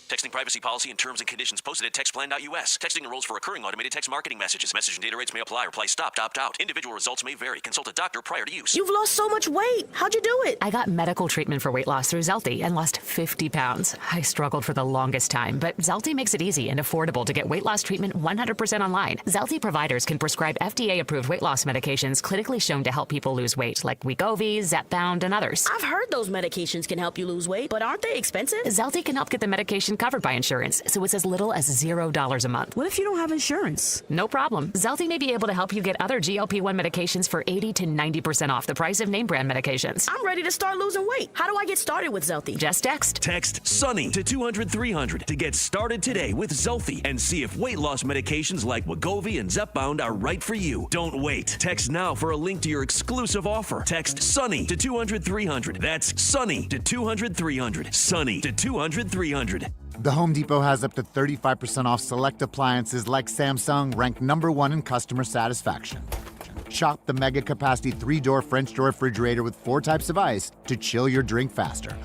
Texting privacy policy and terms and conditions posted at textplan.us. Texting enrolls for recurring automated text marketing messages. Message and data rates may apply. Reply stopped, opt out. Individual results may vary. Consult a doctor prior to use. You've lost so much weight. How'd you do it? I got medical treatment for weight loss through Zelty and lost 50 pounds. I struggled for the longest time, but Zelty makes it easy and affordable to get weight loss treatment 100% online. Zelty providers can prescribe FDA-approved weight loss medications clinically shown to help people lose weight, like Wegovy, Zepbound, and others. I've heard those medications can help you lose weight, but aren't they expensive? Zelty can help get the medication covered by insurance, so it's as little as $0 a month. What if you don't have insurance? No problem. Zelty may be able to help you get other GLP-1 medications for 80 to 90% off the price of name brand medications. I'm ready to start losing weight. How do I get started with Zelty? Just text. Text SUNNY to 200-300 to get started today with Zelty and see if weight loss medications like Wegovy and Zepbound are right for you. Don't wait. Text now for a link to your exclusive offer. Text SUNNY to 200-300. That's SUNNY to 200-300. SUNNY to 200-300. The Home Depot has up to 35% off select appliances like Samsung, ranked #1 in customer satisfaction. Shop the mega capacity 3-door French door refrigerator with 4 types of ice to chill your drink faster.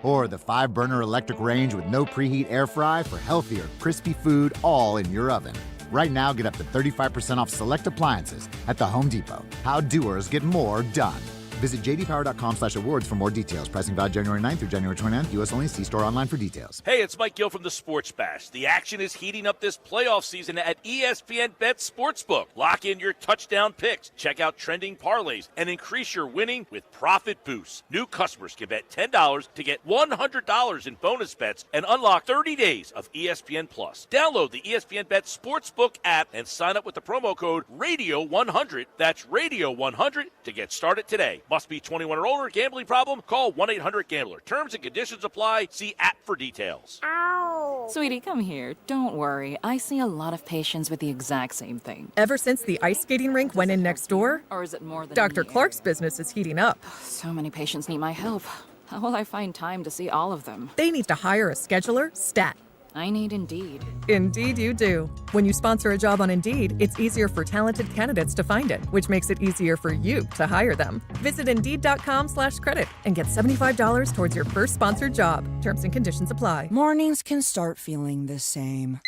Or the 5-burner electric range with no preheat air fry for healthier, crispy food all in your oven. Right now, get up to 35% off select appliances at the Home Depot. How doers get more done. Visit jdpower.com/awards for more details. Pricing valid January 9th through January 29th. U.S. only. See store online for details. Hey, it's Mike Gill from the Sports Bash. The action is heating up this playoff season at ESPN Bet Sportsbook. Lock in your touchdown picks, check out trending parlays, and increase your winning with profit boosts. New customers can bet $10 to get $100 in bonus bets and unlock 30 days of ESPN Plus. Download the ESPN Bet Sportsbook app and sign up with the promo code RADIO100. That's RADIO100 to get started today. Must be 21 or older. Gambling problem? Call 1-800-GAMBLER. Terms and conditions apply. See app for details. Ow! Sweetie, come here. Don't worry. I see a lot of patients with the exact same thing. Ever since the ice skating rink went in next door? Or is it more than Dr. Clark's business is heating up. So many patients need my help. How will I find time to see all of them? They need to hire a scheduler, stat. I need Indeed. Indeed you do. When you sponsor a job on Indeed, it's easier for talented candidates to find it, which makes it easier for you to hire them. Visit Indeed.com/credit and get $75 towards your first sponsored job. Terms and conditions apply. Mornings can start feeling the same.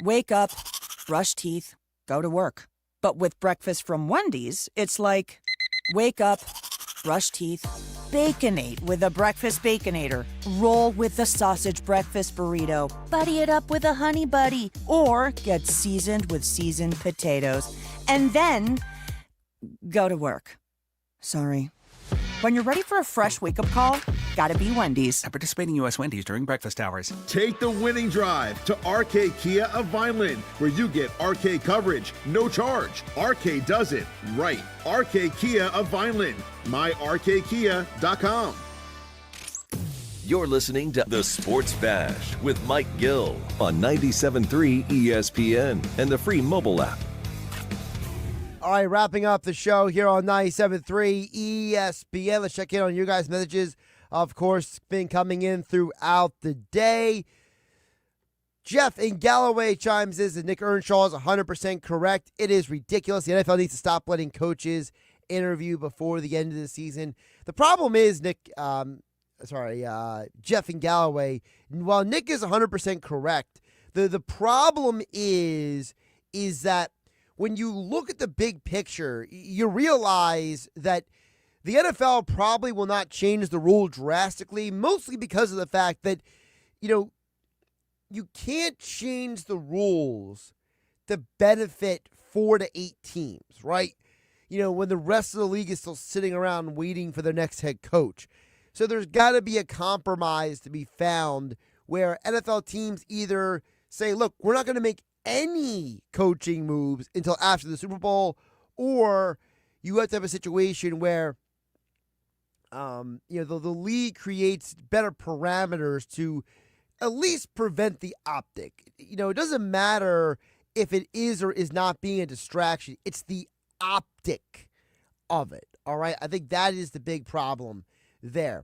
Wake up, brush teeth, go to work. But with breakfast from Wendy's, it's like, wake up, brush teeth, Baconate with a breakfast Baconator. Roll with the sausage breakfast burrito. Buddy it up with a honey buddy. Or get seasoned with seasoned potatoes. And then go to work. Sorry. When you're ready for a fresh wake-up call, gotta be Wendy's. At participating U.S. Wendy's during breakfast hours. Take the winning drive to RK Kia of Vineland, where you get RK coverage, no charge. RK does it right. RK Kia of Vineland. MyRKKia.com. You're listening to The Sports Bash with Mike Gill on 97.3 ESPN and the free mobile app. All right, wrapping up the show here on 97.3 ESPN. Let's check in on you guys' messages. Of course, been coming in throughout the day. Jeff in Galloway chimes in that Nick Earnshaw is 100% correct. It is ridiculous. The NFL needs to stop letting coaches interview before the end of the season. The problem is, Jeff in Galloway, while Nick is 100% correct, the problem is that when you look at the big picture, you realize that the NFL probably will not change the rule drastically, mostly because of the fact that, you can't change the rules to benefit 4 to 8 teams, right? When the rest of the league is still sitting around waiting for their next head coach. So there's got to be a compromise to be found where NFL teams either say, look, we're not going to make any coaching moves until after the Super Bowl, or you have to have a situation where the league creates better parameters to at least prevent the optic. It doesn't matter if it is or is not being a distraction. It's the optic of it, all right? I think that is the big problem there.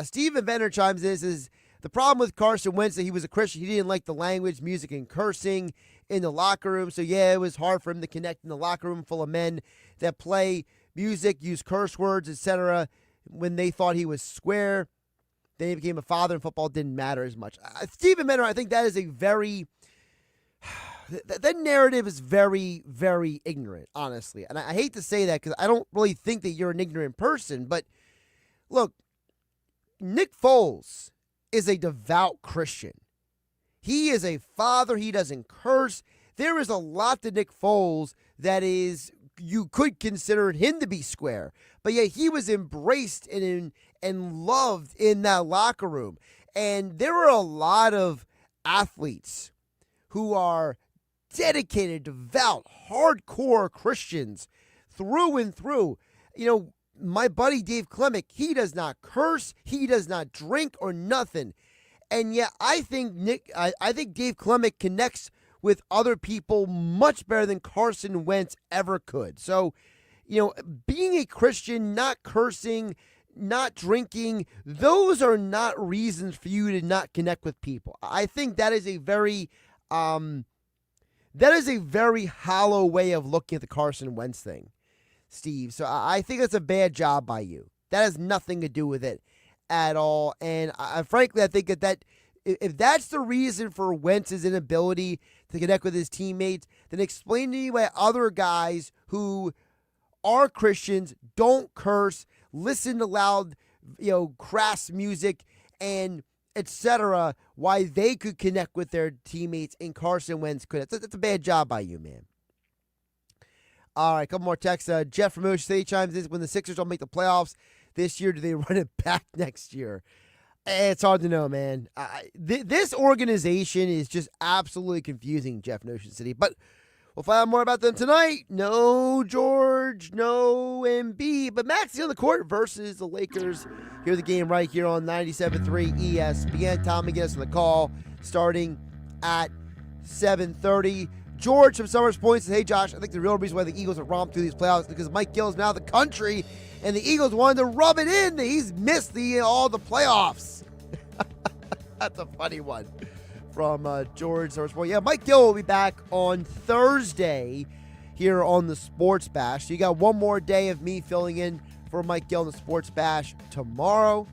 Steven Venner chimes in, says, the problem with Carson Wentz that he was a Christian. He didn't like the language, music, and cursing in the locker room. So, yeah, it was hard for him to connect in the locker room full of men that play music, use curse words, etc., when they thought he was square. Then he became a father, and football didn't matter as much. Stephen Menor, I think that is a very... That narrative is very, very ignorant, honestly. And I hate to say that because I don't really think that you're an ignorant person. But look, Nick Foles is a devout Christian. He is a father. He doesn't curse. There is a lot to Nick Foles that is, you could consider him to be square. But yet he was embraced and loved in that locker room. And there are a lot of athletes who are dedicated, devout, hardcore Christians through and through. You know, my buddy Dave Clemick, he does not curse, he does not drink or nothing. And yet I think Dave Clemick connects with other people much better than Carson Wentz ever could. So, you know, being a Christian, not cursing, not drinking, those are not reasons for you to not connect with people. I think that is a very hollow way of looking at the Carson Wentz thing, Steve. So I think that's a bad job by you. That has nothing to do with it at all. And frankly, I think that if that's the reason for Wentz's inability to connect with his teammates, then explain to me why other guys who are Christians don't curse, listen to loud, crass music, and etc., why they could connect with their teammates and Carson Wentz couldn't. That's a bad job by you, man. All right, a couple more texts. Jeff from Ocean City chimes in. When the Sixers don't make the playoffs this year, do they run it back next year? It's hard to know, man. This organization is just absolutely confusing, Jeff in Ocean City. But we'll find out more about them tonight. No George, no Embiid, but Maxey on the court versus the Lakers. Hear the game right here on 97.3 ESPN. Tom McGinnis on the call starting at 7:30. George from Summers Point says, hey, Josh, I think the real reason why the Eagles have romped through these playoffs is because Mike Gill is now the country, and the Eagles wanted to rub it in that he's missed all the playoffs. That's a funny one from George Summers Point. Yeah, Mike Gill will be back on Thursday here on the Sports Bash. So you got one more day of me filling in for Mike Gill in the Sports Bash tomorrow.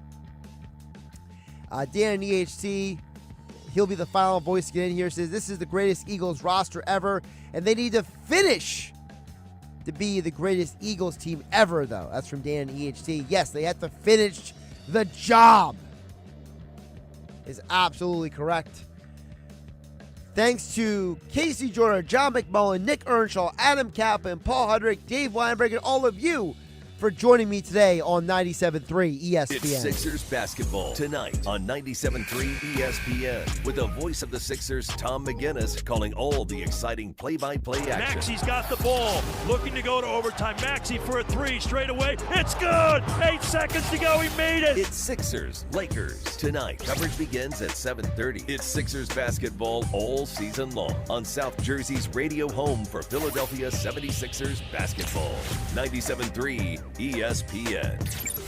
Dan and EHC, he'll be the final voice to get in here, says this is the greatest Eagles roster ever, and they need to finish to be the greatest Eagles team ever, though. That's from Dan and EHC. Yes, they have to finish the job. Is absolutely correct. Thanks to Casey Joyner, John McMullen, Nick Earnshaw, Adam Caplan, Paul Hudrick, Dave Weinberg, and all of you for joining me today on 97.3 ESPN. It's Sixers basketball tonight on 97.3 ESPN with the voice of the Sixers, Tom McGinnis, calling all the exciting play-by-play action. Maxey's got the ball, looking to go to overtime. Maxey for a three, straight away. It's good! 8 seconds to go, he made it! It's Sixers Lakers tonight. Coverage begins at 7:30. It's Sixers basketball all season long on South Jersey's radio home for Philadelphia 76ers basketball. 97.3 ESPN.